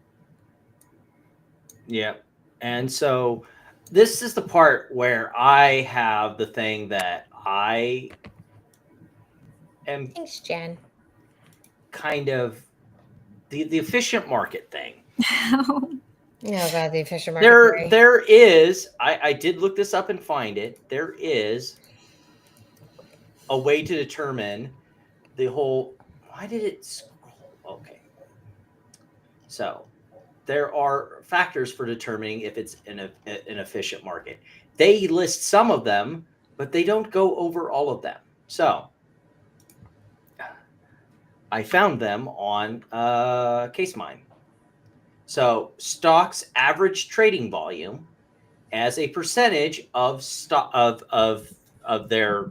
[SPEAKER 2] Yeah. And so this is the part where I have the thing that I am.
[SPEAKER 4] Thanks, Jen.
[SPEAKER 2] Kind of the efficient market thing.
[SPEAKER 4] Oh, God, the efficient market.
[SPEAKER 2] There is, I did look this up and find it. There is a way to determine the whole, why did it scroll? Okay. So there are factors for determining if it's an efficient market. They list some of them, but they don't go over all of them. So I found them on CaseMine. So stocks average trading volume as a percentage of of their,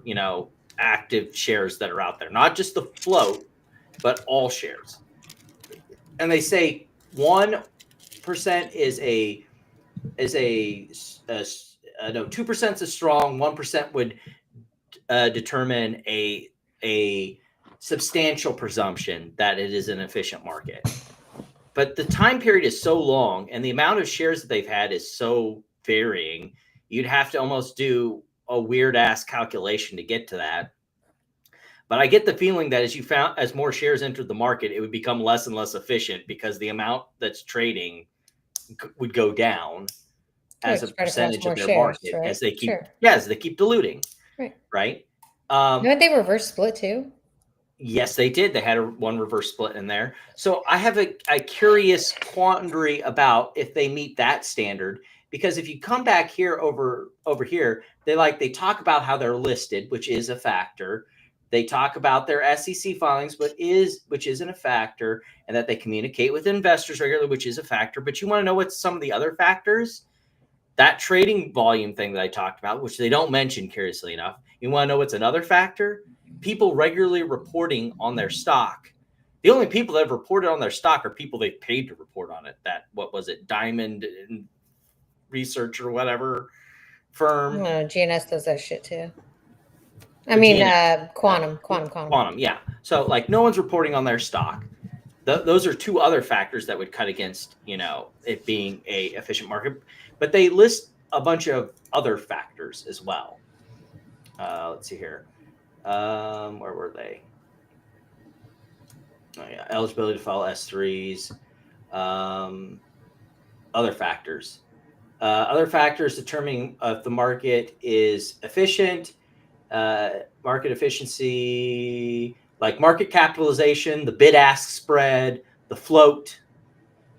[SPEAKER 2] active shares that are out there, not just the float, but all shares. And they say 1% is 2% is strong. 1% would determine a substantial presumption that it is an efficient market. but the time period is so long and the amount of shares that they've had is so varying. You'd have to almost do a weird ass calculation to get to that. But I get the feeling that as more shares entered the market, it would become less and less efficient because the amount that's trading would go down as a percentage of their market, right? as they keep diluting. Right.
[SPEAKER 4] Didn't they reverse split too?
[SPEAKER 2] Yes, they did. They had one reverse split in there. So I have a curious quandary about if they meet that standard, because if you come back here over here, they talk about how they're listed, which is a factor. They talk about their SEC filings, which isn't a factor, and that they communicate with investors regularly, which is a factor. But you want to know what some of the other factors? That trading volume thing that I talked about, which they don't mention, curiously enough. You want to know what's another factor? People regularly reporting on their stock. The only people that have reported on their stock are people they've paid to report on it. What was it? Diamond Research or whatever firm.
[SPEAKER 4] GNS does that shit too. I mean, Quantum.
[SPEAKER 2] Yeah. So no one's reporting on their stock. Those are two other factors that would cut against, it being a efficient market. But they list a bunch of other factors as well. Let's see here. Where were they? Oh, yeah. Eligibility to file S3s. Other factors. Other factors determining if the market is efficient. Market efficiency, like market capitalization, the bid-ask spread, the float.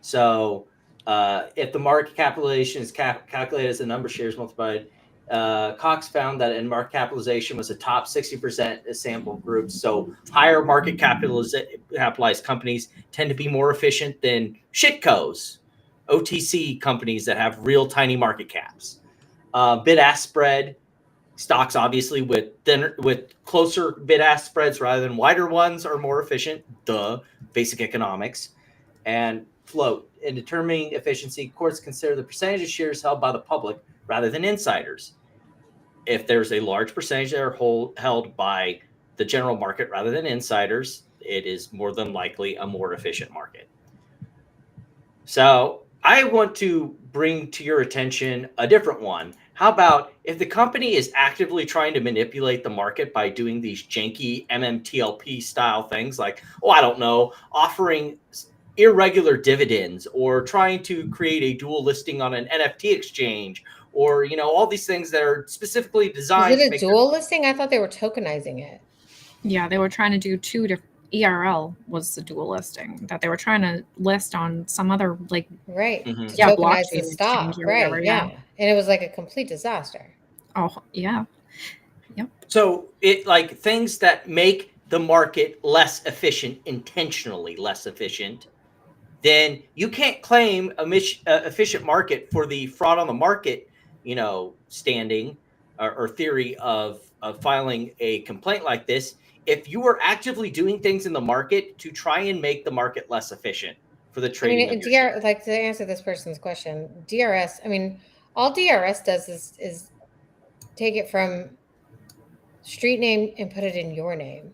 [SPEAKER 2] So if the market capitalization is calculated as the number of shares multiplied, Cox found that in market capitalization was a top 60% sample group. So higher market capitalized companies tend to be more efficient than shitcos, OTC companies that have real tiny market caps. Bid-ask spread. Stocks, obviously, with closer bid-ask spreads rather than wider ones are more efficient. Basic economics. And float. In determining efficiency, courts consider the percentage of shares held by the public rather than insiders. If there's a large percentage that are held by the general market rather than insiders, it is more than likely a more efficient market. So I want to bring to your attention a different one. How about if the company is actively trying to manipulate the market by doing these janky MMTLP style things like, offering irregular dividends or trying to create a dual listing on an NFT exchange or, all these things that are specifically designed.
[SPEAKER 4] Is it a dual listing? I thought they were tokenizing it.
[SPEAKER 3] Yeah, they were trying to do two different. ERL was the dual listing that they were trying to list on some other
[SPEAKER 4] tokenize the stock, whatever, and it was like a complete disaster.
[SPEAKER 3] Oh yeah, yep.
[SPEAKER 2] So it things that make the market less efficient, intentionally less efficient, then you can't claim a efficient market for the fraud on the market, standing or theory of filing a complaint like this. If you are actively doing things in the market to try and make the market less efficient for the trading,
[SPEAKER 4] to answer this person's question, DRS. All DRS does is take it from street name and put it in your name.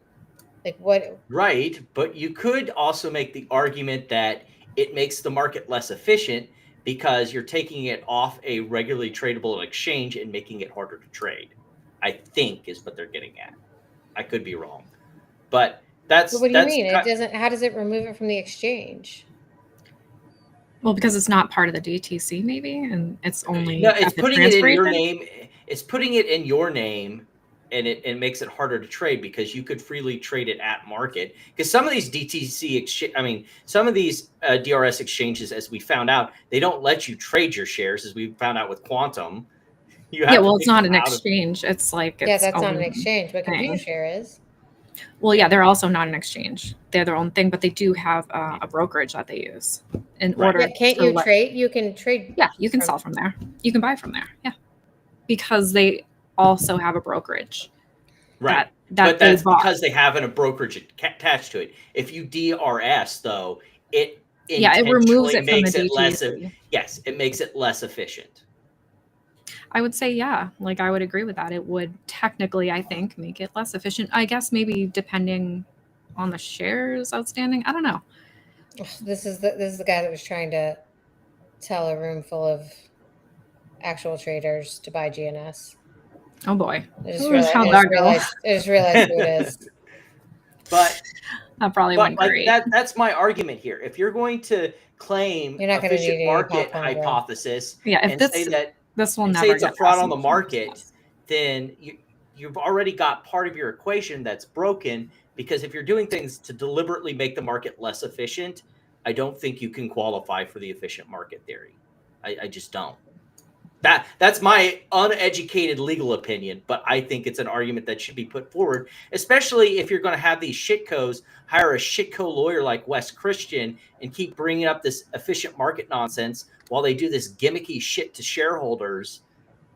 [SPEAKER 4] What?
[SPEAKER 2] Right, but you could also make the argument that it makes the market less efficient because you're taking it off a regularly tradable exchange and making it harder to trade. I think is what they're getting at. I could be wrong, but that's.
[SPEAKER 4] But what do you mean? It doesn't. How does it remove it from the exchange?
[SPEAKER 3] Well, because it's not part of the DTC, maybe, and it's only.
[SPEAKER 2] No, it's putting it in your name. It's putting it in your name, and it makes it harder to trade because you could freely trade it at market. Because some of these DTC some of these DRS exchanges, as we found out, they don't let you trade your shares, as we found out with Quantum.
[SPEAKER 3] It's not an exchange. It's
[SPEAKER 4] that's not an exchange, but ComputerShare is.
[SPEAKER 3] Well, yeah, they're also not an exchange. They're their own thing, but they do have a brokerage that they use in order.
[SPEAKER 4] Yeah, can't you trade? You can trade.
[SPEAKER 3] Yeah, you can sell from there. You can buy from there. Yeah, because they also have a brokerage.
[SPEAKER 2] Right. But that's because they have a brokerage attached to it. If you DRS, though, it
[SPEAKER 3] removes it from the DTC.
[SPEAKER 2] Yes, it makes it less efficient.
[SPEAKER 3] I would say, I would agree with that. It would technically, I think, make it less efficient. I guess maybe depending on the shares outstanding. I don't know.
[SPEAKER 4] This is the guy that was trying to tell a room full of actual traders to buy GNS.
[SPEAKER 3] Oh boy.
[SPEAKER 4] I just realized who it is.
[SPEAKER 2] But
[SPEAKER 3] that probably went great.
[SPEAKER 2] That's my argument here. If you're going to claim efficient market hypothesis and say that
[SPEAKER 3] this will never
[SPEAKER 2] it's a fraud on the market, then you've already got part of your equation that's broken, because if you're doing things to deliberately make the market less efficient, I don't think you can qualify for the efficient market theory. I just don't. That's my uneducated legal opinion, but I think it's an argument that should be put forward, especially if you're going to have these shitcos hire a shitco lawyer like Wes Christian and keep bringing up this efficient market nonsense while they do this gimmicky shit to shareholders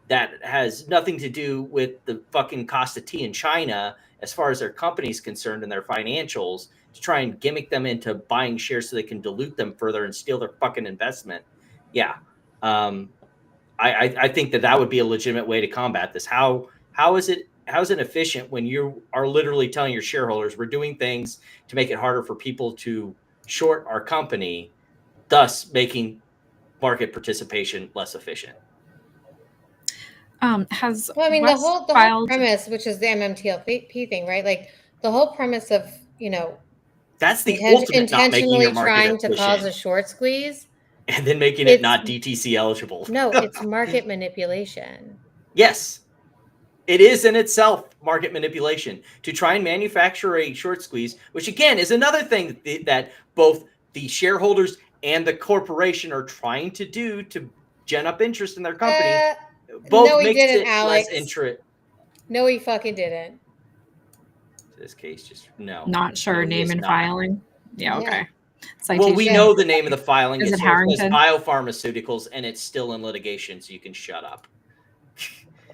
[SPEAKER 2] that has nothing to do with the fucking cost of tea in China as far as their company's concerned and their financials, to try and gimmick them into buying shares so they can dilute them further and steal their fucking investment. Yeah. I think that would be a legitimate way to combat this. How is it efficient when you are literally telling your shareholders we're doing things to make it harder for people to short our company, thus making market participation less efficient?
[SPEAKER 4] The whole premise, which is the MMTLP thing, right? Like the whole premise of,
[SPEAKER 2] that's the ultimate
[SPEAKER 4] intentionally trying to cause a short squeeze.
[SPEAKER 2] And then making it not DTC eligible.
[SPEAKER 4] No, it's market manipulation.
[SPEAKER 2] Yes, it is in itself market manipulation to try and manufacture a short squeeze, which again is another thing that both the shareholders and the corporation are trying to do to gen up interest in their company. Both makes it less interest.
[SPEAKER 4] No, he fucking didn't.
[SPEAKER 2] In this case, just no.
[SPEAKER 3] Not sure. Name and filing. Yeah. Okay.
[SPEAKER 2] Well, we know the name of the filing. It says biopharmaceuticals, and it's still in litigation, so you can shut up.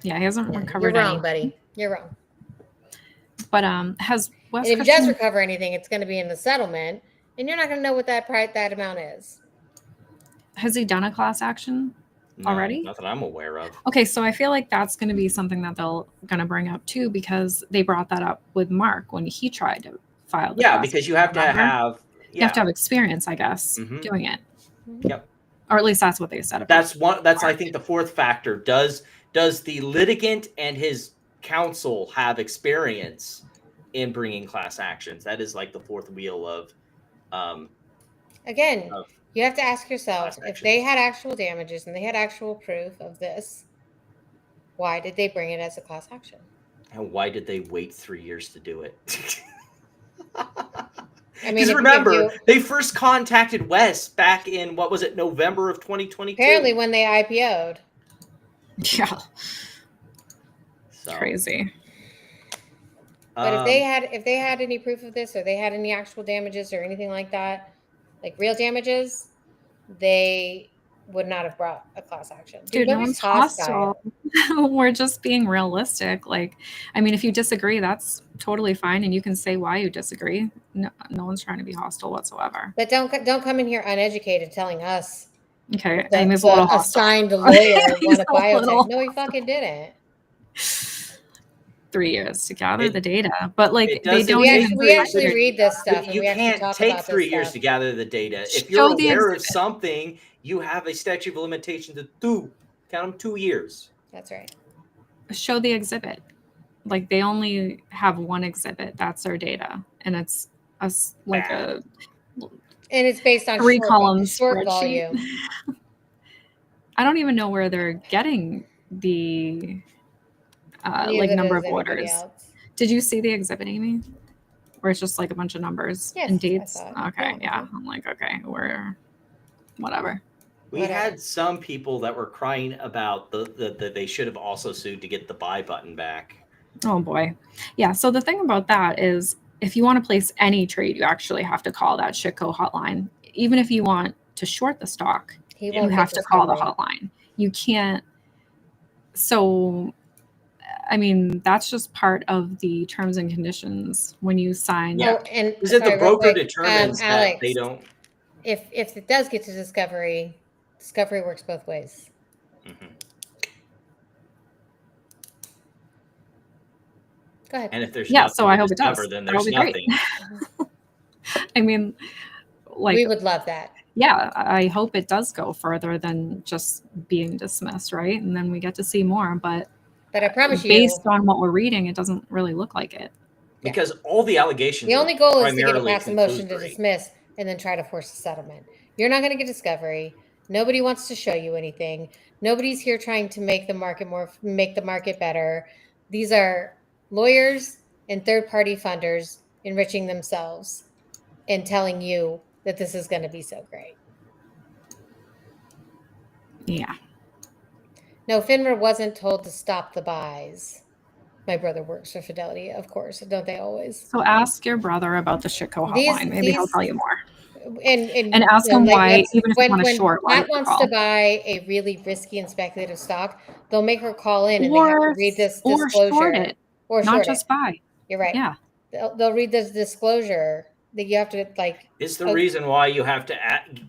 [SPEAKER 3] Yeah, he hasn't recovered.
[SPEAKER 4] You're wrong, buddy. You're wrong.
[SPEAKER 3] But has Wes?
[SPEAKER 4] If he does recover anything, it's going to be in the settlement, and you're not going to know what that amount is.
[SPEAKER 3] Has he done a class action already?
[SPEAKER 2] Not that I'm aware of.
[SPEAKER 3] Okay, so I feel like that's going to be something that they're going to bring up too, because they brought that up with Mark when he tried to file.
[SPEAKER 2] Yeah, because you have to have.
[SPEAKER 3] You have to have experience, I guess, doing it.
[SPEAKER 2] Yep.
[SPEAKER 3] Or at least that's what they said.
[SPEAKER 2] That's I think the fourth factor. Does the litigant and his counsel have experience in bringing class actions? That is like the fourth wheel of.
[SPEAKER 4] Again, you have to ask yourself, if they had actual damages and they had actual proof of this, why did they bring it as a class action?
[SPEAKER 2] And why did they wait 3 years to do it?
[SPEAKER 4] I mean,
[SPEAKER 2] remember, they first contacted Wes back in, what was it, November of 2022?
[SPEAKER 4] Apparently when they IPO'd.
[SPEAKER 3] Yeah. Crazy.
[SPEAKER 4] But if they had any proof of this, or they had any actual damages or anything like that, like real damages, they would not have brought a class action.
[SPEAKER 3] Dude, no one's hostile. We're just being realistic. Like, I mean, if you disagree, that's totally fine, and you can say why you disagree. No one's trying to be hostile whatsoever.
[SPEAKER 4] But don't come in here uneducated telling us.
[SPEAKER 3] Okay, Amy's a little hostile.
[SPEAKER 4] Assigned lawyer won a biotech. No, he fucking didn't.
[SPEAKER 3] 3 years to gather the data, but like
[SPEAKER 4] they don't. We actually read this stuff.
[SPEAKER 2] You can't take 3 years to gather the data. If you're aware of something, you have a statute of limitations of count them 2 years.
[SPEAKER 4] That's right.
[SPEAKER 3] Show the exhibit. Like they only have one exhibit. That's their data, and it's like a.
[SPEAKER 4] And it's based on
[SPEAKER 3] 3 columns
[SPEAKER 4] short volume.
[SPEAKER 3] I don't even know where they're getting the like number of orders. Did you see the exhibit, Amy? Where it's just like a bunch of numbers and dates? Okay, yeah. I'm like, okay, we're whatever.
[SPEAKER 2] We had some people that were crying about the they should have also sued to get the buy button back.
[SPEAKER 3] Oh boy. Yeah. So the thing about that is, if you want to place any trade, you actually have to call that shitco hotline. Even if you want to short the stock, you have to call the hotline. You can't. So, I mean, that's just part of the terms and conditions when you sign.
[SPEAKER 2] Yeah. And is it the broker determines that they don't?
[SPEAKER 4] If it does get to discovery works both ways.
[SPEAKER 2] Mm-hmm.
[SPEAKER 4] Go ahead.
[SPEAKER 2] And if there's
[SPEAKER 3] so I hope it does.
[SPEAKER 2] Then there's nothing.
[SPEAKER 3] I mean, like
[SPEAKER 4] we would love that.
[SPEAKER 3] Yeah, I hope it does go further than just being dismissed, right? And then we get to see more. But
[SPEAKER 4] I promise you,
[SPEAKER 3] based on what we're reading, it doesn't really look like it.
[SPEAKER 2] Because all the allegations.
[SPEAKER 4] The only goal is to get it past the motion to dismiss and then try to force a settlement. You're not going to get discovery. Nobody wants to show you anything. Nobody's here trying to make the market better. These are lawyers and third-party funders enriching themselves and telling you that this is going to be so great.
[SPEAKER 3] Yeah.
[SPEAKER 4] No, FINRA wasn't told to stop the buys. My brother works for Fidelity, of course. Don't they always?
[SPEAKER 3] So ask your brother about the Shitco hotline. Maybe he'll tell you more.
[SPEAKER 4] And
[SPEAKER 3] ask him why, even if you want a short,
[SPEAKER 4] Pat wants to buy a really risky and speculative stock, they'll make her call in and they have to read this disclosure.
[SPEAKER 3] Short it. Or not just buy.
[SPEAKER 4] You're right.
[SPEAKER 3] Yeah.
[SPEAKER 4] They'll read this disclosure that you have to like.
[SPEAKER 2] It's the reason why you have to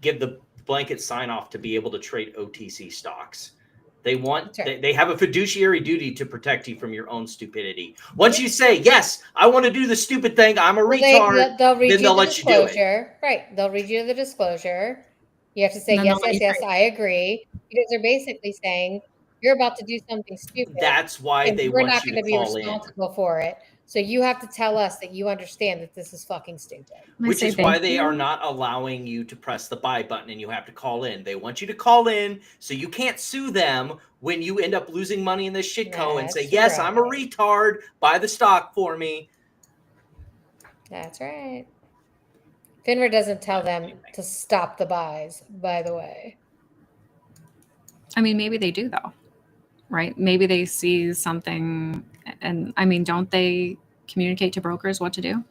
[SPEAKER 2] give the blanket sign off to be able to trade OTC stocks. They want they have a fiduciary duty to protect you from your own stupidity. Once you say, yes, I want to do the stupid thing, I'm a retard,
[SPEAKER 4] they'll read
[SPEAKER 2] then they'll let you do it.
[SPEAKER 4] Right. They'll read you the disclosure. You have to say, yes, I agree. Because they're basically saying, you're about to do something stupid.
[SPEAKER 2] That's why they want you to call in. We're not going to be responsible
[SPEAKER 4] for it. So you have to tell us that you understand that this is fucking stupid.
[SPEAKER 2] Which is why they are not allowing you to press the buy button and you have to call in. They want you to call in so you can't sue them when you end up losing money in this shitco and say, yes, I'm a retard, buy the stock for me.
[SPEAKER 4] That's right. FINRA doesn't tell them to stop the buys, by the way.
[SPEAKER 3] I mean, maybe they do, though, right? Maybe they see something. And I mean, don't they communicate to brokers what to do?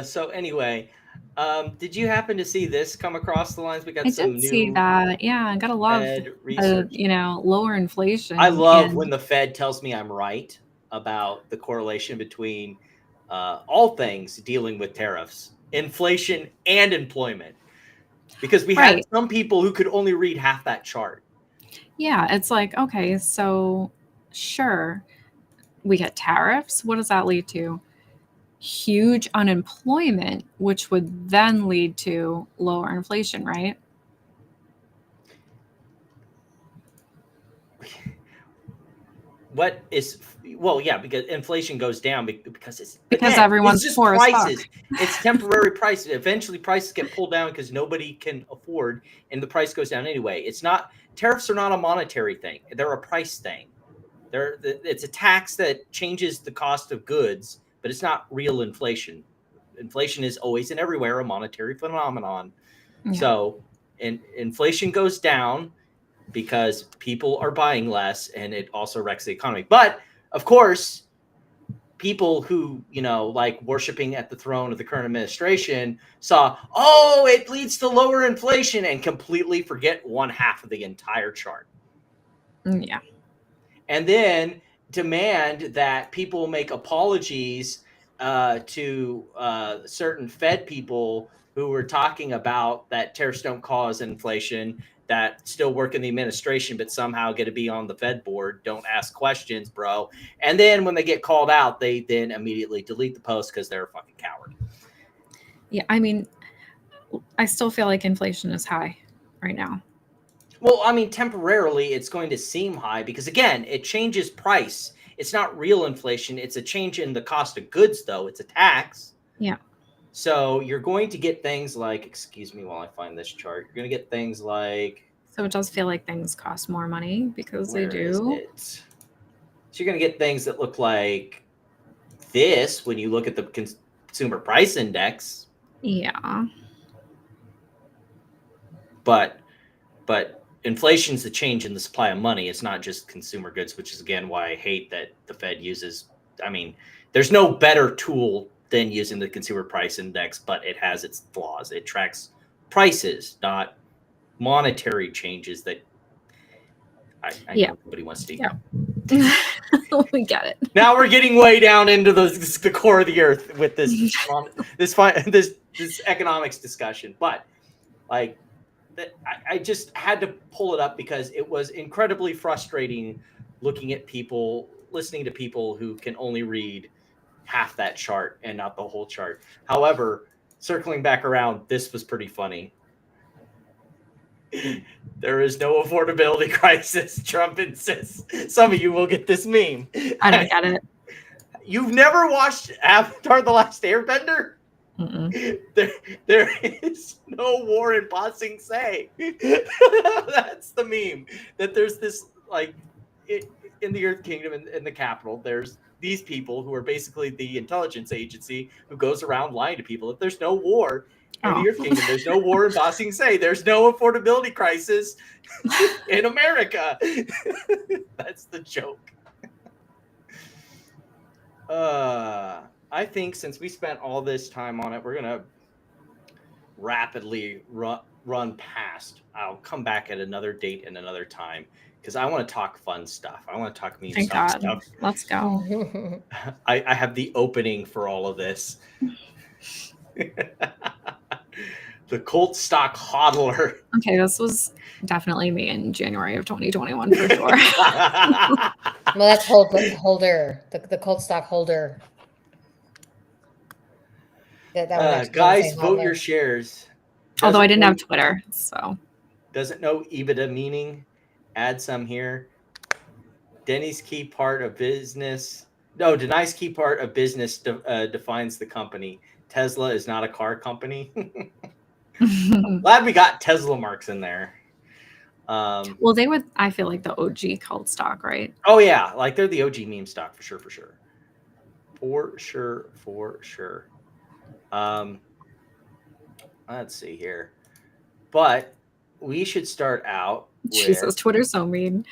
[SPEAKER 2] So anyway, did you happen to see this come across the lines? We got some new. I did
[SPEAKER 3] see that. Yeah, I gotta love lower inflation.
[SPEAKER 2] I love when the Fed tells me I'm right about the correlation between all things dealing with tariffs, inflation, and employment. Because we had some people who could only read half that chart.
[SPEAKER 3] Yeah, it's like, okay, so sure, we get tariffs. What does that lead to? Huge unemployment, which would then lead to lower inflation, right?
[SPEAKER 2] Because inflation goes down because
[SPEAKER 3] everyone's
[SPEAKER 2] just
[SPEAKER 3] poor
[SPEAKER 2] prices. It's temporary prices. Eventually, prices get pulled down because nobody can afford, and the price goes down anyway. It's not tariffs are not a monetary thing; they're a price thing. It's a tax that changes the cost of goods, but it's not real inflation. Inflation is always and everywhere a monetary phenomenon. Yeah. So, inflation goes down because people are buying less, and it also wrecks the economy. But of course, people who, like worshiping at the throne of the current administration saw, it leads to lower inflation and completely forget one half of the entire chart.
[SPEAKER 3] Yeah.
[SPEAKER 2] And then demand that people make apologies to certain Fed people who were talking about that tariffs don't cause inflation, that still work in the administration, but somehow get to be on the Fed board. Don't ask questions, bro. And then when they get called out, they then immediately delete the post because they're a fucking coward.
[SPEAKER 3] Yeah, I mean, I still feel like inflation is high right now.
[SPEAKER 2] Well, I mean, temporarily it's going to seem high because, again, it changes price. It's not real inflation. It's a change in the cost of goods, though. It's a tax.
[SPEAKER 3] Yeah.
[SPEAKER 2] So you're going to get things like, excuse me while I find this chart. You're going to get things like.
[SPEAKER 3] So it does feel like things cost more money because they do.
[SPEAKER 2] So you're going to get things that look like this when you look at the consumer price index.
[SPEAKER 3] Yeah.
[SPEAKER 2] But inflation's the change in the supply of money. It's not just consumer goods, which is, again, why I hate that the Fed uses. I mean, there's no better tool than using the consumer price index, but it has its flaws. It tracks prices, not monetary changes that I know nobody wants to hear.
[SPEAKER 3] Yeah. We get it.
[SPEAKER 2] Now we're getting way down into the core of the earth with this economics discussion. But like, I just had to pull it up because it was incredibly frustrating looking at people, listening to people who can only read half that chart and not the whole chart. However, circling back around, this was pretty funny. There is no affordability crisis, Trump insists. Some of you will get this meme.
[SPEAKER 3] I don't get it.
[SPEAKER 2] You've never watched Avatar: The Last Airbender? There is no war in Ba Sing Se. That's the meme. That there's this, like, in the Earth Kingdom, in the capital, there's these people who are basically the intelligence agency who goes around lying to people. If there's no war in the Earth Kingdom, there's no war in Ba Sing Se. There's no affordability crisis in America. That's the joke. I think since we spent all this time on it, we're going to rapidly run past. I'll come back at another date and another time because I want to talk fun stuff. I want to talk meme stuff.
[SPEAKER 3] Let's go.
[SPEAKER 2] I have the opening for all of this. The Colt stock hodler.
[SPEAKER 3] Okay, this was definitely me in January of 2021 for sure.
[SPEAKER 4] Well, that's holder, the Colt stock holder.
[SPEAKER 2] Guys, vote your shares.
[SPEAKER 3] Although I didn't have Twitter, so.
[SPEAKER 2] Doesn't know EBITDA meaning. Add some here. Denny's key part of business. No, Denny's key part of business defines the company. Tesla is not a car company. I'm glad we got Tesla marks in there.
[SPEAKER 3] Well, they would, I feel like the OG cult stock, right?
[SPEAKER 2] Oh, yeah. Like they're the OG meme stock for sure. For sure. Let's see here. But we should start out with...
[SPEAKER 3] Jesus, Twitter's so mean.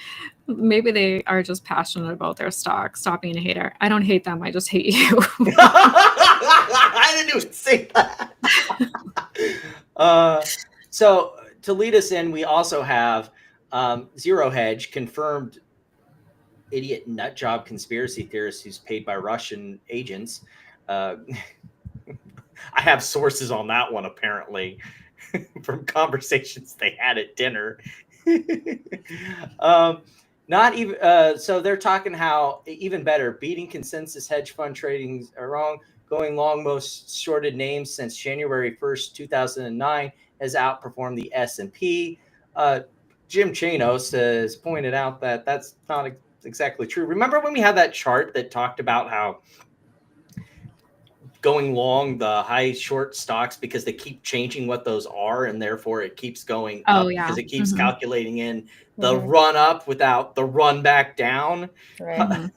[SPEAKER 3] Maybe they are just passionate about their stock. Stop being a hater. I don't hate them. I just hate you.
[SPEAKER 2] I didn't even say that. So to lead us in, we also have Zero Hedge, confirmed idiot nut job conspiracy theorist who's paid by Russian agents. I have sources on that one, apparently, from conversations they had at dinner. Not even so they're talking how even better, beating consensus hedge fund tradings are wrong, going long most shorted names since January 1st, 2009 has outperformed the S&P. Jim Chanos has pointed out that that's not exactly true. Remember when we had that chart that talked about how going long the high short stocks because they keep changing what those are, and therefore it keeps going up because it keeps calculating in the run up without the run back down. Right.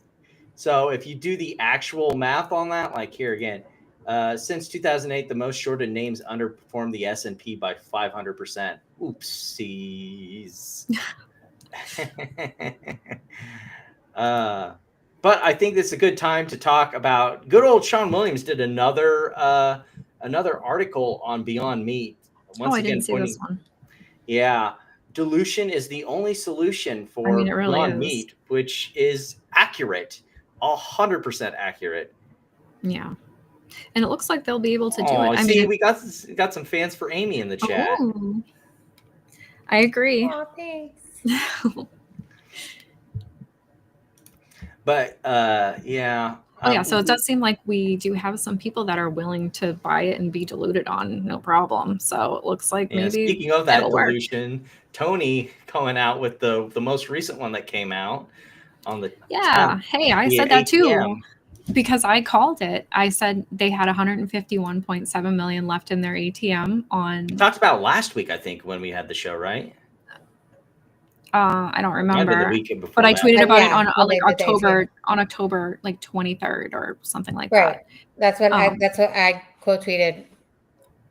[SPEAKER 2] So if you do the actual math on that, like here again, since 2008, the most shorted names underperformed the S&P by 500%. Oopsies. But I think this is a good time to talk about good old Sean Williams did another article on Beyond Meat.
[SPEAKER 3] I didn't see this one.
[SPEAKER 2] Yeah. Dilution is the only solution for Beyond Meat, which is accurate, 100% accurate.
[SPEAKER 3] Yeah. And it looks like they'll be able to do it.
[SPEAKER 2] I mean, we got some fans for Amy in the chat.
[SPEAKER 3] Oh, I agree.
[SPEAKER 4] Oh, thanks.
[SPEAKER 2] But yeah.
[SPEAKER 3] So it does seem like we do have some people that are willing to buy it and be diluted on, no problem. So it looks like maybe.
[SPEAKER 2] Speaking of that dilution, Tony going out with the most recent one that came out on the.
[SPEAKER 3] Yeah. Hey, I said that too. Because I called it. I said they had 151.7 million left in their ATM on.
[SPEAKER 2] We talked about last week, I think, when we had the show, right?
[SPEAKER 3] I don't remember, but I tweeted about it on October like 23rd or something like that.
[SPEAKER 4] That's what I quote tweeted,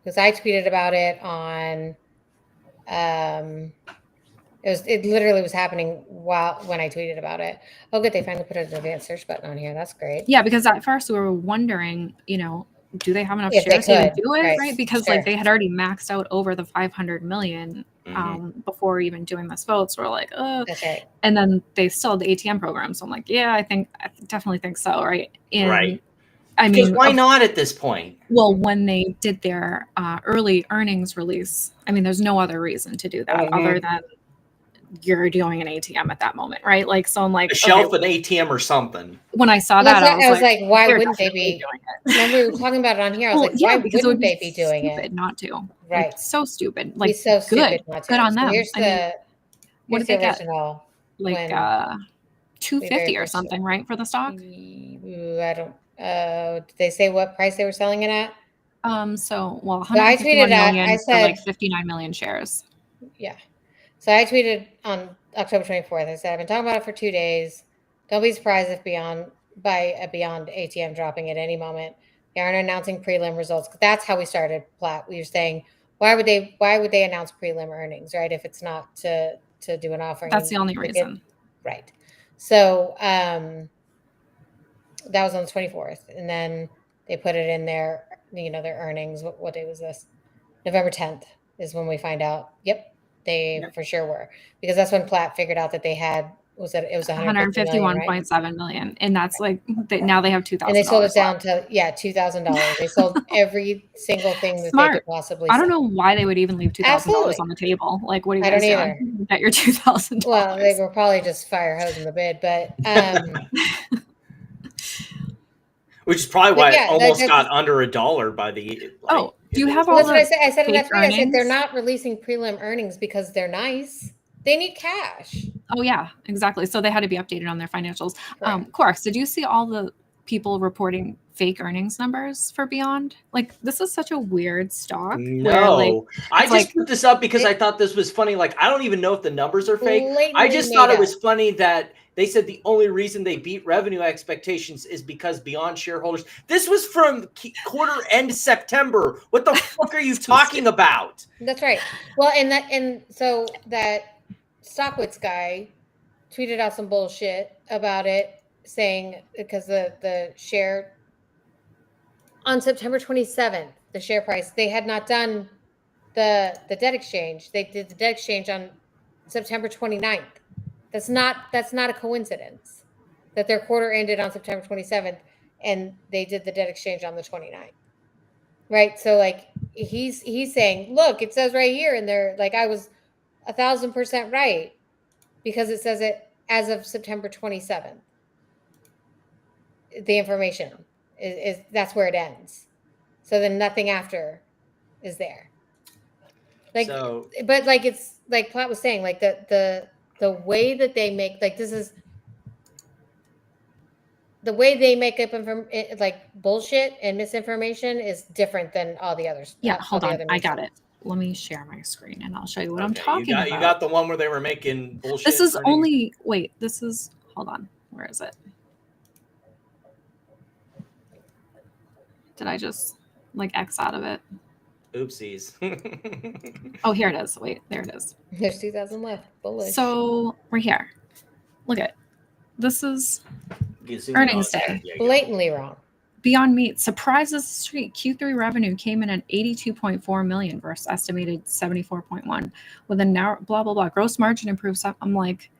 [SPEAKER 4] because I tweeted about it on. It literally was happening when I tweeted about it. Oh, good, they finally put an advanced search button on here. That's great.
[SPEAKER 3] Yeah, because at first we were wondering, do they have enough shares to do it, right? Because like they had already maxed out over the 500 million before even doing this vote. So we're like,
[SPEAKER 4] okay.
[SPEAKER 3] And then they still had the ATM program. So I'm like, yeah, I definitely think so, right?
[SPEAKER 2] Right.
[SPEAKER 3] I mean,
[SPEAKER 2] why not at this point?
[SPEAKER 3] Well, when they did their early earnings release, I mean, there's no other reason to do that other than you're doing an ATM at that moment, right? Like, so I'm like,
[SPEAKER 2] a shelf, an ATM or something.
[SPEAKER 3] When I saw that,
[SPEAKER 4] I was like, why wouldn't they be
[SPEAKER 3] doing it?
[SPEAKER 4] Remember we were talking about it on here. I was like, why wouldn't they be doing
[SPEAKER 3] it? Not to.
[SPEAKER 4] Right.
[SPEAKER 3] Like, so stupid. Like,
[SPEAKER 4] so stupid not to.
[SPEAKER 3] Good on them.
[SPEAKER 4] So here's
[SPEAKER 3] what did they get? Like $250 or something, right, for the stock?
[SPEAKER 4] I don't. Did they say what price they were selling it at?
[SPEAKER 3] So well,
[SPEAKER 4] I tweeted that I said
[SPEAKER 3] like 59 million shares.
[SPEAKER 4] Yeah. So I tweeted on October 24th. I said I've been talking about it for 2 days. Don't be surprised if Beyond ATM dropping at any moment. They aren't announcing prelim results. That's how we started, Platt. We were saying why would they announce prelim earnings, right? If it's not to do an offering.
[SPEAKER 3] That's the only reason.
[SPEAKER 4] Right. So that was on the 24th, and then they put it in their their earnings. What day was this? November 10th is when we find out. Yep, they for sure were, because that's when Platt figured out that they had it was
[SPEAKER 3] 151.7 million, and that's like now they have $2,000.
[SPEAKER 4] And they sold it down to $2,000. They sold every single thing that they could possibly.
[SPEAKER 3] I don't know why they would even leave $2,000 on the table. Like, what are you guys doing? Get your $2,000.
[SPEAKER 4] Well, they were probably just fire hosing the bid, but.
[SPEAKER 2] Which is probably why it almost got under $1 by the.
[SPEAKER 3] Do you have all?
[SPEAKER 4] That's what I said. I said in that tweet. I said they're not releasing prelim earnings because they're nice. They need cash.
[SPEAKER 3] Oh yeah, exactly. So they had to be updated on their financials. Quarks, did you see all the people reporting fake earnings numbers for Beyond? Like, this is such a weird stock.
[SPEAKER 2] No, I just put this up because I thought this was funny. Like, I don't even know if the numbers are fake. I just thought it was funny that they said the only reason they beat revenue expectations is because Beyond shareholders. This was from quarter end September. What the fuck are you talking about?
[SPEAKER 4] That's right. Well, and so that Stockwitz guy tweeted out some bullshit about it, saying because the share on September 27th, the share price, they had not done the debt exchange. They did the debt exchange on September 29th. That's not a coincidence that their quarter ended on September 27th and they did the debt exchange on the 29th. Right? So like he's saying, look, it says right here, and they're like, I was 1,000% right, because it says it as of September 27th. The information is that's where it ends. So then nothing after is there. Like, but like it's like Platt was saying, like the way that they make, like, this is the way they make up like bullshit and misinformation is different than all the others.
[SPEAKER 3] Yeah, hold on, I got it. Let me share my screen and I'll show you what I'm talking about.
[SPEAKER 2] You got the one where they were making bullshit.
[SPEAKER 3] This is only, hold on. Where is it? Did I just like X out of it?
[SPEAKER 2] Oopsies.
[SPEAKER 3] Oh, here it is. Wait, there it is.
[SPEAKER 4] There's 2,000 left. Bullish.
[SPEAKER 3] So we're here. Look at it. This is earnings day.
[SPEAKER 4] Blatantly wrong.
[SPEAKER 3] Beyond Meat surprises the street. Q3 revenue came in at 82.4 million versus estimated 74.1, with a narrow blah blah blah. Gross margin improves. I'm like,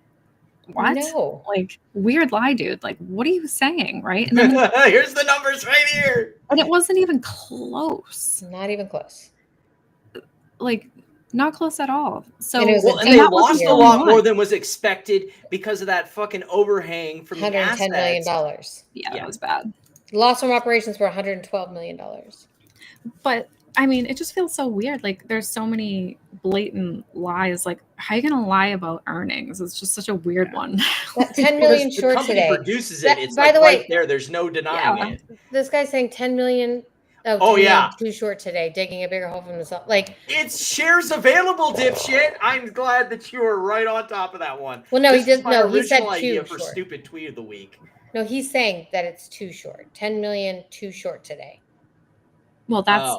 [SPEAKER 3] what?
[SPEAKER 4] No.
[SPEAKER 3] Like, weird lie, dude. Like, what are you saying, right? And then
[SPEAKER 2] here's the numbers right here.
[SPEAKER 3] And it wasn't even close.
[SPEAKER 4] Not even close.
[SPEAKER 3] Like, not close at all. So
[SPEAKER 2] and they lost a lot more than was expected because of that fucking overhang from
[SPEAKER 4] $110 million.
[SPEAKER 3] Yeah, that was bad.
[SPEAKER 4] Loss from operations were $112 million.
[SPEAKER 3] But I mean, it just feels so weird. Like, there's so many blatant lies. Like, how are you going to lie about earnings? It's just such a weird one.
[SPEAKER 4] That 10 million short today.
[SPEAKER 2] The company produces it. It's by the way, right there. There's no denying it.
[SPEAKER 4] This guy's saying 10 million. Too short today, digging a bigger hole from himself. Like,
[SPEAKER 2] it's shares available, dipshit. I'm glad that you were right on top of that one.
[SPEAKER 4] Well, no, he did. No, he said too
[SPEAKER 2] for
[SPEAKER 4] short.
[SPEAKER 2] Stupid tweet of the week.
[SPEAKER 4] No, he's saying that it's too short. 10 million too short today.
[SPEAKER 3] Well, that's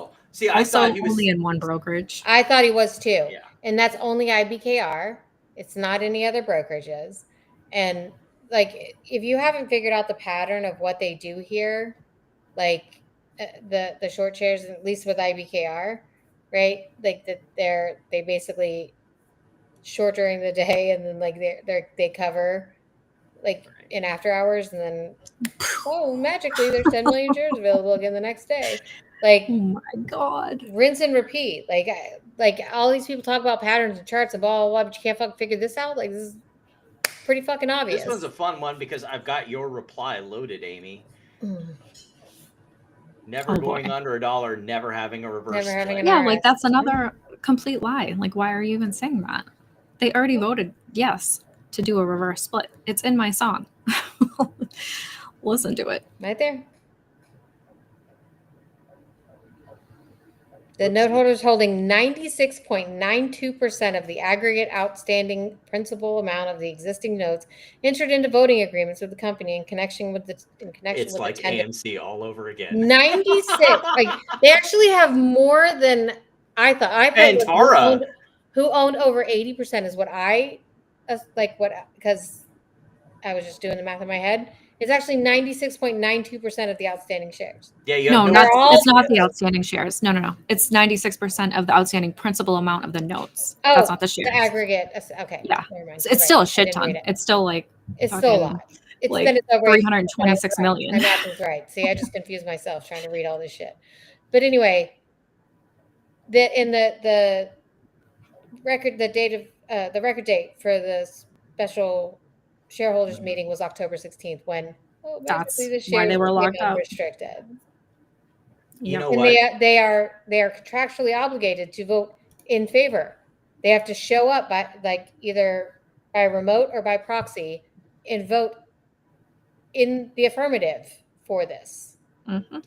[SPEAKER 2] I thought he was
[SPEAKER 3] only in one brokerage.
[SPEAKER 4] I thought he was too.
[SPEAKER 2] Yeah.
[SPEAKER 4] And that's only IBKR. It's not any other brokerages. And like, if you haven't figured out the pattern of what they do here, like the short shares, at least with IBKR, right? Like they basically short during the day, and then like they cover like in after hours, and then magically there's 10 million shares available again the next day. Like,
[SPEAKER 3] oh my god,
[SPEAKER 4] rinse and repeat. Like like all these people talk about patterns and charts and blah, blah, blah, but you can't fucking figure this out. Like, this is pretty fucking obvious.
[SPEAKER 2] This one's a fun one because I've got your reply loaded, Amy. Never going under $1, never having a reverse split.
[SPEAKER 3] Yeah, like that's another complete lie. Like, why are you even saying that? They already voted yes to do a reverse split. It's in my song. Listen to it.
[SPEAKER 4] Right there. The note holders holding 96.92% of the aggregate outstanding principal amount of the existing notes entered into voting agreements with the company in connection with the
[SPEAKER 2] It's like AMC all over again.
[SPEAKER 4] 96. Like, they actually have more than I thought.
[SPEAKER 2] And Tara,
[SPEAKER 4] who owned over 80% is what because I was just doing the math in my head. It's actually 96.92% of the outstanding shares.
[SPEAKER 2] Yeah,
[SPEAKER 3] it's not the outstanding shares. No. It's 96% of the outstanding principal amount of the notes.
[SPEAKER 4] Oh,
[SPEAKER 3] that's not the shares.
[SPEAKER 4] The aggregate. Okay.
[SPEAKER 3] Yeah. It's still a shit ton. It's still like
[SPEAKER 4] it's still a lot. It's
[SPEAKER 3] like 326 million.
[SPEAKER 4] My math is right. See, I just confused myself trying to read all this shit. But anyway, the record date for the special shareholders meeting was October 16th, when
[SPEAKER 3] that's why they were locked up,
[SPEAKER 4] restricted.
[SPEAKER 2] You know
[SPEAKER 4] and
[SPEAKER 2] what?
[SPEAKER 4] They are contractually obligated to vote in favor. They have to show up by either by remote or by proxy and vote in the affirmative for this.
[SPEAKER 3] Mm-hmm.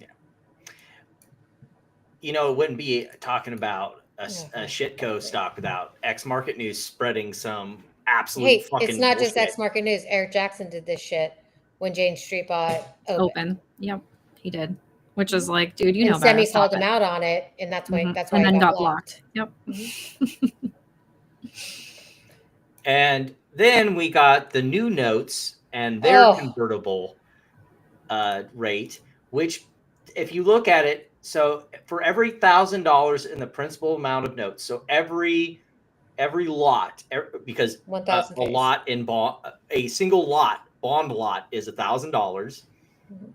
[SPEAKER 2] Yeah. It wouldn't be talking about a shitco stock without X Market News spreading some absolute fucking
[SPEAKER 4] it's not
[SPEAKER 2] bullshit.
[SPEAKER 4] just X Market News. Eric Jackson did this shit when Jane Street bought Open.
[SPEAKER 3] Yep, he did. Which is like, dude,
[SPEAKER 4] and Semi called him out on it, and that's why that's why
[SPEAKER 3] and
[SPEAKER 4] he
[SPEAKER 3] then got
[SPEAKER 4] blocked.
[SPEAKER 3] Yep.
[SPEAKER 4] Mm-hmm.
[SPEAKER 2] And then we got the new notes and their convertible rate, which, if you look at it, so for every $1,000 in the principal amount of notes, so every lot, because a lot in bond, a single bond lot is $1,000.
[SPEAKER 4] Mm-hmm.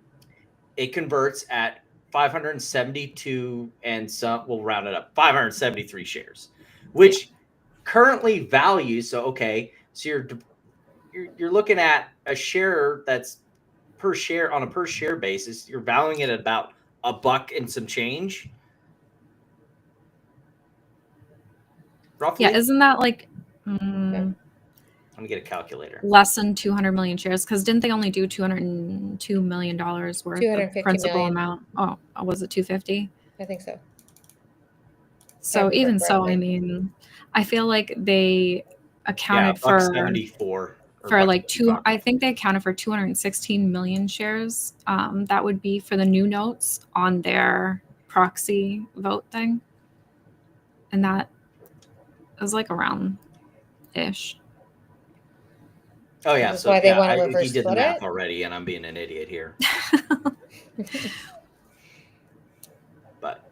[SPEAKER 2] It converts at 572 and some, we'll round it up, 573 shares, which currently values. So you're looking at a share that's per share on a per share basis. You're valuing it at about $1 and some change. Roughly.
[SPEAKER 3] Yeah, isn't that like
[SPEAKER 2] let me get a calculator.
[SPEAKER 3] Less than 200 million shares, because didn't they only do $202 million worth of principal amount? Oh, was it 250?
[SPEAKER 4] I think so.
[SPEAKER 3] So even so, I mean, I feel like they accounted for
[SPEAKER 2] 74
[SPEAKER 3] for like I think they accounted for 216 million shares. That would be for the new notes on their proxy vote thing, and that was like around ish.
[SPEAKER 2] Oh yeah,
[SPEAKER 4] so why they want to reverse
[SPEAKER 2] he did the
[SPEAKER 4] split
[SPEAKER 2] math
[SPEAKER 4] it
[SPEAKER 2] already, and I'm being an idiot here. But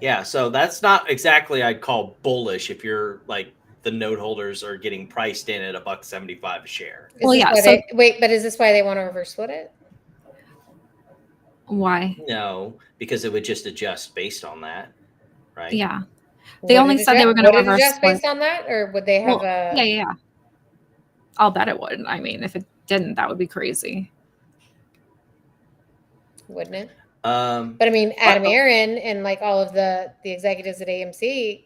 [SPEAKER 2] yeah, so that's not exactly I'd call bullish if you're like the note holders are getting priced in at $1.75 a share.
[SPEAKER 4] But is this why they want to reverse split it?
[SPEAKER 3] Why?
[SPEAKER 2] No, because it would just adjust based on that, right?
[SPEAKER 3] Yeah. They only said they were going to reverse
[SPEAKER 4] adjust based on that, or would they have
[SPEAKER 3] Yeah. I'll bet it would. I mean, if it didn't, that would be crazy.
[SPEAKER 4] Wouldn't it? But I mean, Adam Aaron and like all of the executives at AMC,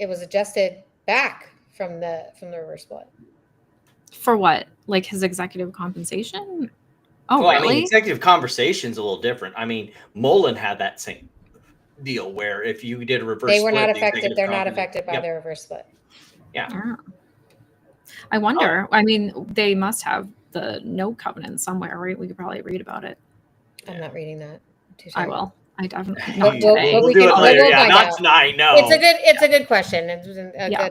[SPEAKER 4] it was adjusted back from the reverse split.
[SPEAKER 3] For what? Like his executive compensation? Oh,
[SPEAKER 2] well,
[SPEAKER 3] really?
[SPEAKER 2] I mean, executive compensation's a little different. I mean, Mullen had that same deal where if you did a reverse split,
[SPEAKER 4] they were not affected. They're not affected by the reverse split.
[SPEAKER 2] Yeah.
[SPEAKER 3] I wonder. I mean, they must have the note covenant somewhere, right? We could probably read about it.
[SPEAKER 4] I'm not reading that.
[SPEAKER 3] I will. I definitely.
[SPEAKER 2] We'll do it later. Yeah, not tonight. No.
[SPEAKER 4] It's a good question.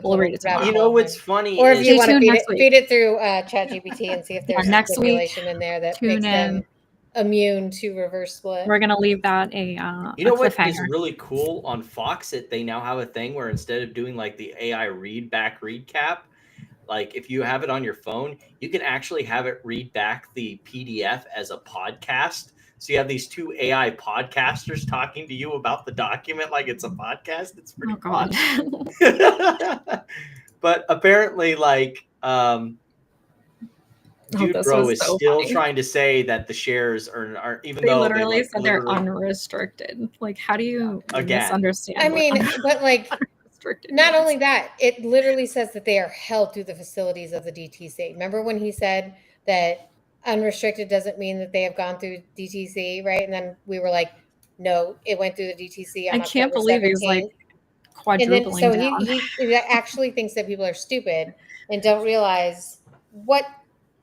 [SPEAKER 3] We'll read it tomorrow.
[SPEAKER 2] You know what's funny?
[SPEAKER 4] Or if you want to feed it through ChatGPT and see if there's
[SPEAKER 3] next
[SPEAKER 4] stipulation in there that makes them immune to reverse split.
[SPEAKER 3] We're gonna leave that
[SPEAKER 2] you know what is really cool on Fox that they now have a thing where instead of doing like the AI read cap, like if you have it on your phone, you can actually have it read back the PDF as a podcast. So you have these two AI podcasters talking to you about the document like it's a podcast. It's pretty
[SPEAKER 3] God.
[SPEAKER 2] But apparently, like, Dude Bro is still trying to say that the shares are even though
[SPEAKER 3] they literally said they're unrestricted. Like, how do you misunderstand?
[SPEAKER 4] I mean, but like, not only that, it literally says that they are held through the facilities of the DTC. Remember when he said that unrestricted doesn't mean that they have gone through DTC, right? And then we were like, no, it went through the DTC.
[SPEAKER 3] I can't believe he's like quadrupling
[SPEAKER 4] and then,
[SPEAKER 3] down.
[SPEAKER 4] he actually thinks that people are stupid and don't realize what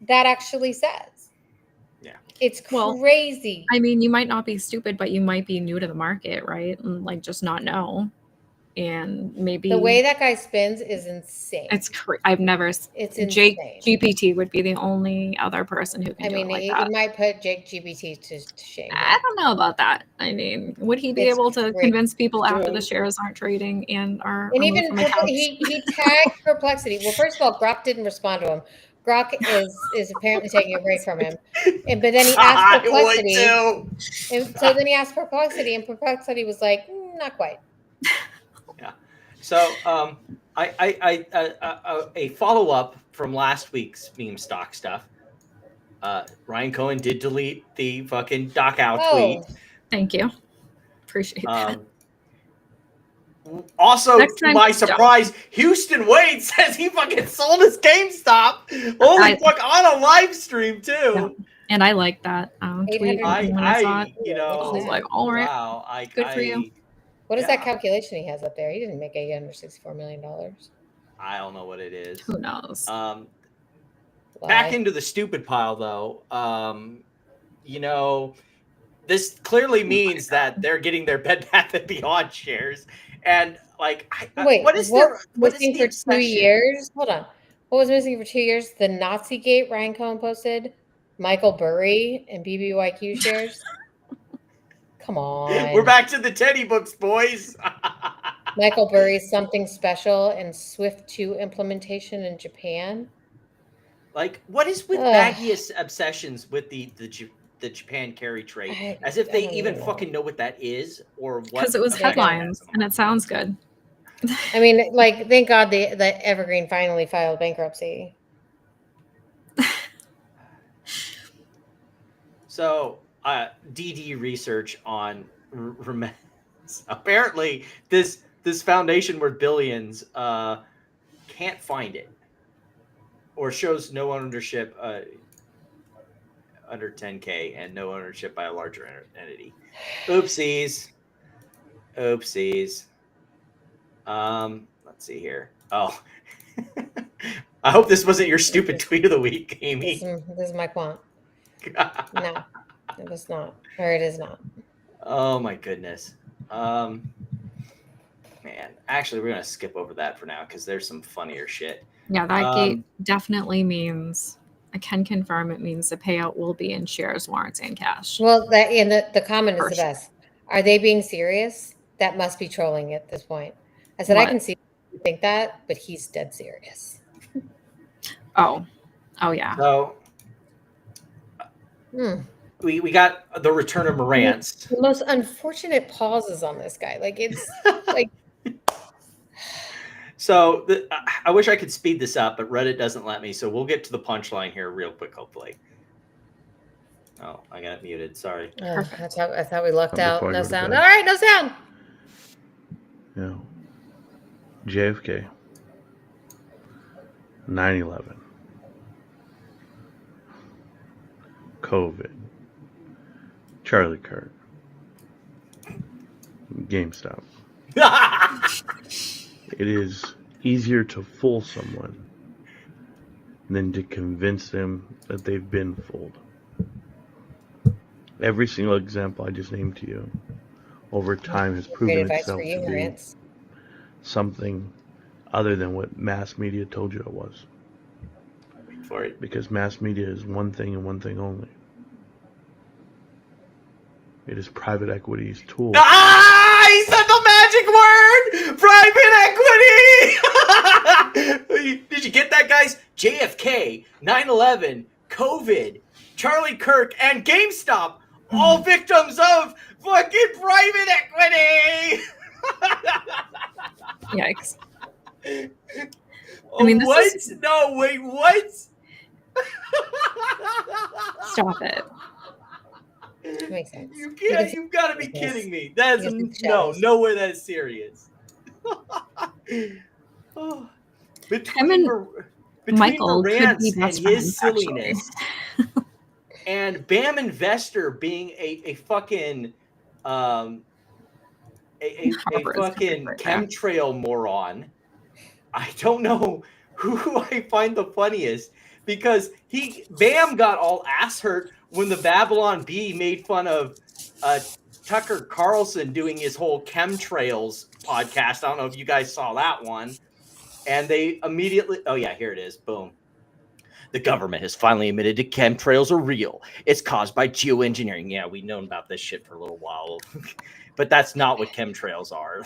[SPEAKER 4] that actually says.
[SPEAKER 2] Yeah.
[SPEAKER 4] It's crazy.
[SPEAKER 3] I mean, you might not be stupid, but you might be new to the market, right? And like just not know. And maybe
[SPEAKER 4] the way that guy spins is insane.
[SPEAKER 3] It's I've never.
[SPEAKER 4] It's
[SPEAKER 3] Jake
[SPEAKER 4] insane.
[SPEAKER 3] GPT would be the only other person who can do it like that.
[SPEAKER 4] He might put Jake GPT to shame.
[SPEAKER 3] I don't know about that. I mean, would he be able to convince people after the shares aren't trading and are?
[SPEAKER 4] And even he tagged Perplexity. Well, first of all, Grok didn't respond to him. Grok is apparently taking a break from him. But then he asked Perplexity. And so then he asked Perplexity, and Perplexity was like, not quite.
[SPEAKER 2] Yeah. So a follow up from last week's meme stock stuff. Ryan Cohen did delete the fucking Doc Out tweet.
[SPEAKER 3] Thank you. Appreciate that.
[SPEAKER 2] Also, to my surprise, Houston Wade says he fucking sold his GameStop. Holy fuck, on a live stream too.
[SPEAKER 3] Yeah. And I like that tweet. I was like, all right,
[SPEAKER 2] wow,
[SPEAKER 3] good for you.
[SPEAKER 4] What is that calculation he has up there? He didn't make $864 million.
[SPEAKER 2] I don't know what it is.
[SPEAKER 3] Who knows?
[SPEAKER 2] Back into the stupid pile, though. This clearly means that they're getting their Bed Bath & Beyond shares. And, like,
[SPEAKER 4] wait,
[SPEAKER 2] what is
[SPEAKER 4] missing for 2 years? Hold on. What was missing for 2 years? The Nazi Gate Ryan Cohen posted, Michael Burry and BBYQ shares. Come on.
[SPEAKER 2] We're back to the Teddy books, boys.
[SPEAKER 4] Michael Burry's Something Special and Swift 2 implementation in Japan.
[SPEAKER 2] Like, what is with Maggie's obsessions with the Japan carry trade? As if they even fucking know what that is or what.
[SPEAKER 3] Because it was headlines and it sounds good.
[SPEAKER 4] I mean, like, thank God that Evergreen finally filed bankruptcy.
[SPEAKER 2] So, DD research on apparently this foundation worth billions can't find it or shows no ownership under 10K and no ownership by a larger entity. Oopsies. Let's see here. Oh, I hope this wasn't your stupid tweet of the week, Amy.
[SPEAKER 4] This is my quant. No, it was not. Or it is not.
[SPEAKER 2] Oh my goodness. Man, actually, we're gonna skip over that for now because there's some funnier shit.
[SPEAKER 3] Yeah, that gate definitely means. I can confirm it means the payout will be in shares, warrants, and cash.
[SPEAKER 4] Well, the comment is the best. Are they being serious? That must be trolling at this point. I said, I can see you think that, but he's dead serious.
[SPEAKER 3] Oh yeah.
[SPEAKER 2] So we got the return of Morantz.
[SPEAKER 4] The most unfortunate pauses on this guy. Like, it's like.
[SPEAKER 2] So I wish I could speed this up, but Reddit doesn't let me. So we'll get to the punchline here real quick, hopefully. Oh, I got it muted. Sorry.
[SPEAKER 4] I thought we lucked out. No sound. All right, no sound.
[SPEAKER 11] Yeah. JFK. 9/11. COVID. Charlie Kirk. GameStop. It is easier to fool someone than to convince them that they've been fooled. Every single example I just named to you over time has proven itself to be something other than what mass media told you it was.
[SPEAKER 2] For it.
[SPEAKER 11] Because mass media is one thing and one thing only. It is private equity's tool.
[SPEAKER 2] He said the magic word! Private equity! Did you get that, guys? JFK, 9/11, COVID, Charlie Kirk, and GameStop all victims of fucking private equity.
[SPEAKER 3] Yikes.
[SPEAKER 2] I mean, what? No, wait, what?
[SPEAKER 3] Stop it.
[SPEAKER 4] Makes sense.
[SPEAKER 2] You've got to be kidding me. That is no way that is serious. Between
[SPEAKER 3] Michael
[SPEAKER 2] Morantz and his silliness, and BAM Investor being a fucking a fucking chemtrail moron. I don't know who I find the funniest, because BAM got all ass hurt when the Babylon Bee made fun of Tucker Carlson doing his whole chemtrails podcast. I don't know if you guys saw that one. And they immediately, oh yeah, here it is. Boom. The government has finally admitted that chemtrails are real. It's caused by geoengineering. Yeah, we've known about this shit for a little while. But that's not what chemtrails are.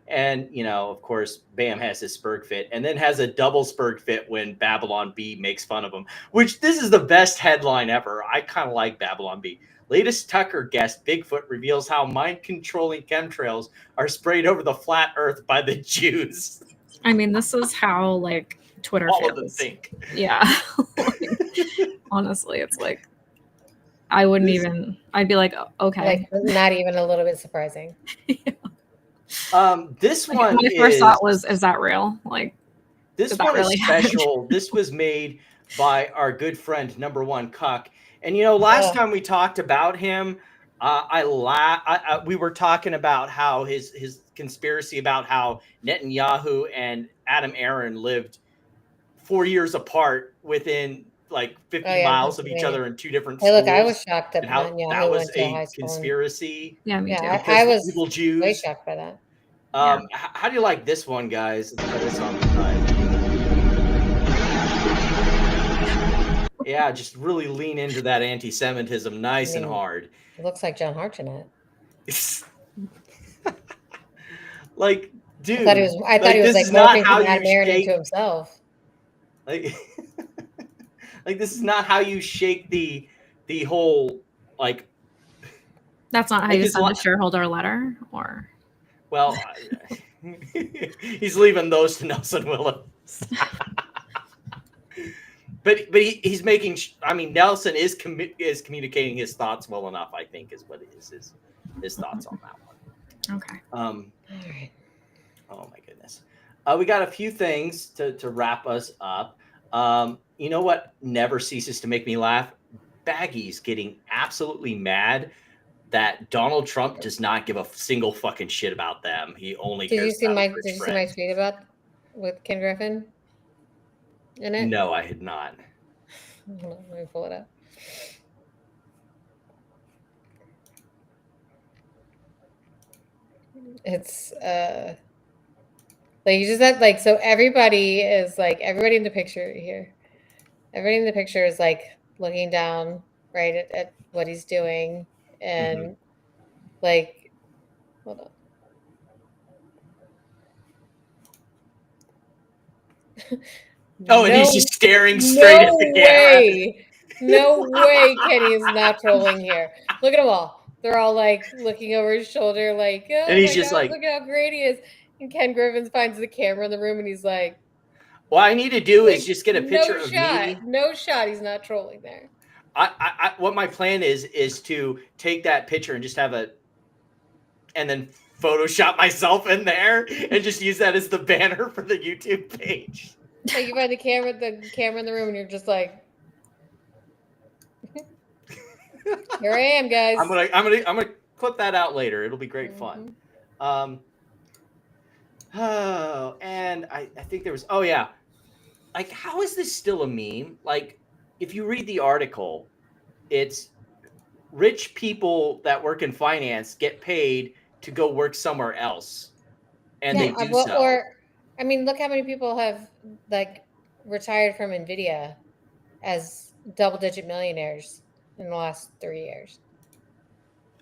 [SPEAKER 2] And, you know, of course, BAM has his Spurg fit, and then has a double Spurg fit when Babylon Bee makes fun of him, which this is the best headline ever. I kind of like Babylon Bee. Latest Tucker guest, Bigfoot, reveals how mind-controlling chemtrails are sprayed over the flat earth by the Jews.
[SPEAKER 3] I mean, this is how, like, Twitter
[SPEAKER 2] all
[SPEAKER 3] feels.
[SPEAKER 2] of them think.
[SPEAKER 3] Yeah. Honestly, it's like, I wouldn't even, I'd be like, okay.
[SPEAKER 4] Like, not even a little bit surprising.
[SPEAKER 3] Yeah.
[SPEAKER 2] This one,
[SPEAKER 3] my first thought was, is that real? Like,
[SPEAKER 2] this one really is special. This was made by our good friend, Number One Cuck. And, you know, last time we talked about him, we were talking about how his conspiracy about how Netanyahu and Adam Aaron lived 4 years apart within like 50 miles of each other in two different schools.
[SPEAKER 4] Hey, look, I was shocked that
[SPEAKER 2] Netanyahu that was a conspiracy.
[SPEAKER 3] Yeah, me too.
[SPEAKER 4] I was
[SPEAKER 2] evil Jews.
[SPEAKER 4] way shocked by that.
[SPEAKER 2] How do you like this one, guys? Let's put this on the side. Yeah, just really lean into that anti-Semitism nice and hard.
[SPEAKER 4] It looks like John Hartnett.
[SPEAKER 2] Like, dude.
[SPEAKER 4] I thought he was like morphing from Adam Aaron into himself.
[SPEAKER 2] Like, like this is not how you shake the whole, like.
[SPEAKER 3] That's not how you send a shareholder letter, or.
[SPEAKER 2] Well, he's leaving those to Nelson Williams. But he's making. I mean, Nelson is communicating his thoughts well enough, I think, is what his thoughts on that one.
[SPEAKER 3] Okay.
[SPEAKER 4] All right.
[SPEAKER 2] Oh my goodness. We got a few things to wrap us up. You know what never ceases to make me laugh? Baggy's getting absolutely mad that Donald Trump does not give a single fucking shit about them. He only cares about
[SPEAKER 4] Did you see my tweet about with Ken Griffin in it?
[SPEAKER 2] No, I had not.
[SPEAKER 4] Hold on, let me pull it up. It's like you just had like, so everybody in the picture here. Everybody in the picture is like looking down right at what he's doing, and like, hold on.
[SPEAKER 2] Oh, and he's just staring straight at the camera.
[SPEAKER 4] No way Kenny is not trolling here. Look at them all. They're all like looking over his shoulder, like, oh,
[SPEAKER 2] and he's just like,
[SPEAKER 4] look how great he is. And Ken Griffin finds the camera in the room, and he's like,
[SPEAKER 2] what I need to do is just get a picture of me.
[SPEAKER 4] No shot. He's not trolling there.
[SPEAKER 2] What my plan is to take that picture and just and then Photoshop myself in there and just use that as the banner for the YouTube page.
[SPEAKER 4] Like you find the camera in the room, and you're just like, here I am, guys.
[SPEAKER 2] I'm gonna clip that out later. It'll be great fun. Oh, and I think there was. Oh yeah, like how is this still a meme? Like if you read the article, it's rich people that work in finance get paid to go work somewhere else, and they do so.
[SPEAKER 4] Or, I mean, look how many people have like retired from NVIDIA as double-digit millionaires in the last 3 years.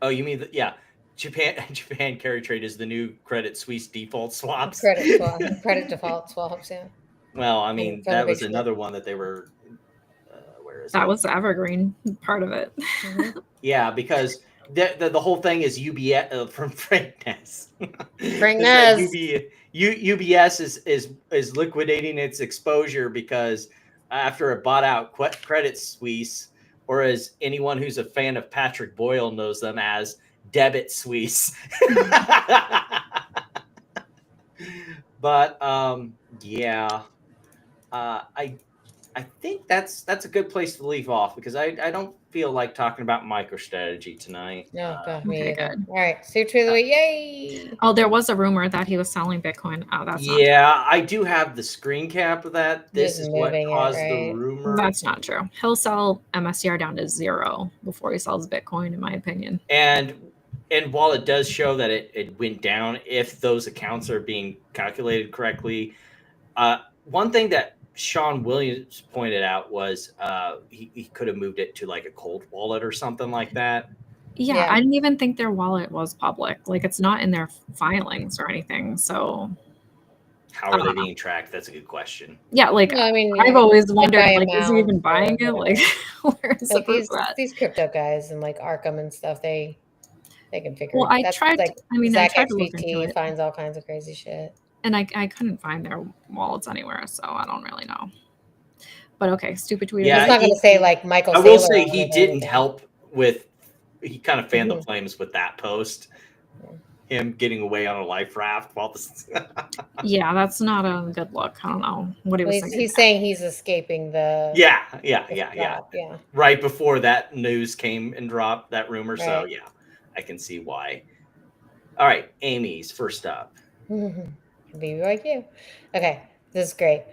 [SPEAKER 2] Oh, you mean yeah? Japan carry trade is the new Credit Suisse default swaps.
[SPEAKER 4] Credit default swaps, yeah.
[SPEAKER 2] Well, I mean that was another one that they were. Where
[SPEAKER 3] That was the evergreen part of it.
[SPEAKER 2] Yeah, because the whole thing is UBS from Frank Ness.
[SPEAKER 4] Frank Ness.
[SPEAKER 2] UBS is liquidating its exposure because after it bought out Credit Suisse, or as anyone who's a fan of Patrick Boyle knows them as, Debit Suisse. But yeah, I think that's a good place to leave off because I don't feel like talking about MicroStrategy tonight.
[SPEAKER 4] No, God, me either. All right, so tweet of the week, yay!
[SPEAKER 3] Oh, there was a rumor that he was selling Bitcoin. Oh, that's
[SPEAKER 2] not I do have the screen cap of that. This is what caused the rumor.
[SPEAKER 3] That's not true. He'll sell MSTR down to 0 before he sells Bitcoin, in my opinion.
[SPEAKER 2] And while it does show that it went down, if those accounts are being calculated correctly, one thing that Sean Williams pointed out was he could have moved it to like a cold wallet or something like that.
[SPEAKER 3] Yeah, I didn't even think their wallet was public. Like, it's not in their filings or anything. So
[SPEAKER 2] how are they being tracked? That's a good question.
[SPEAKER 3] Yeah, like, I mean, I've always wondered, like, is he even buying it? Like, where is the proof at?
[SPEAKER 4] These crypto guys and like Arkham and stuff, they can figure it out.
[SPEAKER 3] Well, I tried to look into it.
[SPEAKER 4] Finds all kinds of crazy shit.
[SPEAKER 3] And I couldn't find their wallets anywhere, so I don't really know. But okay, stupid tweet.
[SPEAKER 4] Yeah, it's not going to say like Michael.
[SPEAKER 2] I will say he didn't help with. He kind of fanned the flames with that post. Him getting away on a life raft while this.
[SPEAKER 3] Yeah, that's not a good look. I don't know what he was thinking.
[SPEAKER 4] He's saying he's escaping the.
[SPEAKER 2] Yeah. Right before that news came and dropped that rumor, so yeah, I can see why. All right, Amy's first up.
[SPEAKER 4] BBYQ. Okay, this is great.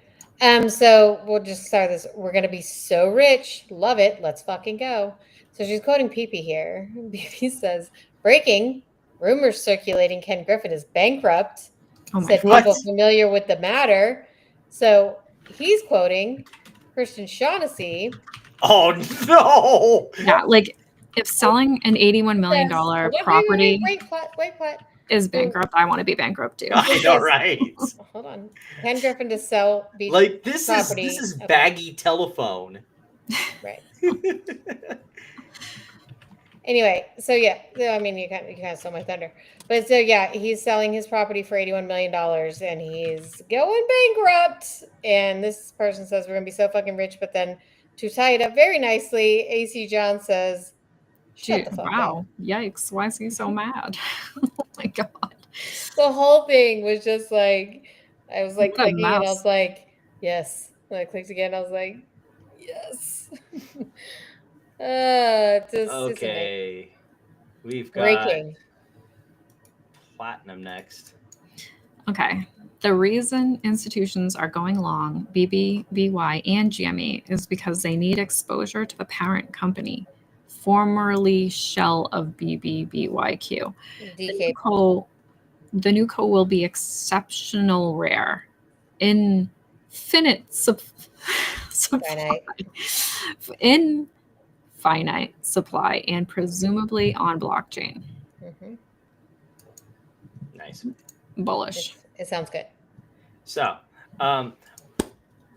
[SPEAKER 4] So we'll just start this. We're gonna be so rich. Love it. Let's fucking go. So she's quoting PP here. PP says, breaking, rumors circulating Ken Griffin is bankrupt. Said people familiar with the matter. So he's quoting Christian Shaughnessy.
[SPEAKER 2] Oh no.
[SPEAKER 3] Yeah, like if selling an $81 million property
[SPEAKER 4] wait,
[SPEAKER 3] is bankrupt, I want to be bankrupt too.
[SPEAKER 2] I know, right?
[SPEAKER 4] Hold on. Ken Griffin to sell beach
[SPEAKER 2] like this
[SPEAKER 4] property.
[SPEAKER 2] This is baggy telephone.
[SPEAKER 4] Right. Anyway, so yeah, I mean, you kind of stole my thunder, but so yeah, he's selling his property for $81 million, and he's going bankrupt. And this person says we're gonna be so fucking rich, but then to tie it up very nicely, AC John says, "Shut the fuck up."
[SPEAKER 3] Yikes! Why is he so mad? Oh my god!
[SPEAKER 4] The whole thing was just like, I was like clicking, and I was like, yes. And I clicked again, I was like, yes.
[SPEAKER 2] Okay, we've got Platinum next.
[SPEAKER 3] Okay, the reason institutions are going long, BBBY and GME, is because they need exposure to the parent company, formerly shell of BBBYQ. The new co will be exceptional rare, infinite finite supply, and presumably on blockchain.
[SPEAKER 2] Nice.
[SPEAKER 3] Bullish.
[SPEAKER 4] It sounds good.
[SPEAKER 2] So,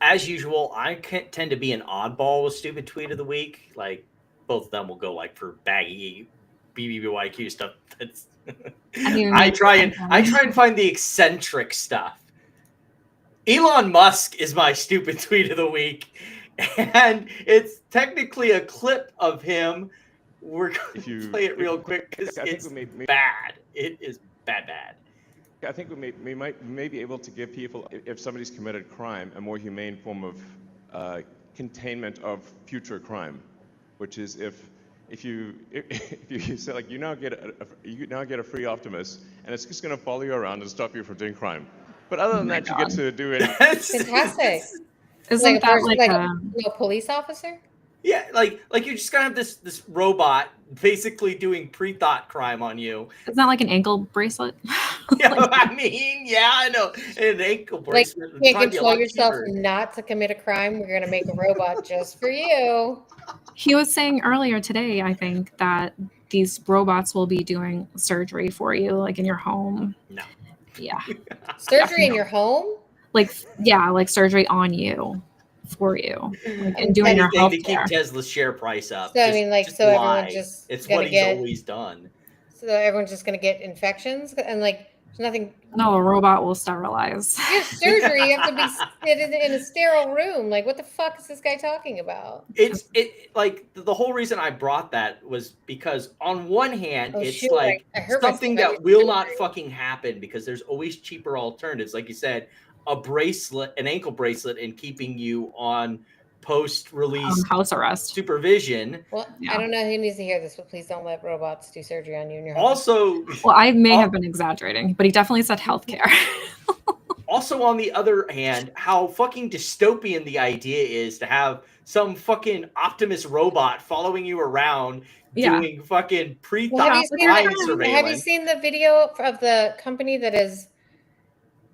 [SPEAKER 2] as usual, I tend to be an oddball with stupid tweet of the week. Like both of them will go like for baggy BBBYQ stuff. That's I try and find the eccentric stuff. Elon Musk is my stupid tweet of the week. And it's technically a clip of him. We're going to play it real quick because it's bad. It is bad.
[SPEAKER 12] I think we may be able to give people, if somebody's committed crime, a more humane form of containment of future crime, which is if you say like you now get a free Optimus, and it's just going to follow you around and stop you from doing crime. But other than that, you get to do it.
[SPEAKER 4] Fantastic.
[SPEAKER 3] Isn't that like
[SPEAKER 4] a police officer?
[SPEAKER 2] Yeah, like you're just gonna have this robot basically doing pre-thought crime on you.
[SPEAKER 3] It's not like an ankle bracelet.
[SPEAKER 2] Yeah, I mean, yeah, I know. An ankle bracelet.
[SPEAKER 4] Like you can't control yourself not to commit a crime. We're gonna make a robot just for you.
[SPEAKER 3] He was saying earlier today, I think, that these robots will be doing surgery for you, like in your home.
[SPEAKER 2] No.
[SPEAKER 3] Yeah.
[SPEAKER 4] Surgery in your home?
[SPEAKER 3] Like surgery on you for you, like, and doing your
[SPEAKER 2] anything to keep
[SPEAKER 3] healthcare.
[SPEAKER 2] Tesla's share price up.
[SPEAKER 4] So I mean, like, so everyone's just
[SPEAKER 2] it's what he's always done.
[SPEAKER 4] So everyone's just gonna get infections and like there's nothing.
[SPEAKER 3] No, a robot will sterilize.
[SPEAKER 4] You have surgery. You have to be in a sterile room. Like, what the fuck is this guy talking about?
[SPEAKER 2] It like the whole reason I brought that was because on one hand, it's like something that will not fucking happen because there's always cheaper alternatives. Like you said, a bracelet, an ankle bracelet, and keeping you on post-release
[SPEAKER 3] house arrest
[SPEAKER 2] supervision.
[SPEAKER 4] Well, I don't know who needs to hear this, but please don't let robots do surgery on you in your home.
[SPEAKER 2] Also,
[SPEAKER 3] well, I may have been exaggerating, but he definitely said healthcare.
[SPEAKER 2] Also, on the other hand, how fucking dystopian the idea is to have some fucking Optimus robot following you around doing fucking pre-thought surveillance.
[SPEAKER 4] Have you seen the video of the company that is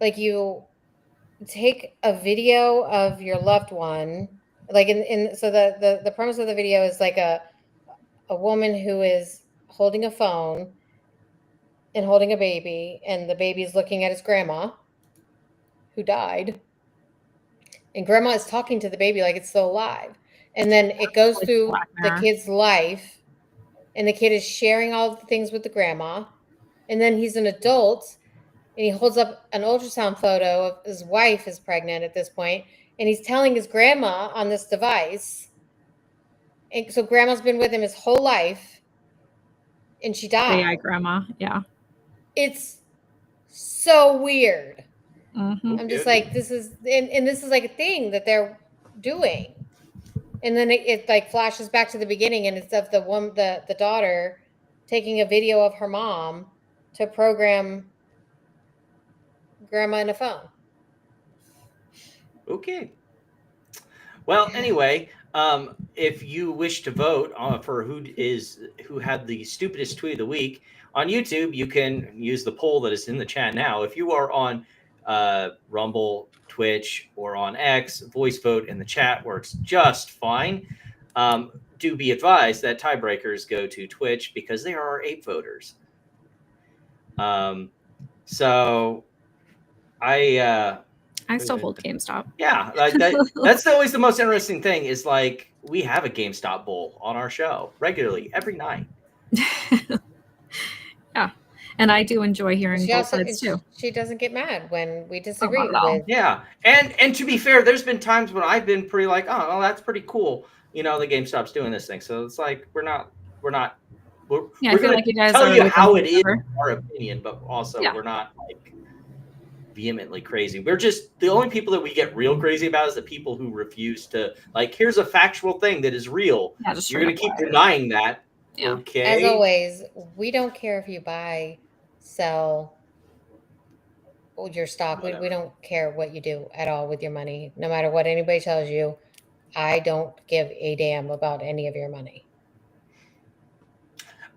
[SPEAKER 4] like you take a video of your loved one, like so the premise of the video is like a woman who is holding a phone and holding a baby, and the baby is looking at his grandma who died, and grandma is talking to the baby like it's still alive, and then it goes through the kid's life, and the kid is sharing all the things with the grandma, and then he's an adult and he holds up an ultrasound photo of his wife is pregnant at this point, and he's telling his grandma on this device, and so grandma's been with him his whole life and she died.
[SPEAKER 3] AI grandma. Yeah, it's
[SPEAKER 4] so weird.
[SPEAKER 3] Mm-hmm.
[SPEAKER 4] I'm just like, this is, and this is like a thing that they're doing. And then it like flashes back to the beginning, and it's of the daughter taking a video of her mom to program grandma in a phone.
[SPEAKER 2] Okay. Well, anyway, if you wish to vote for who had the stupidest tweet of the week on YouTube, you can use the poll that is in the chat now. If you are on Rumble, Twitch, or on X, voice vote in the chat works just fine. Do be advised that tiebreakers go to Twitch because there are 8 voters. So I
[SPEAKER 3] still hold GameStop.
[SPEAKER 2] Yeah, that's always the most interesting thing is like we have a GameStop bowl on our show regularly every night.
[SPEAKER 3] Yeah. And I do enjoy hearing both sides too.
[SPEAKER 4] She doesn't get mad when we disagree with.
[SPEAKER 2] Yeah, and to be fair, there's been times when I've been pretty like, oh, well, that's pretty cool. You know, the GameStop's doing this thing, so it's like we're going to tell you how it is, our opinion, but also we're not like vehemently crazy. We're just the only people that we get real crazy about is the people who refuse to like. Here's a factual thing that is real. Yeah, you're going to keep denying that. Yeah. Okay.
[SPEAKER 4] As always, we don't care if you buy, sell your stock. We don't care what you do at all with your money. No matter what anybody tells you, I don't give a damn about any of your money.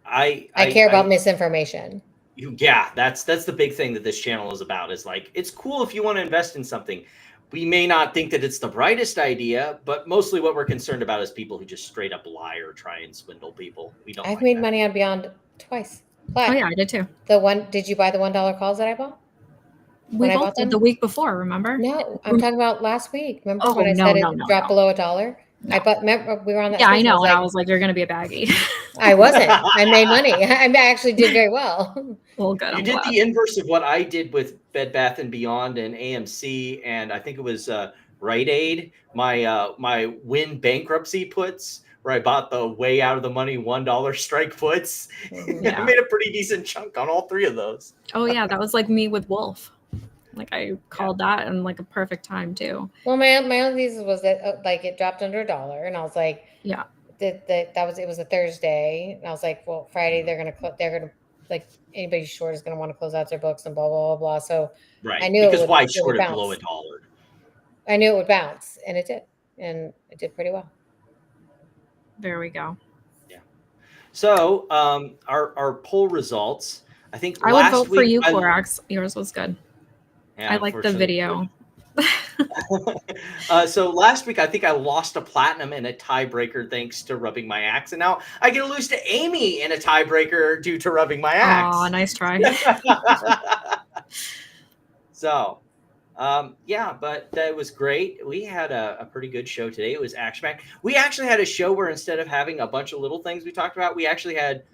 [SPEAKER 4] I care about misinformation.
[SPEAKER 2] Yeah, that's the big thing that this channel is about. Is like it's cool if you want to invest in something. We may not think that it's the brightest idea, but mostly what we're concerned about is people who just straight up lie or try and swindle people. We don't.
[SPEAKER 4] I've made money on Beyond twice.
[SPEAKER 3] Oh yeah, I did too.
[SPEAKER 4] Did you buy the $1 calls that I bought?
[SPEAKER 3] We both did the week before. Remember?
[SPEAKER 4] No, I'm talking about last week. Remember when I said it dropped below $1? No. I bought. Remember, we were on that.
[SPEAKER 3] Yeah, I know. And I was like, "You're going to be a baggie."
[SPEAKER 4] I wasn't. I made money. I actually did very well.
[SPEAKER 3] Well, good.
[SPEAKER 2] You did the inverse of what I did with Bed Bath & Beyond and AMC, and I think it was Rite Aid. My win bankruptcy puts, where I bought the way out of the money $1 strike puts. Yeah. I made a pretty decent chunk on all 3 of those.
[SPEAKER 3] Oh yeah, that was like me with Wolf. Like I called that in like a perfect time too.
[SPEAKER 4] Well, my own thesis was that like it dropped under $1, and I was like,
[SPEAKER 3] yeah,
[SPEAKER 4] it was a Thursday, and I was like, well, Friday they're gonna like anybody short is gonna want to close out their books and blah blah blah blah. So
[SPEAKER 2] right,
[SPEAKER 4] I knew
[SPEAKER 2] because why short it below $1?
[SPEAKER 4] I knew it would bounce, and it did pretty well.
[SPEAKER 3] There we go.
[SPEAKER 2] Yeah. So our poll results. I think
[SPEAKER 3] I would vote for you, Clorox. Yours was good.
[SPEAKER 2] Yeah,
[SPEAKER 3] I like the video.
[SPEAKER 2] So last week, I think I lost a platinum in a tiebreaker thanks to rubbing my axe. And now I get to lose to Amy in a tiebreaker due to rubbing my axe.
[SPEAKER 3] Oh, nice try.
[SPEAKER 2] So Yeah, but that was great. We had a pretty good show today. It was action-packed. We actually had a show where instead of having a bunch of little things we talked about, we actually had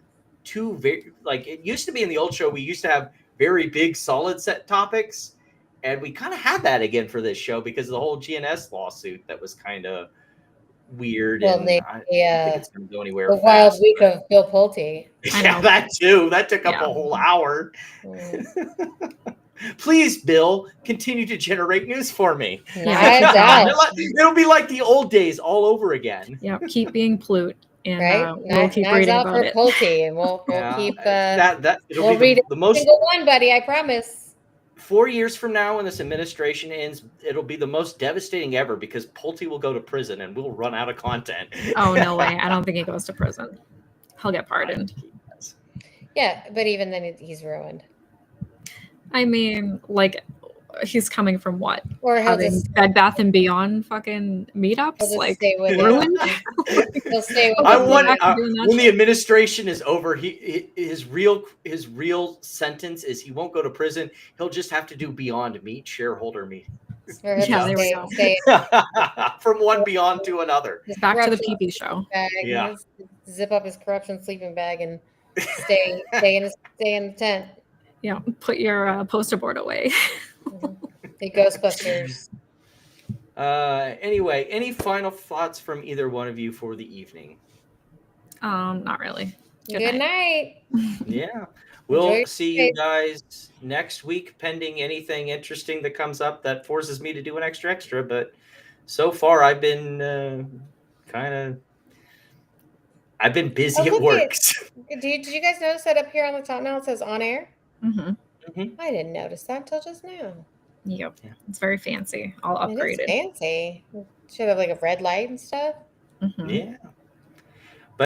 [SPEAKER 2] two very, like it used to be in the old show, we used to have very big solid set topics. And we kind of had that again for this show because of the whole GNS lawsuit that was kind of weird.
[SPEAKER 4] Well,
[SPEAKER 2] and I don't think it's going to go anywhere.
[SPEAKER 4] The wild week of Bill Pulte.
[SPEAKER 2] Yeah, that too. That took up a whole hour. Please, Bill, continue to generate news for me. It'll be like the old days all over again.
[SPEAKER 3] Yeah, keep being Plute, and we'll keep reading about it.
[SPEAKER 4] Pulte, and we'll keep
[SPEAKER 2] we'll
[SPEAKER 4] read
[SPEAKER 2] the most
[SPEAKER 4] single one, buddy. I promise.
[SPEAKER 2] 4 years from now, when this administration ends, it'll be the most devastating ever because Pulte will go to prison and we'll run out of content.
[SPEAKER 3] Oh, no way. I don't think he goes to prison. He'll get pardoned.
[SPEAKER 4] Yeah, but even then he's ruined.
[SPEAKER 3] I mean, like, he's coming from what?
[SPEAKER 4] Or
[SPEAKER 3] having Bed Bath and Beyond fucking meetups? Like, ruined?
[SPEAKER 4] He'll stay with
[SPEAKER 2] when the administration is over, his real sentence is he won't go to prison. He'll just have to do Beyond Meat shareholder meetings.
[SPEAKER 3] Yeah, there we go.
[SPEAKER 2] From one Beyond to another.
[SPEAKER 3] Back to the PP show.
[SPEAKER 2] Yeah.
[SPEAKER 4] Zip up his corruption sleeping bag and stay in the tent.
[SPEAKER 3] Yeah, put your poster board away.
[SPEAKER 4] The Ghostbusters.
[SPEAKER 2] Anyway, any final thoughts from either one of you for the evening?
[SPEAKER 3] Not really.
[SPEAKER 4] Good night.
[SPEAKER 2] Yeah. We'll see you guys next week, pending anything interesting that comes up that forces me to do an extra. But so far, I've been I've been busy at work.
[SPEAKER 4] Did you guys notice that up here on the top now it says on air?
[SPEAKER 3] Mm-hmm.
[SPEAKER 4] I didn't notice that until just now.
[SPEAKER 3] Yep. Yeah. It's very fancy. All upgraded.
[SPEAKER 4] It's fancy. Should have like a red light and stuff.
[SPEAKER 3] Mm-hmm.
[SPEAKER 2] Yeah.